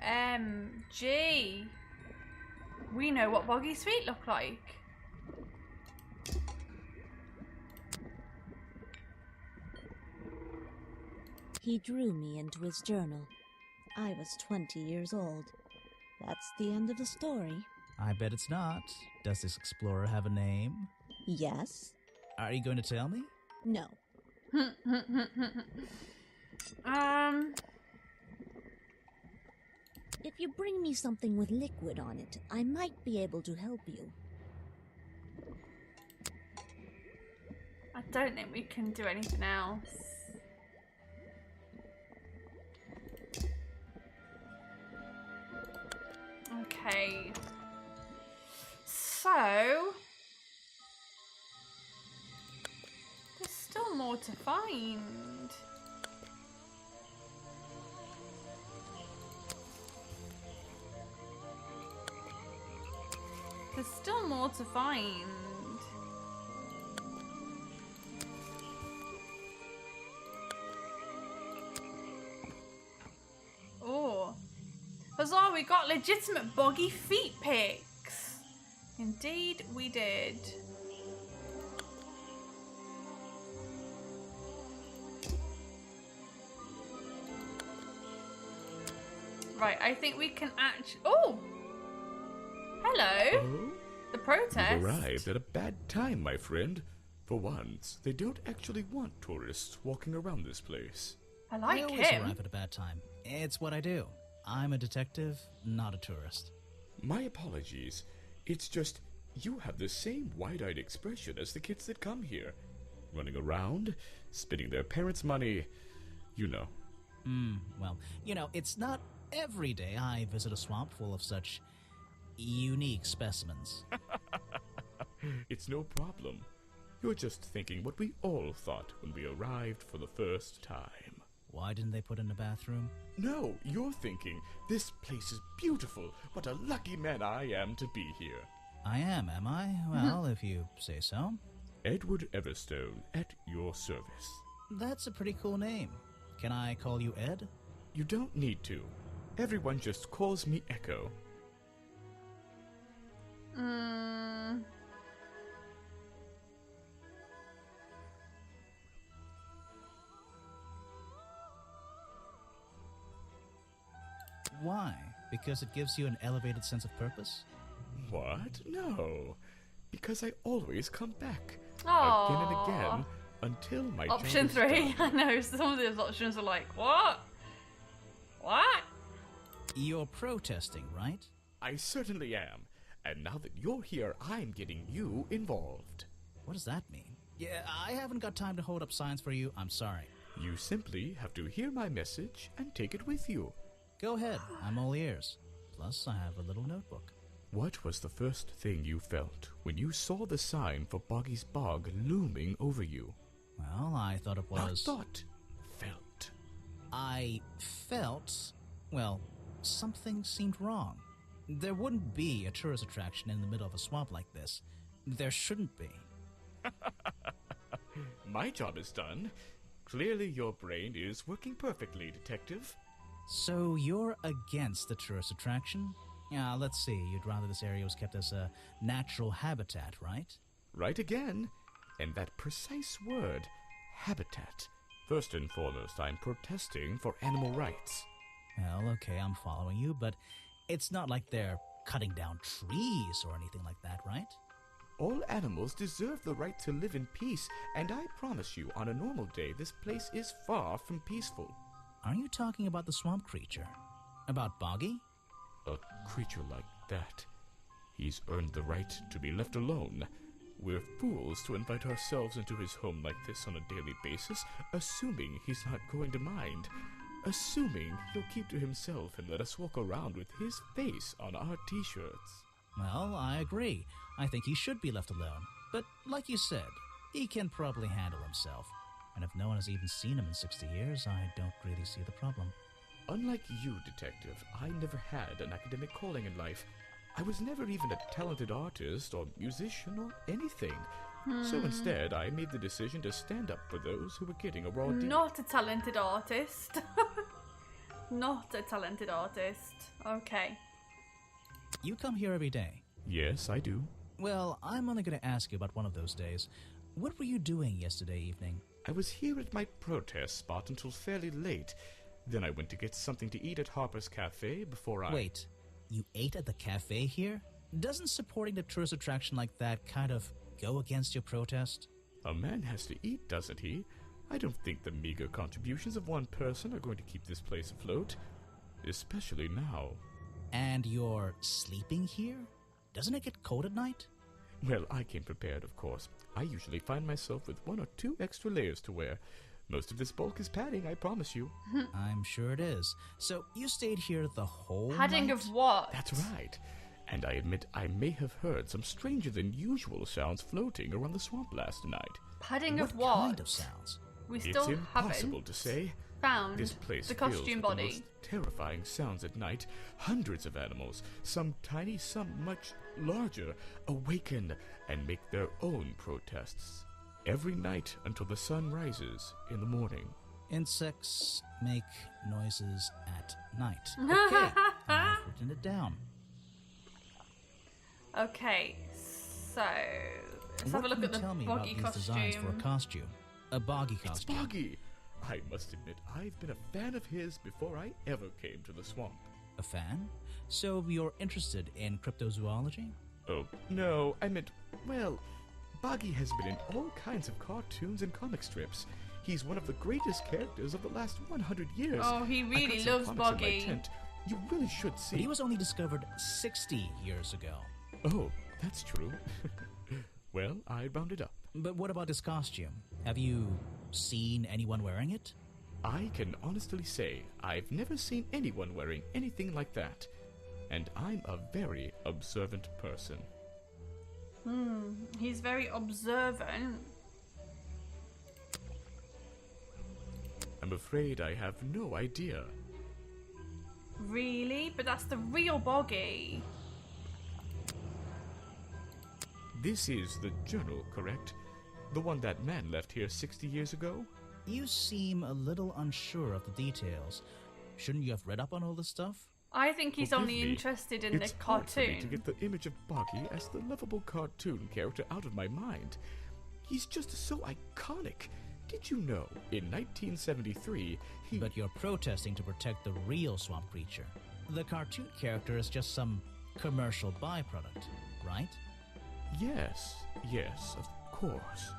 We know what Boggy's feet look like. He drew me into his journal. I was 20 years old. That's the end of the story. I bet it's not. Does this explorer have a name? Yes. Are you going to tell me? No. If you bring me something with liquid on it, I might be able to help you. I don't think we can do anything else. Okay. So there's still more to find. There's still more to find. Huzzah, we got legitimate buggy feet pics. Indeed, we did. Right, I think we can actually... Oh! Hello! Oh? The protest. You've arrived at a bad time, my friend. For once, they don't actually want tourists walking around this place. I like I always him. arrive at a bad time. It's what I do. I'm a detective, not a tourist. My apologies. It's just, you have the same wide-eyed expression as the kids that come here. Running around, spending their parents' money, you know. Well, you know, it's not every day I visit a swamp full of such unique specimens. It's no problem. You're just thinking what we all thought when we arrived for the first time. Why didn't they put in a bathroom? No, you're thinking, this place is beautiful. What a lucky man I am to be here. I am I? Well, if you say so. Edward Everstone, at your service. That's a pretty cool name. Can I call you Ed? You don't need to. Everyone just calls me Echo. Why? Because it gives you an elevated sense of purpose? What? No. Because I always come back. Aww. Again and again, until my Option job is 3. I done. know, some of those options are like, what? What? You're protesting, right? I certainly am. And now that you're here, I'm getting you involved. What does that mean? Yeah, I haven't got time to hold up signs for you. I'm sorry. You simply have to hear my message and take it with you. Go ahead. I'm all ears. Plus, I have a little notebook. What was the first thing you felt when you saw the sign for Boggy's Bog looming over you? Well, I thought it was... Not thought. Felt. I felt... Well, something seemed wrong. There wouldn't be a tourist attraction in the middle of a swamp like this. There shouldn't be. My job is done. Clearly your brain is working perfectly, Detective. So you're against the tourist attraction? Yeah, let's see. You'd rather this area was kept as a natural habitat, right? Right again. And that precise word, habitat. First and foremost, I'm protesting for animal rights. Well, okay, I'm following you, but it's not like they're cutting down trees or anything like that, right? All animals deserve the right to live in peace, and I promise you, on a normal day, this place is far from peaceful. Are you talking about the swamp creature? About Boggy? A creature like that. He's earned the right to be left alone. We're fools to invite ourselves into his home like this on a daily basis, assuming he's not going to mind. Assuming he'll keep to himself and let us walk around with his face on our t-shirts. Well, I agree. I think he should be left alone. But like you said, he can probably handle himself. And if no one has even seen him in 60 years, I don't really see the problem. Unlike you, Detective, I never had an academic calling in life. I was never even a talented artist or musician or anything. So instead, I made the decision to stand up for those who were getting a raw deal. Not a talented artist. Not a talented artist. Okay. You come here every day. Yes, I do. Well, I'm only going to ask you about one of those days. What were you doing yesterday evening? I was here at my protest spot until fairly late. Then I went to get something to eat at Harper's Cafe before I... Wait, you ate at the cafe here? Doesn't supporting the tourist attraction like that kind of go against your protest? A man has to eat, doesn't he? I don't think the meager contributions of one person are going to keep this place afloat. Especially now. And you're sleeping here? Doesn't it get cold at night? Well, I came prepared, of course. I usually find myself with 1 or 2 extra layers to wear. Most of this bulk is padding, I promise you. I'm sure it is. So you stayed here the whole Padding night? of what? That's right. And I admit I may have heard some stranger than usual sounds floating around the swamp last night. Padding of What what? kind of sounds? We It's still impossible haven't to say. found This place the fills costume with the body. most terrifying sounds at night. Hundreds of animals, some tiny, some much larger, awaken and make their own protests. Every night until the sun rises in the morning. Insects make noises at night. Okay, I've written it down. Okay, so let's have a look at the tell me boggy about these designs for a costume. costume? A boggy It's costume. Boggy! I must admit, I've been a fan of his before I ever came to the swamp. A fan? So you're interested in cryptozoology? Oh, no, I meant, well, Boggy has been in all kinds of cartoons and comic strips. He's one of the greatest characters of the last 100 years. Oh, he I really got some loves comics in my Boggy. tent. You really should see. But he was only discovered 60 years ago. Oh, that's true. Well, I rounded up. But what about his costume? Have you seen anyone wearing it? I can honestly say I've never seen anyone wearing anything like that. And I'm a very observant person. He's very observant. I'm afraid I have no idea. Really? But that's the real Boggy. This is the journal, correct? The one that man left here 60 years ago? You seem a little unsure of the details. Shouldn't you have read up on all this stuff? I think he's Forgive only me. interested in It's the hard for me to cartoon. get the image of Boggy as the lovable cartoon character out of my mind. He's just so iconic. Did you know, in 1973, he... But you're protesting to protect the real swamp creature. The cartoon character is just some commercial byproduct, right? Yes, of course.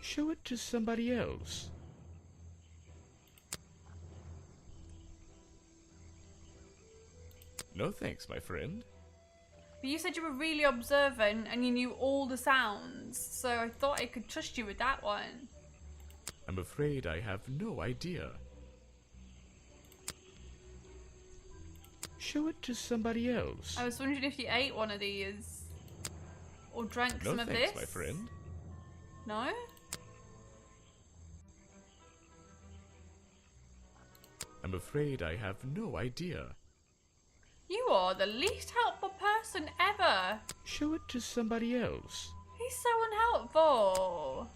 Show it to somebody else. No thanks, my friend. But you said you were really observant and you knew all the sounds, so I thought I could trust you with that one. I'm afraid I have no idea. Show it to somebody else. I was wondering if you ate one of these or drank No some of thanks, this. my friend. No? I'm afraid I have no idea. You are the least helpful person ever. Show it to somebody else. He's so unhelpful.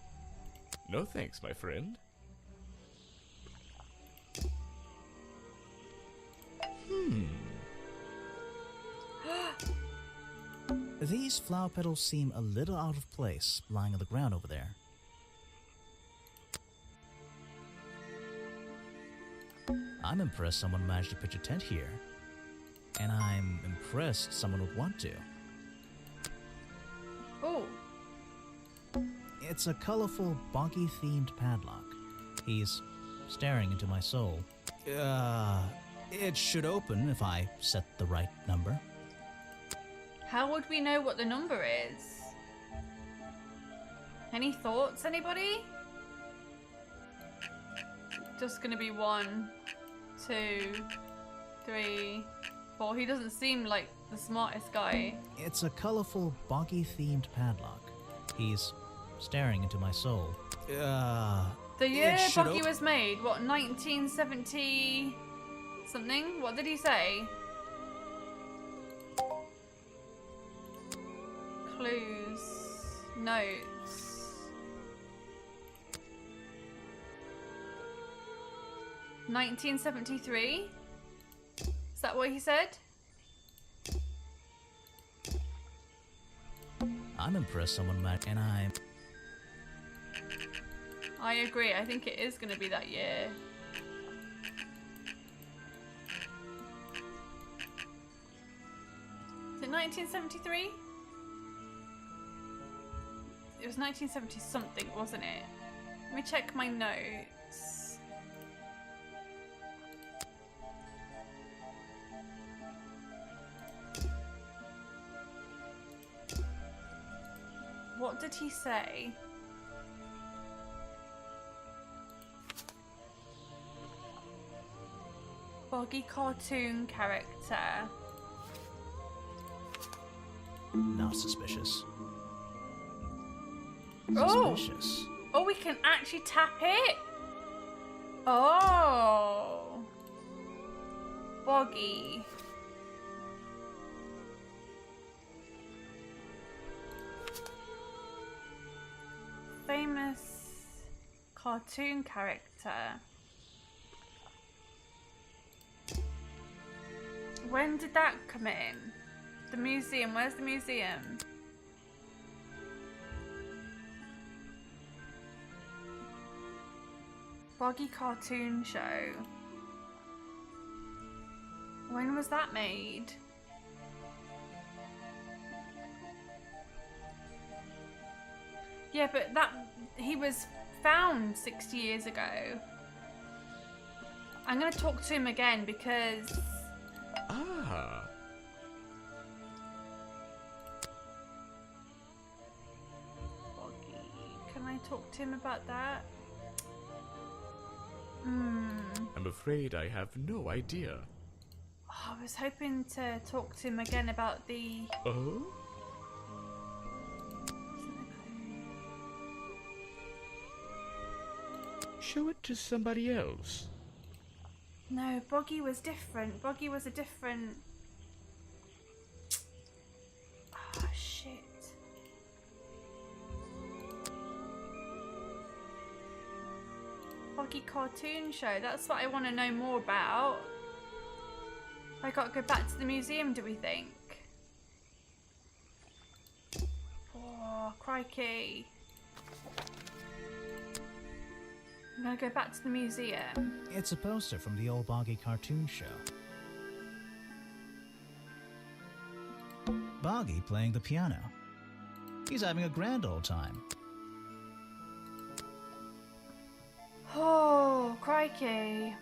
No thanks, my friend. These flower petals seem a little out of place, lying on the ground over there. I'm impressed someone managed to pitch a tent here. And I'm impressed someone would want to. Oh, It's a colorful, boggy-themed padlock. He's staring into my soul. It should open if I set the right number. how would we know what the number is? Any thoughts, anybody? Just gonna be 1, 2, 3, 4. He doesn't seem like the smartest guy. It's a colorful, boggy-themed padlock. He's staring into my soul. The year should Boggy was made, what, 1970 something? What did he say? Clues, notes. 1973? Is that what he said? I'm impressed someone managed, and I'm... I agree, I think it is going to be that year. Is it 1973? It was 1970 something, wasn't it? Let me check my notes. What did he say? Boggy cartoon character. not suspicious. Oh! Suspicious. Oh, we can actually tap it? Oh. Boggy. Famous cartoon character. When did that come in? The museum. Where's the museum? Boggy cartoon show. When was that made? Yeah, but he was found 60 years ago. I'm gonna talk to him again because... Ah. Boggy. Can I talk to him about that? I'm afraid I have no idea. Oh, I was hoping to talk to him again about the... Oh? Show it to somebody else. No, Boggy was different. Boggy was a different... Oh, shit. Boggy cartoon show. That's what I want to know more about. I gotta go back to the museum, do we think? Oh, crikey. I'm gonna go back to the museum. It's a poster from the old Boggy cartoon show. Boggy playing the piano. He's having a grand old time. Oh, crikey.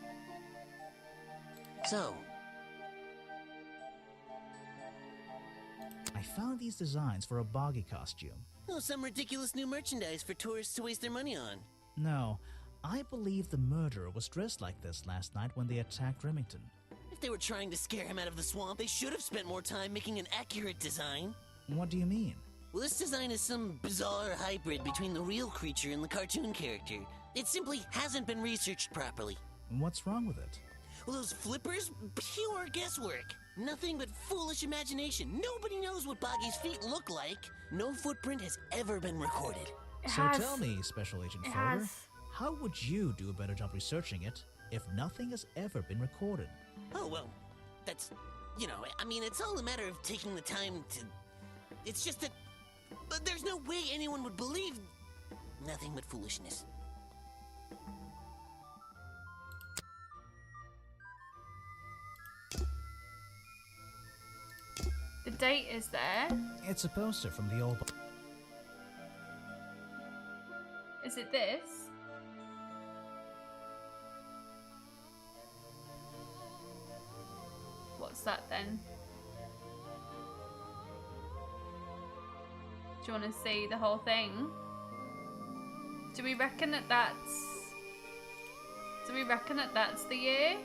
So, I found these designs for a Boggy costume. oh, some ridiculous new merchandise for tourists to waste their money on. No, I believe the murderer was dressed like this last night when they attacked Remington. If they were trying to scare him out of the swamp, they should have spent more time making an accurate design. What do you mean? Well, this design is some bizarre hybrid between the real creature and the cartoon character. It simply hasn't been researched properly. What's wrong with it? Well, those flippers? Pure guesswork. Nothing but foolish imagination. Nobody knows what Boggy's feet look like. No footprint has ever been recorded. Tell me, Special Agent Folder, how would you do a better job researching it if nothing has ever been recorded? Oh, well, that's... You know, I mean, it's all a matter of taking the time to... It's just that... But there's no way anyone would believe... Nothing but foolishness. The date is there. It's a poster from the old... Is it this? What's that then? Do you want to see the whole thing? Do we reckon that that's... Do we reckon that that's the year?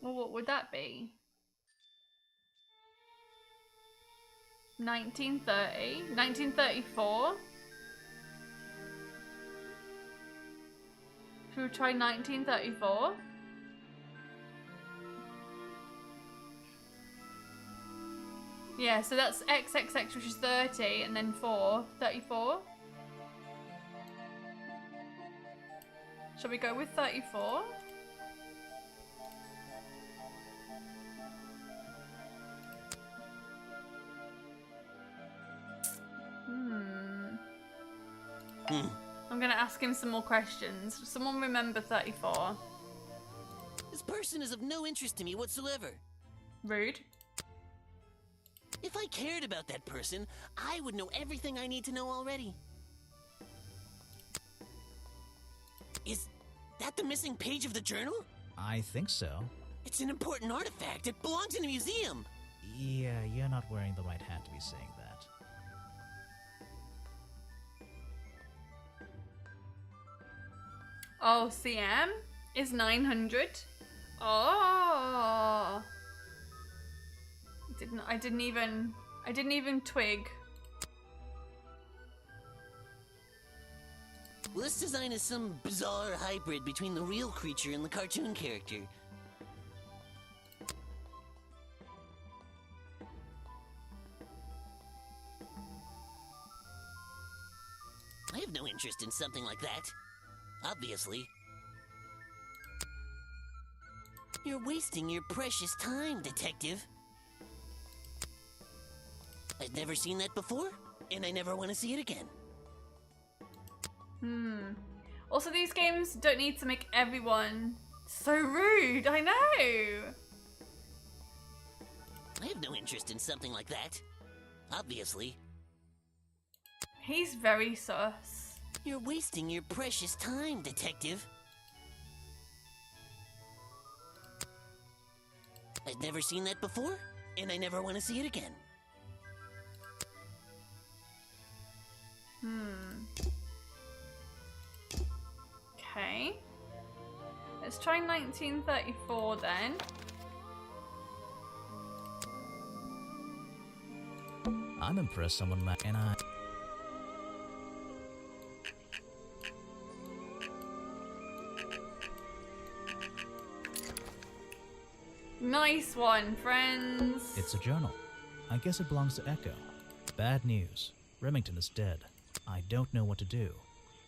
Well, what would that be? 1930? 1934? Should we try 1934? Yeah, so that's XXX, which is 30, and then 4, 34. Shall we go with 34? I'm gonna ask him some more questions. Someone remember 34? This person is of no interest to me whatsoever. Rude. If I cared about that person, I would know everything I need to know already. Is that the missing page of the journal? I think so. It's an important artifact. It belongs in a museum. Yeah, you're not wearing the right hat to be saying that. Oh, CM is 900. Oh. I didn't even twig. Well, this design is some bizarre hybrid between the real creature and the cartoon character. interest in something like that. Obviously. You're wasting your precious time, Detective. I've never seen that before, and I never want to see it again. Also, these games don't need to make everyone so rude. I know. I have no interest in something like that. Obviously. He's very sus. You're wasting your precious time, Detective. I've never seen that before, and I never want to see it again. Okay. Let's try 1934 then. I'm impressed someone and I... Nice one, friends. It's a journal. I guess it belongs to Echo. Bad news. Remington is dead. I don't know what to do.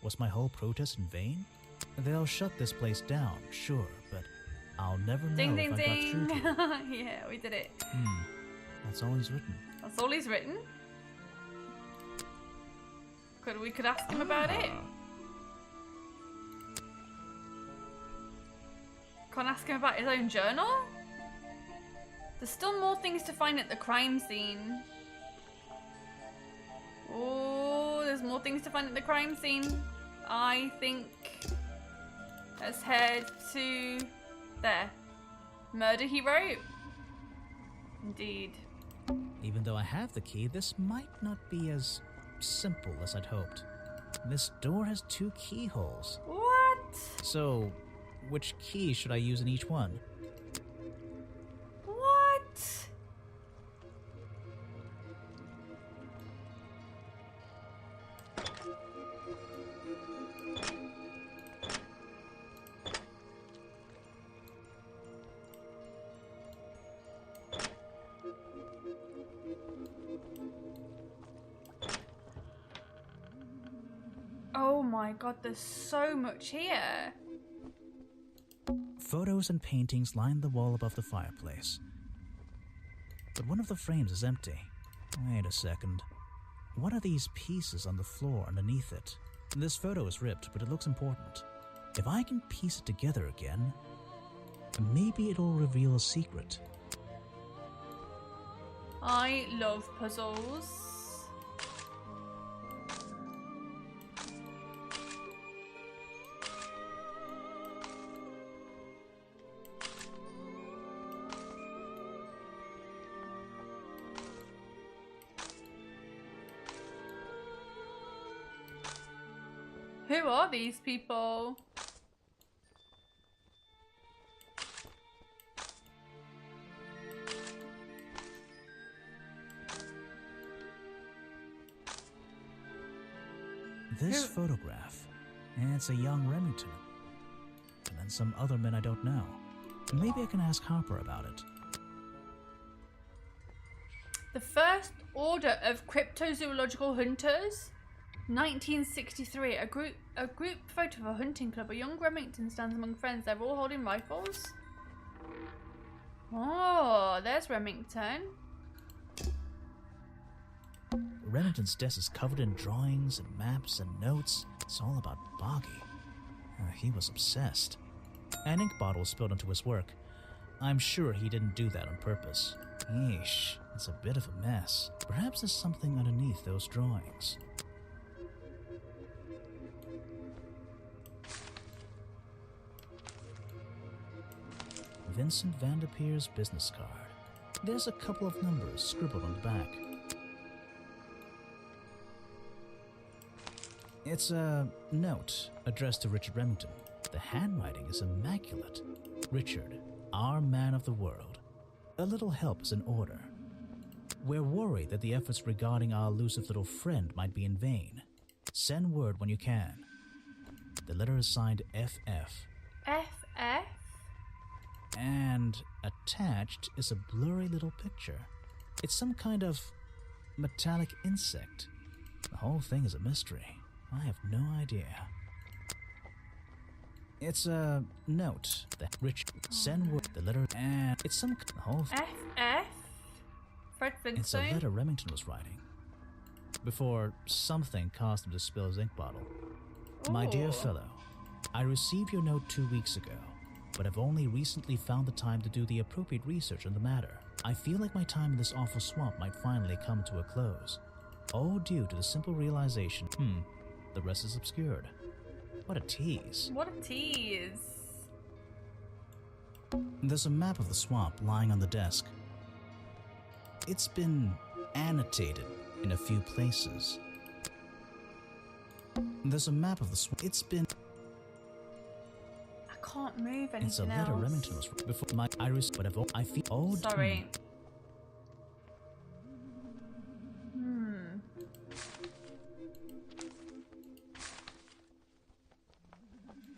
Was my whole protest in vain? They'll shut this place down, sure, but I'll never know Ding, if ding, I got through ding. to it. Yeah, we did it. That's all he's written. That's all he's written. We could ask him about it. Can't ask him about his own journal? There's still more things to find at the crime scene. Oh, there's more things to find at the crime scene. I think let's head to there. Murder he wrote. Indeed. Even though I have the key, this might not be as simple as I'd hoped. This door has 2 keyholes. What? So, which key should I use in each one? What? Oh my god, there's so much here. Photos and paintings line the wall above the fireplace. But one of the frames is empty. Wait a second. What are these pieces on the floor underneath it? This photo is ripped, but it looks important. If I can piece it together again, maybe it'll reveal a secret. I love puzzles. Who are these people? This photograph, it's a young Remington. And then some other men I don't know. Maybe I can ask Harper about it. The First Order of Cryptozoological Hunters, 1963. A group photo of a hunting club. A young Remington stands among friends. They're all holding rifles. Oh, there's Remington. Remington's desk is covered in drawings and maps and notes. It's all about Boggy. He was obsessed. An ink bottle spilled into his work. I'm sure he didn't do that on purpose. Yeesh, it's a bit of a mess. Perhaps there's something underneath those drawings. Vincent Vanderpeer's business card. There's a couple of numbers scribbled on the back. It's a note addressed to Richard Remington. The handwriting is immaculate. Richard, our man of the world. A little help is in order. We're worried that the efforts regarding our elusive little friend might be in vain. Send word when you can. The letter is signed FF. FF? And attached is a blurry little picture. It's some kind of metallic insect. The whole thing is a mystery. I have no idea. It's a note that Rich send word the letter and it's some whole FF? Fred Flintstone? It's a letter Remington was writing before something caused him to spill his ink bottle. My dear fellow, I received your note 2 weeks ago, but have only recently found the time to do the appropriate research on the matter. I feel like my time in this awful swamp might finally come to a close. All due to the simple realization, the rest is obscured. What a tease. What a tease. There's a map of the swamp lying on the desk. It's been annotated in a few places. There's a map of the swamp. It's been... I can't move anything It's a letter else. Remington was before my iris, whatever. I feel old. Sorry.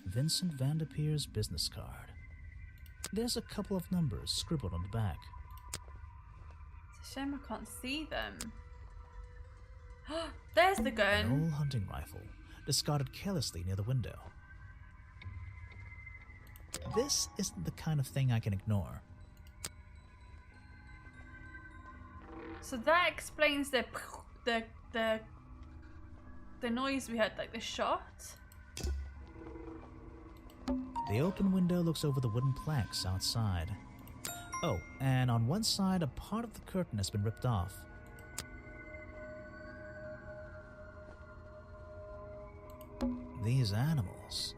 Vincent Vanderpeer's business card. There's a couple of numbers scribbled on the back. It's a shame I can't see them. There's the gun. An old hunting rifle, discarded carelessly near the window. This isn't the kind of thing I can ignore. So that explains the noise we heard, like the shot. The open window looks over the wooden planks outside. Oh, and on one side, a part of the curtain has been ripped off. These animals,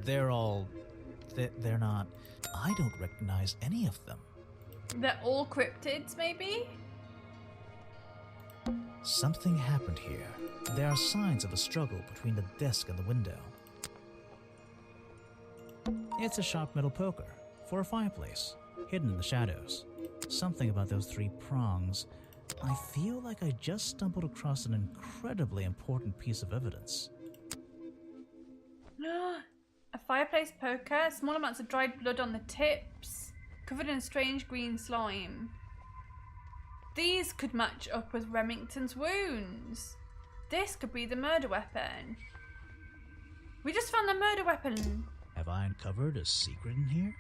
they're not... I don't recognize any of them. They're all cryptids, maybe? Something happened here. There are signs of a struggle between the desk and the window. It's a sharp metal poker for a fireplace, hidden in the shadows. Something about those 3 prongs. I feel like I just stumbled across an incredibly important piece of evidence. A fireplace poker, small amounts of dried blood on the tips, covered in strange green slime. These could match up with Remington's wounds. This could be the murder weapon. We just found the murder weapon. Have I uncovered a secret in here?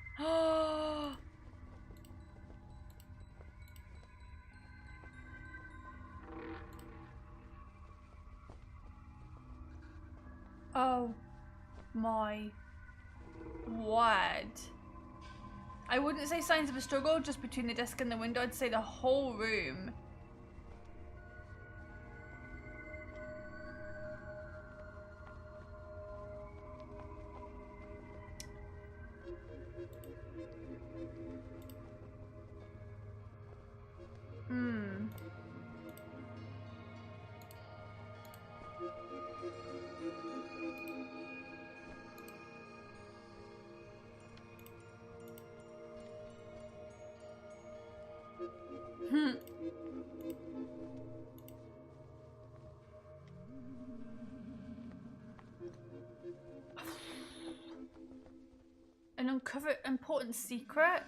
Oh my word. I wouldn't say signs of a struggle just between the desk and the window. I'd say the whole room. An uncovered important secret.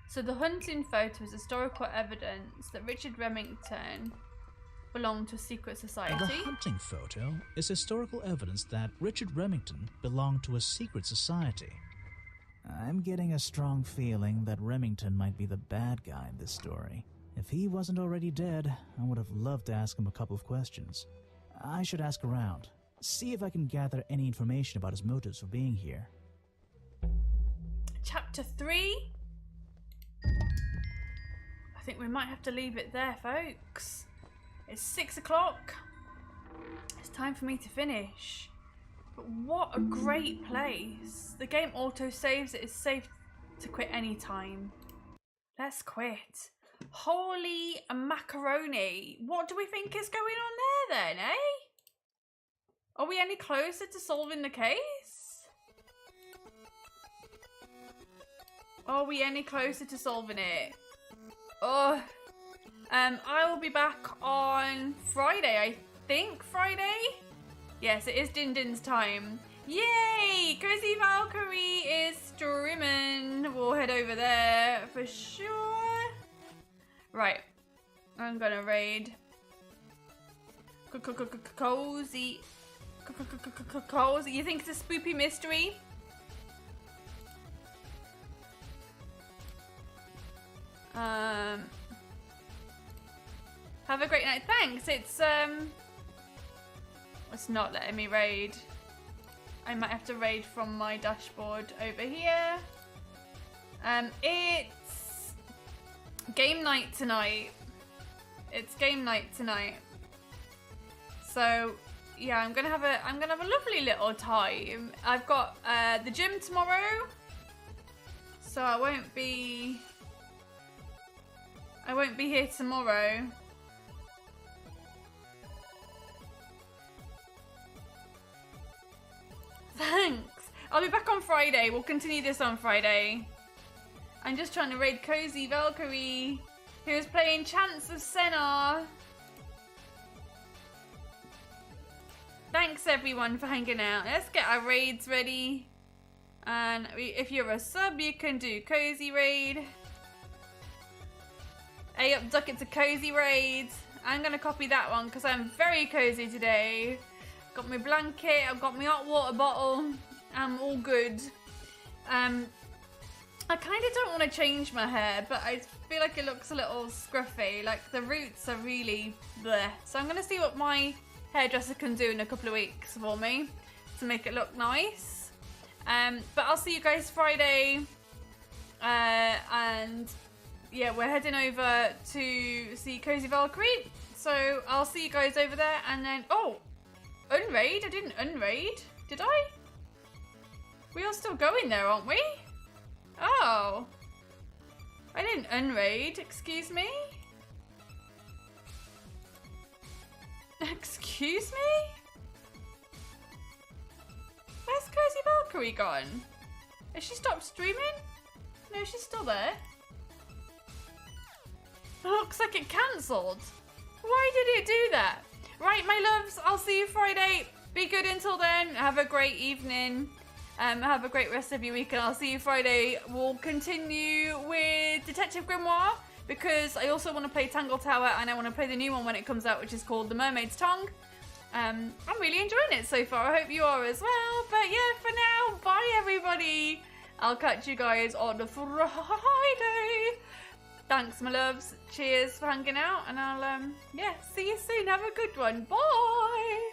So the hunting photo is historical evidence that Richard Remington belonged to a secret society. The hunting photo is historical evidence that Richard Remington belonged to a secret society. I'm getting a strong feeling that Remington might be the bad guy in this story. If he wasn't already dead, I would have loved to ask him a couple of questions. I should ask around, see if I can gather any information about his motives for being here. Chapter 3. I think we might have to leave it there, folks. It's 6 o'clock. It's time for me to finish. But what a great place. The game auto-saves. It is safe to quit anytime. Let's quit. Holy macaroni. What do we think is going on there then, eh? Are we any closer to solving the case? Are we any closer to solving it? Oh, I will be back on Friday, I think. Friday? Yes, it is Din Din's time. Yay! Cozy Valkyrie is streaming. We'll head over there for sure. Right. I'm gonna raid Cozy. Cozy. You think it's a spoopy mystery? Have a great night. Thanks. It's not letting me raid. I might have to raid from my dashboard over here. It's game night tonight. It's game night tonight. So yeah, I'm gonna have a lovely little time. I've got the gym tomorrow, so I won't be here tomorrow. Thanks. I'll be back on Friday. We'll continue this on Friday. I'm just trying to raid Cozy Valkyrie, who is playing Chance of Senna. Thanks everyone for hanging out. Let's get our raids ready. And if you're a sub, you can do Cozy Raid. Hey up, Duck, it's a Cozy Raid. I'm going to copy that one because I'm very cozy today. Got my blanket, I've got my hot water bottle. I'm all good. I kind of don't want to change my hair, but I feel like it looks a little scruffy. Like the roots are really bleh. So I'm going to see what my hairdresser can do in a couple of weeks for me to make it look nice. But I'll see you guys Friday. And yeah, we're heading over to see Cozy Valkyrie. So I'll see you guys over there. And then, oh, unraid? I didn't unraid, did I? We are still going there, aren't we? Oh. I didn't unraid, excuse me? Excuse me? Where's Cozy Valkyrie gone? Has she stopped streaming? No, she's still there. Looks like it cancelled. Why did it do that? Right, my loves, I'll see you Friday. Be good until then. Have a great evening. Have a great rest of your week, and I'll see you Friday. We'll continue with Detective Grimoire, because I also want to play Tangle Tower, and I want to play the new one when it comes out, which is called The Mermaid's Tongue. I'm really enjoying it so far. I hope you are as well. But yeah, for now, bye everybody. I'll catch you guys on Friday. Thanks, my loves. Cheers for hanging out, and I'll, yeah, see you soon. Have a good one. Bye.